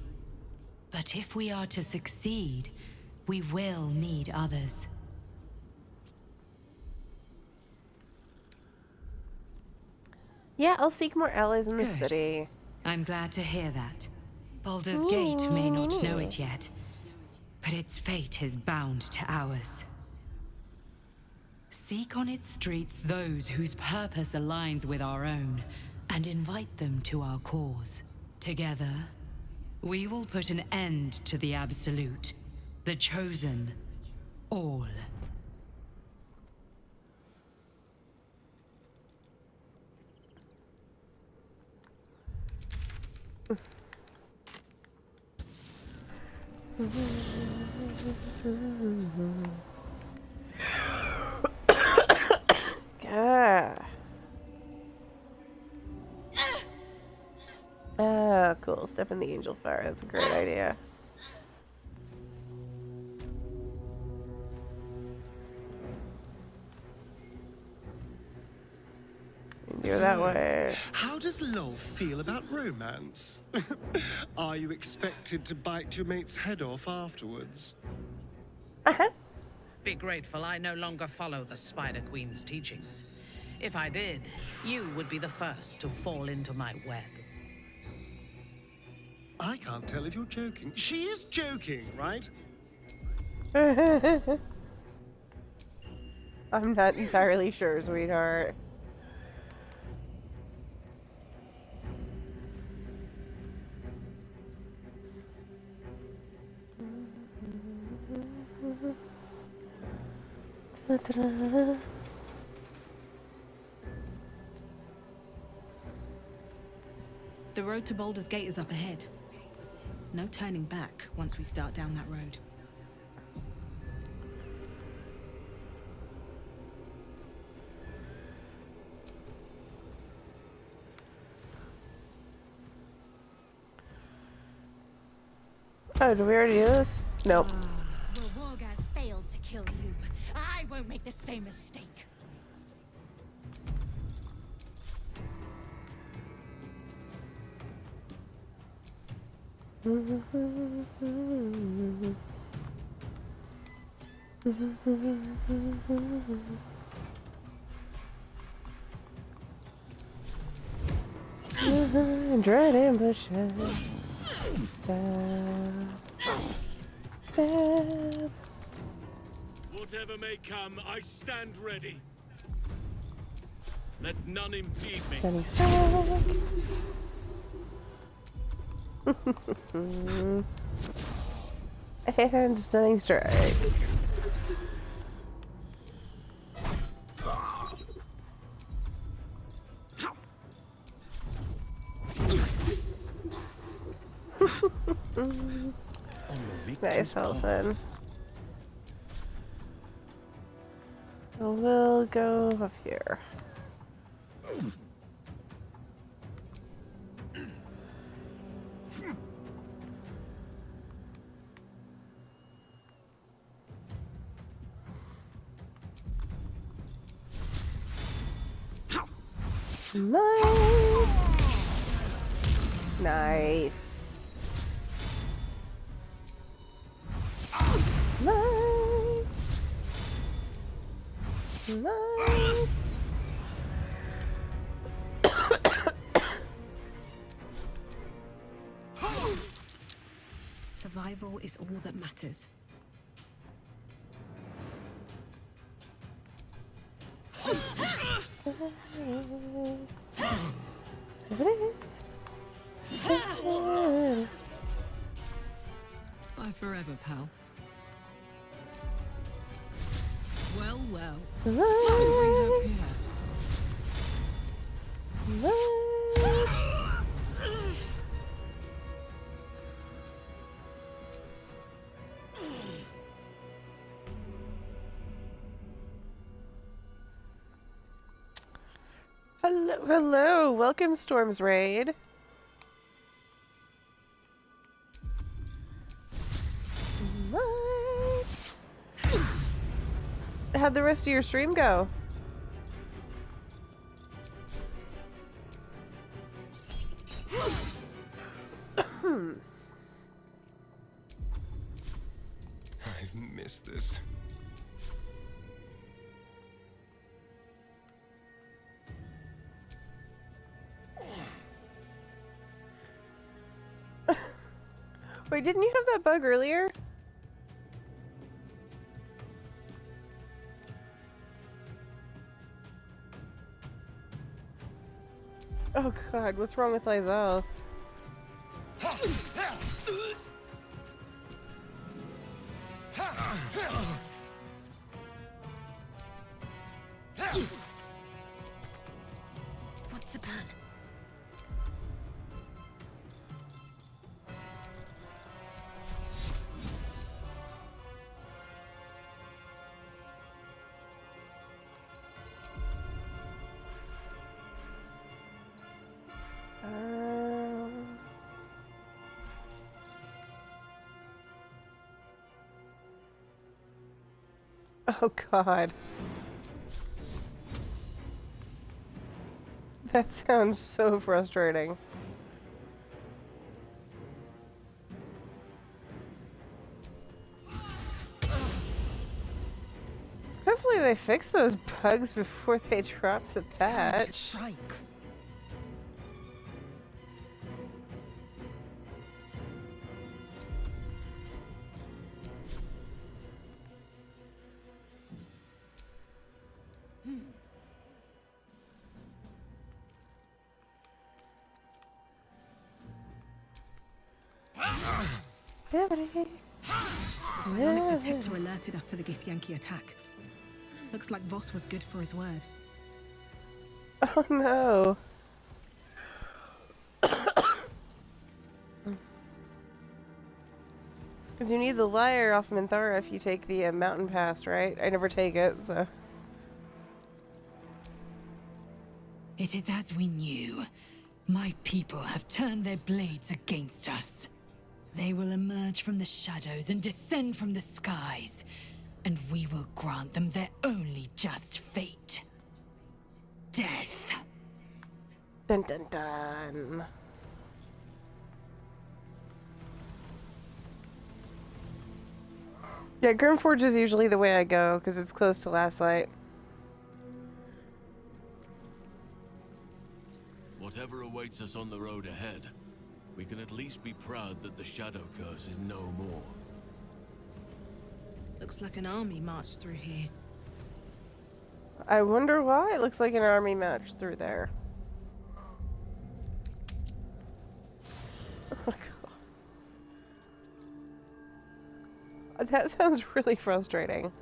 But if we are to succeed, we will need others. Yeah, I'll seek more allies in the Good. city. I'm glad to hear that. Baldur's Me, Gate me, may me, not know me. it yet, but its fate is bound to ours. Seek on its streets those whose purpose aligns with our own, and invite them to our cause. Together, we will put an end to the Absolute, the Chosen, all. Yeah. Ah, cool. Step in the angel fire. That's a great idea. Do it that way. How does love feel about romance? Are you expected to bite your mate's head off afterwards? Be grateful I no longer follow the Spider Queen's teachings. If I did, you would be the first to fall into my web. I can't tell if you're joking. She is joking, right? I'm not entirely sure, sweetheart. The road to Baldur's Gate is up ahead. No turning back once we start down that road. Oh, did we already do this? Nope. The Wargas failed to kill you. I won't make the same mistake. Dread ambushes. Stab. Stab. Whatever may come, I stand ready. Let none impede me. Stunning strike. And stunning strike. Nice, Helson. We'll go up here. Nice. Nice. Nice. Nice. Survival is all that matters. Bye forever, pal. Well, well. Nice. What do we have here? Hello, hello. Welcome, Storm's Raid. What? How'd the rest of your stream go? I've missed this. Wait, didn't you have that bug earlier? Oh god, what's wrong with Lysel? What's the plan? Oh god. That sounds so frustrating. Hopefully they fix those bugs before they drop the patch. Ionic detector alerted us to the Githyanki attack. Looks like Voss was good for his word. Oh no. Because you need the lyre off Minthara if you take the mountain pass, right? I never take it, so. It is as we knew. My people have turned their blades against us. They will emerge from the shadows and descend from the skies, and we will grant them their only just fate. Death. Dun dun dun. Yeah, Grimforge is usually the way I go, because it's close to Last Light. Whatever awaits us on the road ahead, we can at least be proud that the Shadow Curse is no more. Looks like an army marched through here. I wonder why it looks like an army march through there. Oh, God. That sounds really frustrating.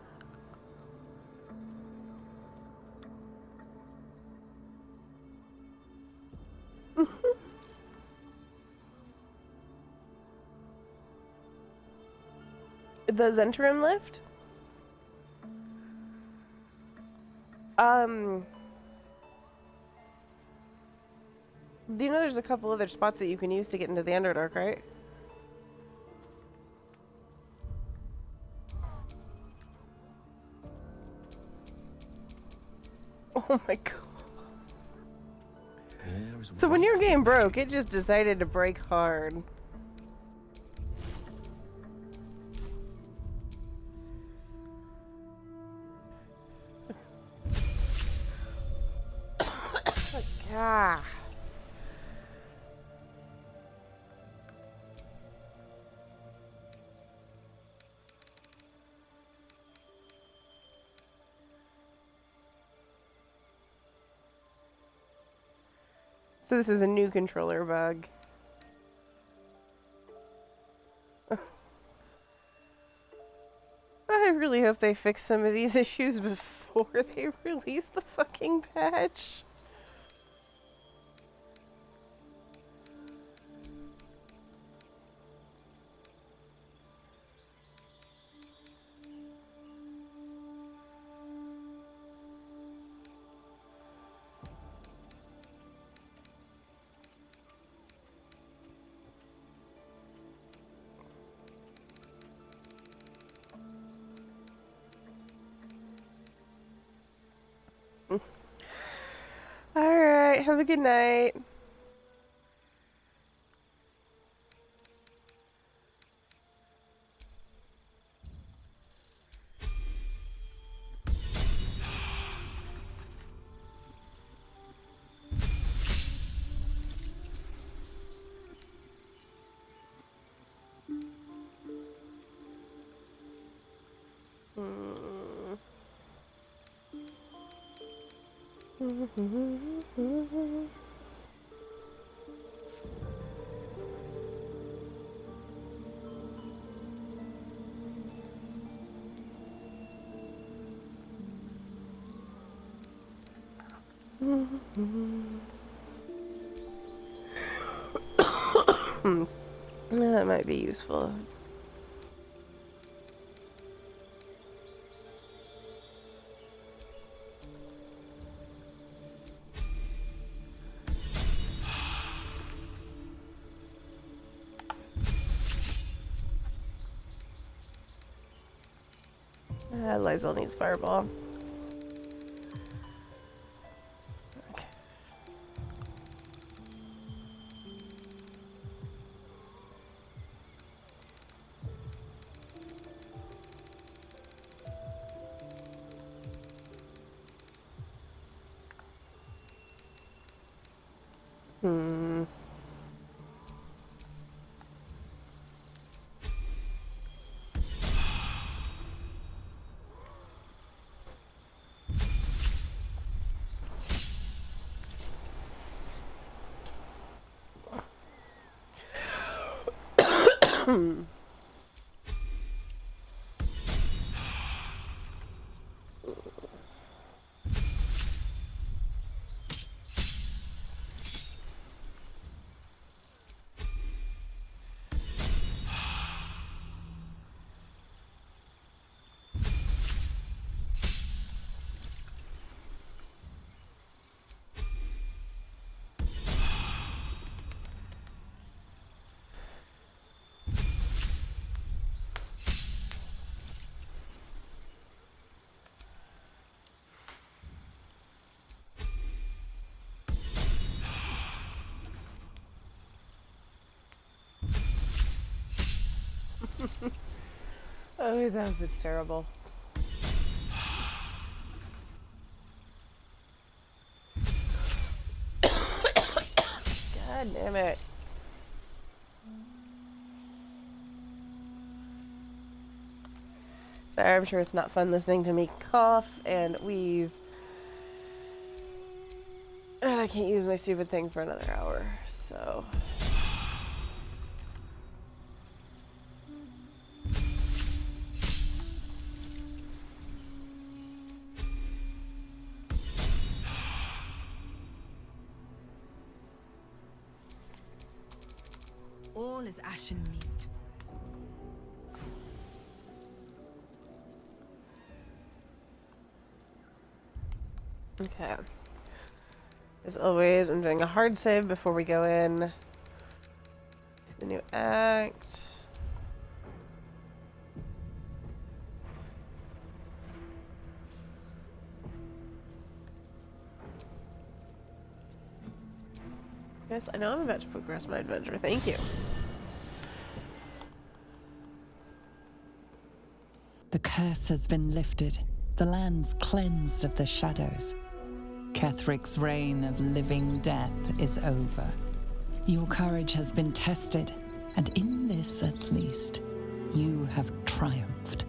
The Zentrum lift? You know there's a couple other spots that you can use to get into the Underdark, right? Oh my god. So when your game broke, it just decided to break hard. Ah. So this is a new controller bug. I really hope they fix some of these issues before they release the fucking patch. Alright, have a good night. That might be useful. Lysol needs fireball. Hmm. Oh, his outfit's terrible. God damn it. Sorry, I'm sure it's not fun listening to me cough and wheeze. And I can't use my stupid thing for another hour, so... All is ashen meat. Okay. As always, I'm doing a hard save before we go in to the new act. Yes, I know I'm about to progress my adventure. Thank you. The curse has been lifted. The land's cleansed of the shadows. Ketheric's reign of living death is over. Your courage has been tested, and in this at least, you have triumphed.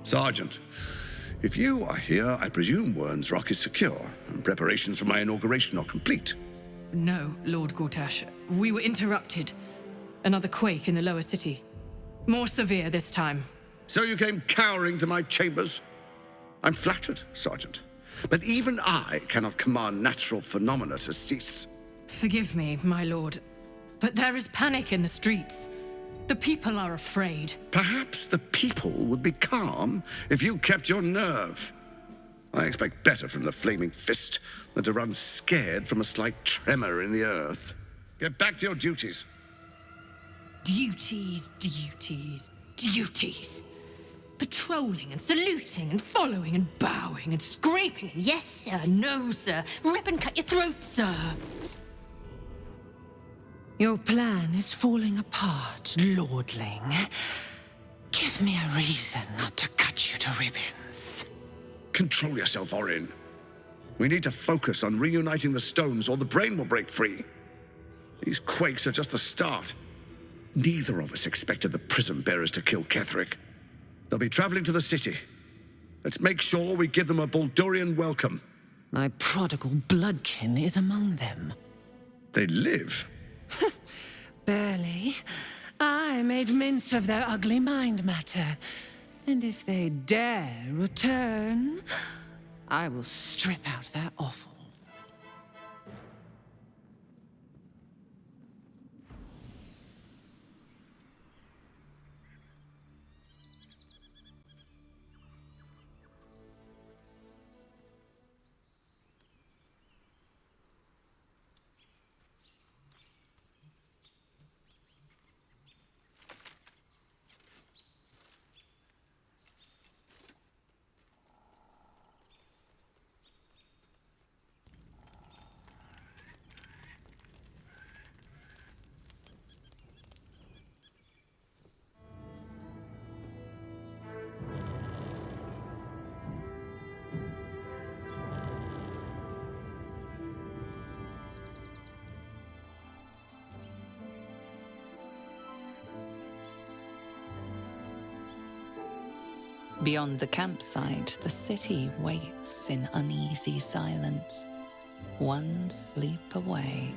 Sergeant, if you are here, I presume Wern's Rock is secure, and preparations for my inauguration are complete. No, Lord Gortash. We were interrupted. Another quake in the lower city. More severe this time. So you came cowering to my chambers? I'm flattered, Sergeant. But even I cannot command natural phenomena to cease. Forgive me, my lord, but there is panic in the streets. The people are afraid. Perhaps the people would be calm if you kept your nerve. I expect better from the flaming fist than to run scared from a slight tremor in the earth. Get back to your duties. Duties, duties, duties. Patrolling and saluting and following and bowing and scraping and yes, sir, no, sir. Rip and cut your throat, sir. Your plan is falling apart, lordling. Give me a reason not to cut you to ribbons. Control yourself, Orin. We need to focus on reuniting the stones or the brain will break free. These quakes are just the start. Neither of us expected the prism bearers to kill Ketheric. They'll be traveling to the city. Let's make sure we give them a Baldurian welcome. My prodigal bloodkin is among them. They live? Barely. I made mince of their ugly mind matter. And if they dare return, I will strip out their offal. Beyond the campsite, the city waits in uneasy silence, one sleep away.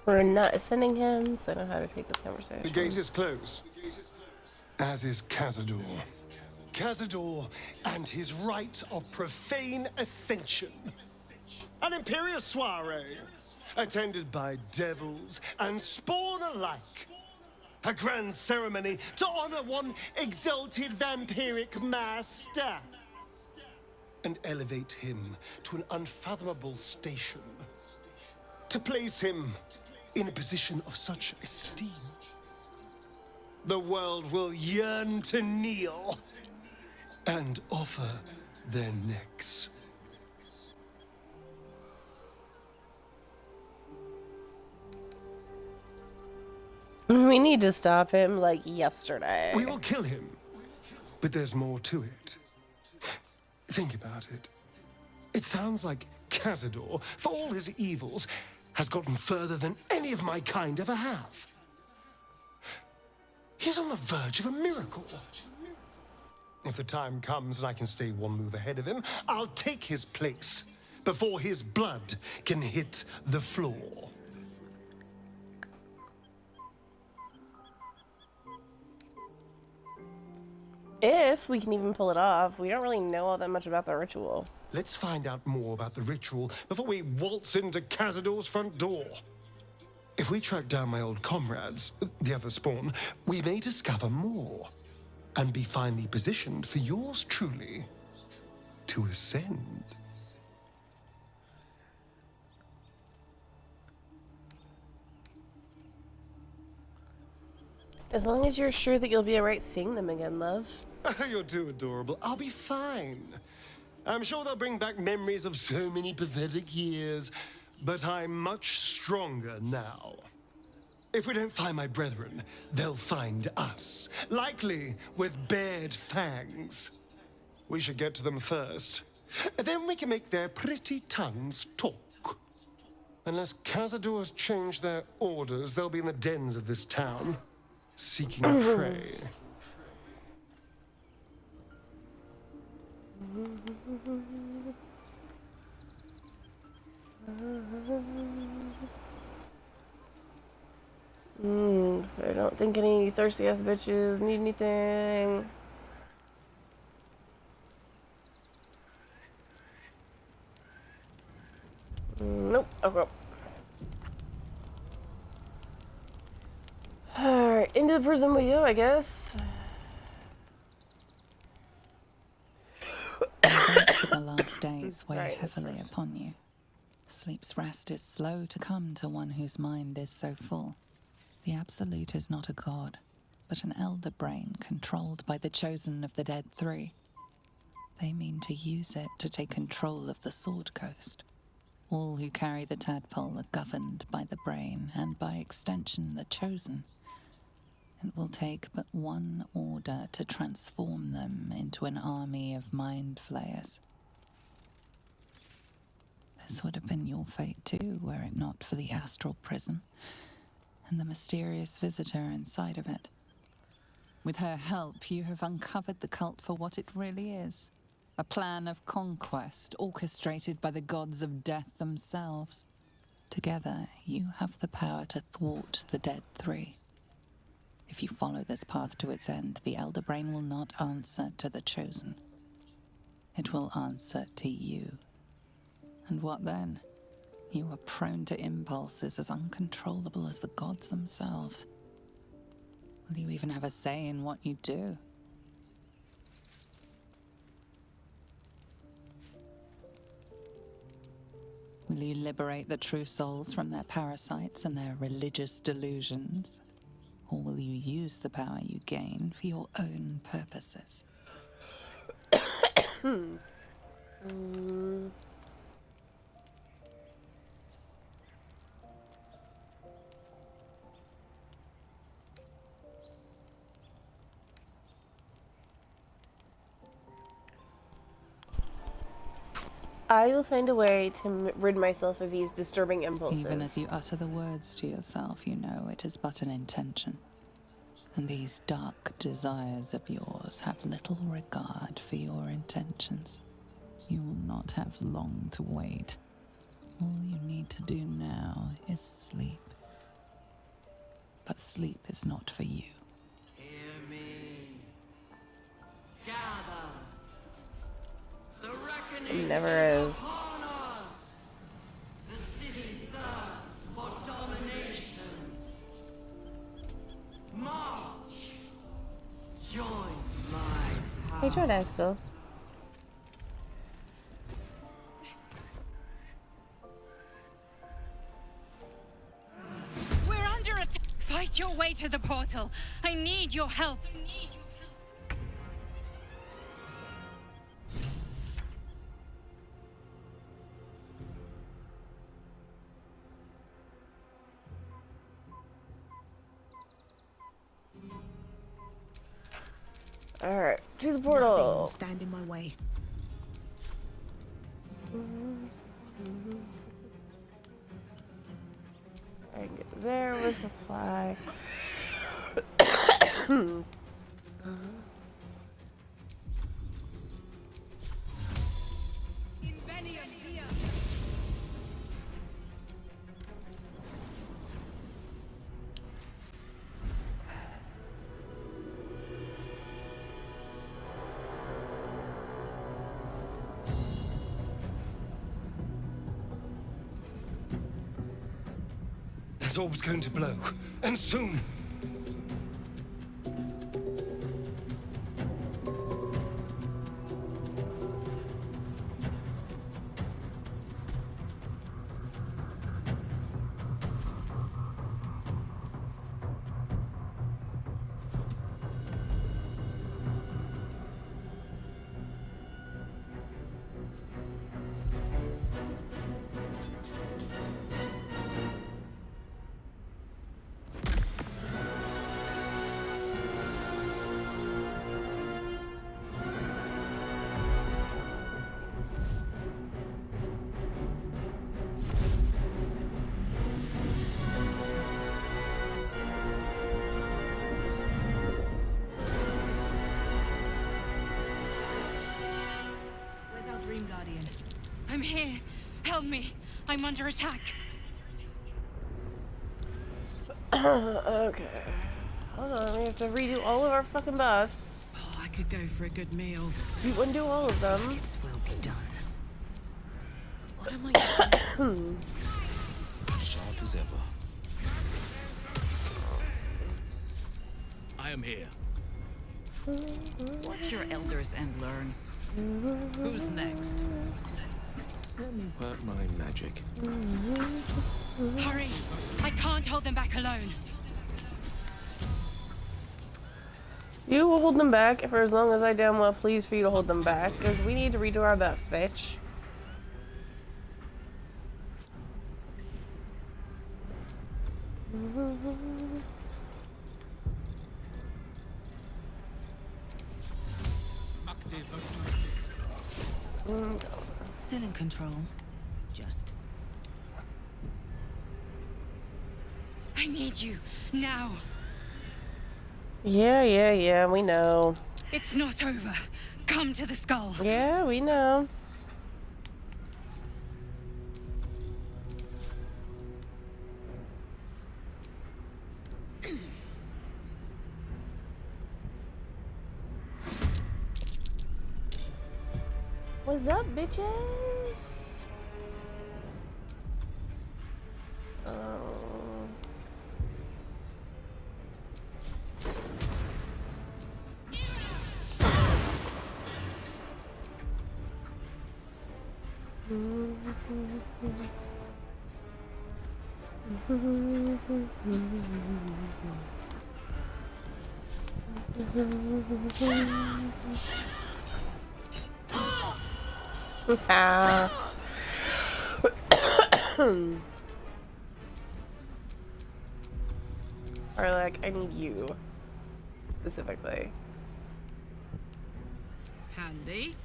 We're not sending him, so I know how to take this conversation. The gate is closed, as is Cazador. Cazador and his rite of profane ascension. An imperial soiree, attended by devils and spawn alike. A grand ceremony to honor one exalted vampiric master. And elevate him to an unfathomable station. To place him in a position of such esteem, the world will yearn to kneel and offer their necks. We need to stop him like yesterday. We will kill him, but there's more to it. Think about it. It sounds like Cazador, for all his evils, has gotten further than any of my kind ever have. He's on the verge of a miracle. If the time comes and I can stay one move ahead of him, I'll take his place before his blood can hit the floor. If we can even pull it off, we don't really know all that much about the ritual. Let's find out more about the ritual before we waltz into Cazador's front door. If we track down my old comrades, the other spawn, we may discover more and be finally positioned for yours truly to ascend. As long as you're sure that you'll be alright seeing them again, love. You're too adorable. I'll be fine. I'm sure they'll bring back memories of so many pathetic years, but I'm much stronger now. If we don't find my brethren, they'll find us, likely with bared fangs. We should get to them first. Then we can make their pretty tongues talk. Unless Cazadors change their orders, they'll be in the dens of this town, seeking prey. I don't think any thirsty ass bitches need anything. Nope. Okay. Alright, into the prison with you, I guess. The last days weigh heavily upon you. Sleep's rest is slow to come to one whose mind is so full. The Absolute is not a god, but an elder brain controlled by the chosen of the Dead Three. They mean to use it to take control of the Sword Coast. All who carry the tadpole are governed by the brain, and by extension the chosen. It will take but one order to transform them into an army of mind flayers. This would have been your fate too, were it not for the astral prison and the mysterious visitor inside of it. With her help, you have uncovered the cult for what it really is. A plan of conquest orchestrated by the gods of death themselves. Together, you have the power to thwart the Dead Three. If you follow this path to its end, the Elder Brain will not answer to the Chosen. It will answer to you. And what then? You are prone to impulses as uncontrollable as the gods themselves. Will you even have a say in what you do? Will you liberate the true souls from their parasites and their religious delusions? Or will you use the power you gain for your own purposes? I will find a way to rid myself of these disturbing impulses. Even as you utter the words to yourself, you know it is but an intention. And these dark desires of yours have little regard for your intentions. You will not have long to wait. All you need to do now is sleep. But sleep is not for you. Hear me. Gather. The reckoning It never is. upon us. The city thirsts for domination. March. Join my Hey, join Axel. We're under attack. Fight your way to the portal. I need your help. Alright, to the Nothing will portal. stand in my way. I can get there. Where's the fly? That orb's going to blow, and soon. I'm here. Help me. I'm under attack. Okay. Hold on, we have to redo all of our fucking buffs. Oh, I could go for a good meal. You wouldn't do all of them. This will be done. What am I doing? Sharp as ever. I am here. Watch your elders and learn. Who's next? Let me work my magic. Hurry! I can't hold them back alone. You will hold them back for as long as I damn well please for you to hold them back, because we need to redo our buffs, bitch. Still in control. Just. I need you now. Yeah, we know. It's not over. Come to the skull. Yeah, we know. What's up, bitches? Or like, I need you specifically. Handy.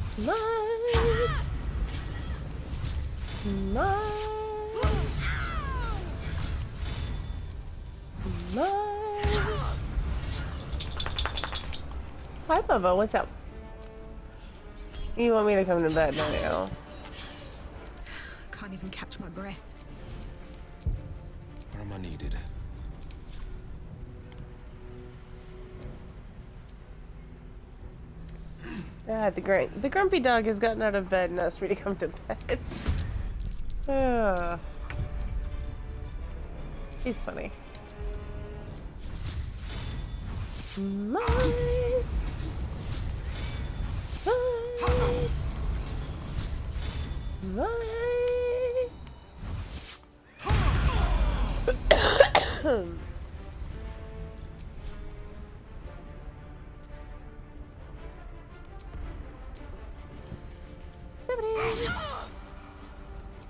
Smite! Smite! Smite! Hi, Bubba, what's up? You want me to come to bed now? Can't even catch my breath. Where am I needed? The grumpy dog has gotten out of bed and asked me to come to bed. He's funny. Smite! Smite! Smite!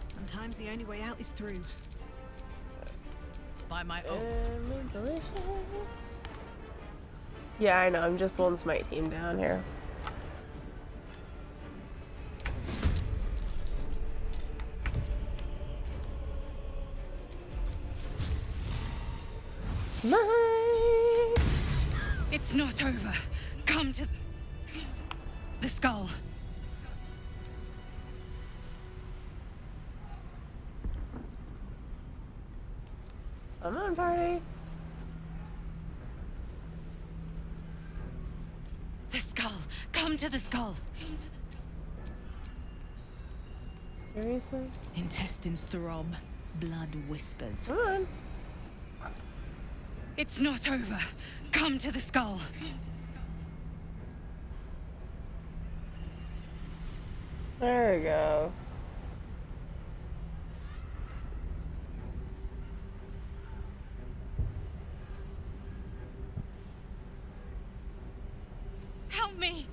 Sometimes the only way out is through. By my oath. Delicious. Yeah, I know. I'm just pulling Smite team down here. Smite! It's not over. Come to the skull. Come on, party. The skull. Come to the skull. Seriously? Intestines throb, blood whispers. Come on. It's not over. Come to the skull. There we go. Help me.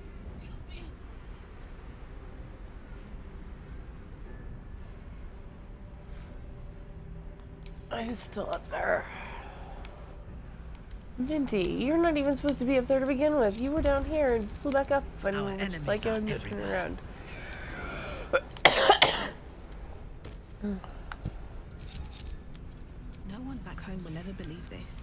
I'm still up there. Minty, you're not even supposed to be up there to begin with. You were down here and flew back up and just like you're moving around. never believe this.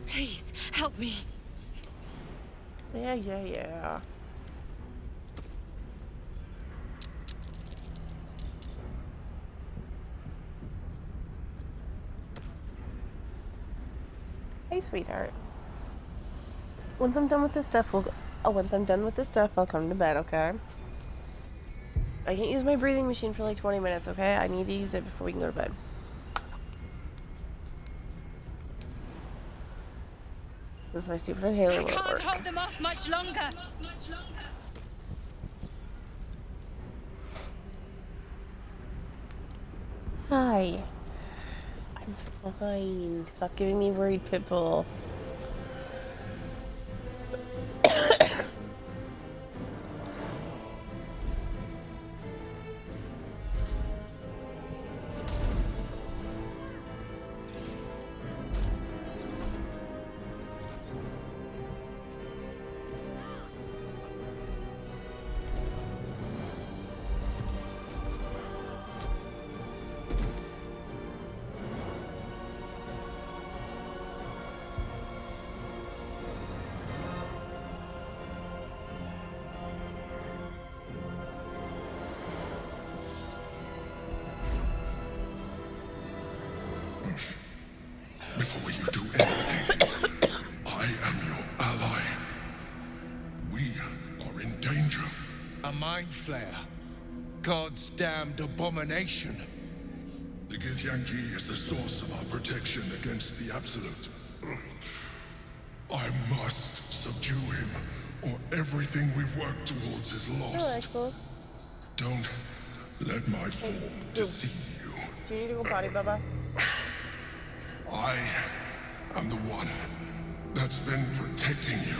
Please, help me. Yeah. Hey, sweetheart. Once I'm done with this stuff, I'll come to bed, okay? I can't use my breathing machine for like 20 minutes, okay? I need to use it before we can go to bed. Since my stupid inhaler won't work. I can't hold them off much longer. Hi. I'm fine. Stop giving me worried pitbull. Before you do anything, I am your ally. We are in danger. A mind flare. God's damned abomination. The Githyanki is the source of our protection against the Absolute. I must subdue him, or everything we've worked towards is lost. Don't let my form deceive you. Do you need to go potty, Bubba? I am the one that's been protecting you.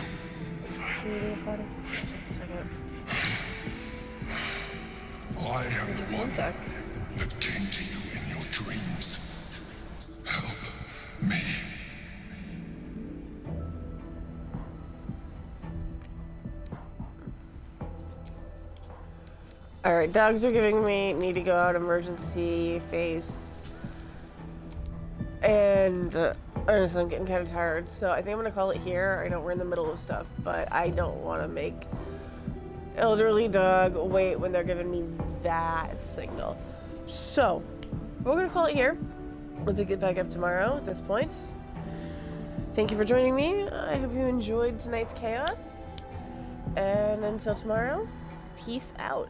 Do you need to go potty? I am the one that came to you in your dreams. Help me. Alright, dogs are giving me need to go out emergency face. And I'm getting kind of tired, so I think I'm going to call it here. I know we're in the middle of stuff, but I don't want to make elderly dog wait when they're giving me that signal. So, we're going to call it here. We'll pick it back up tomorrow at this point. Thank you for joining me. I hope you enjoyed tonight's chaos. And until tomorrow, peace out.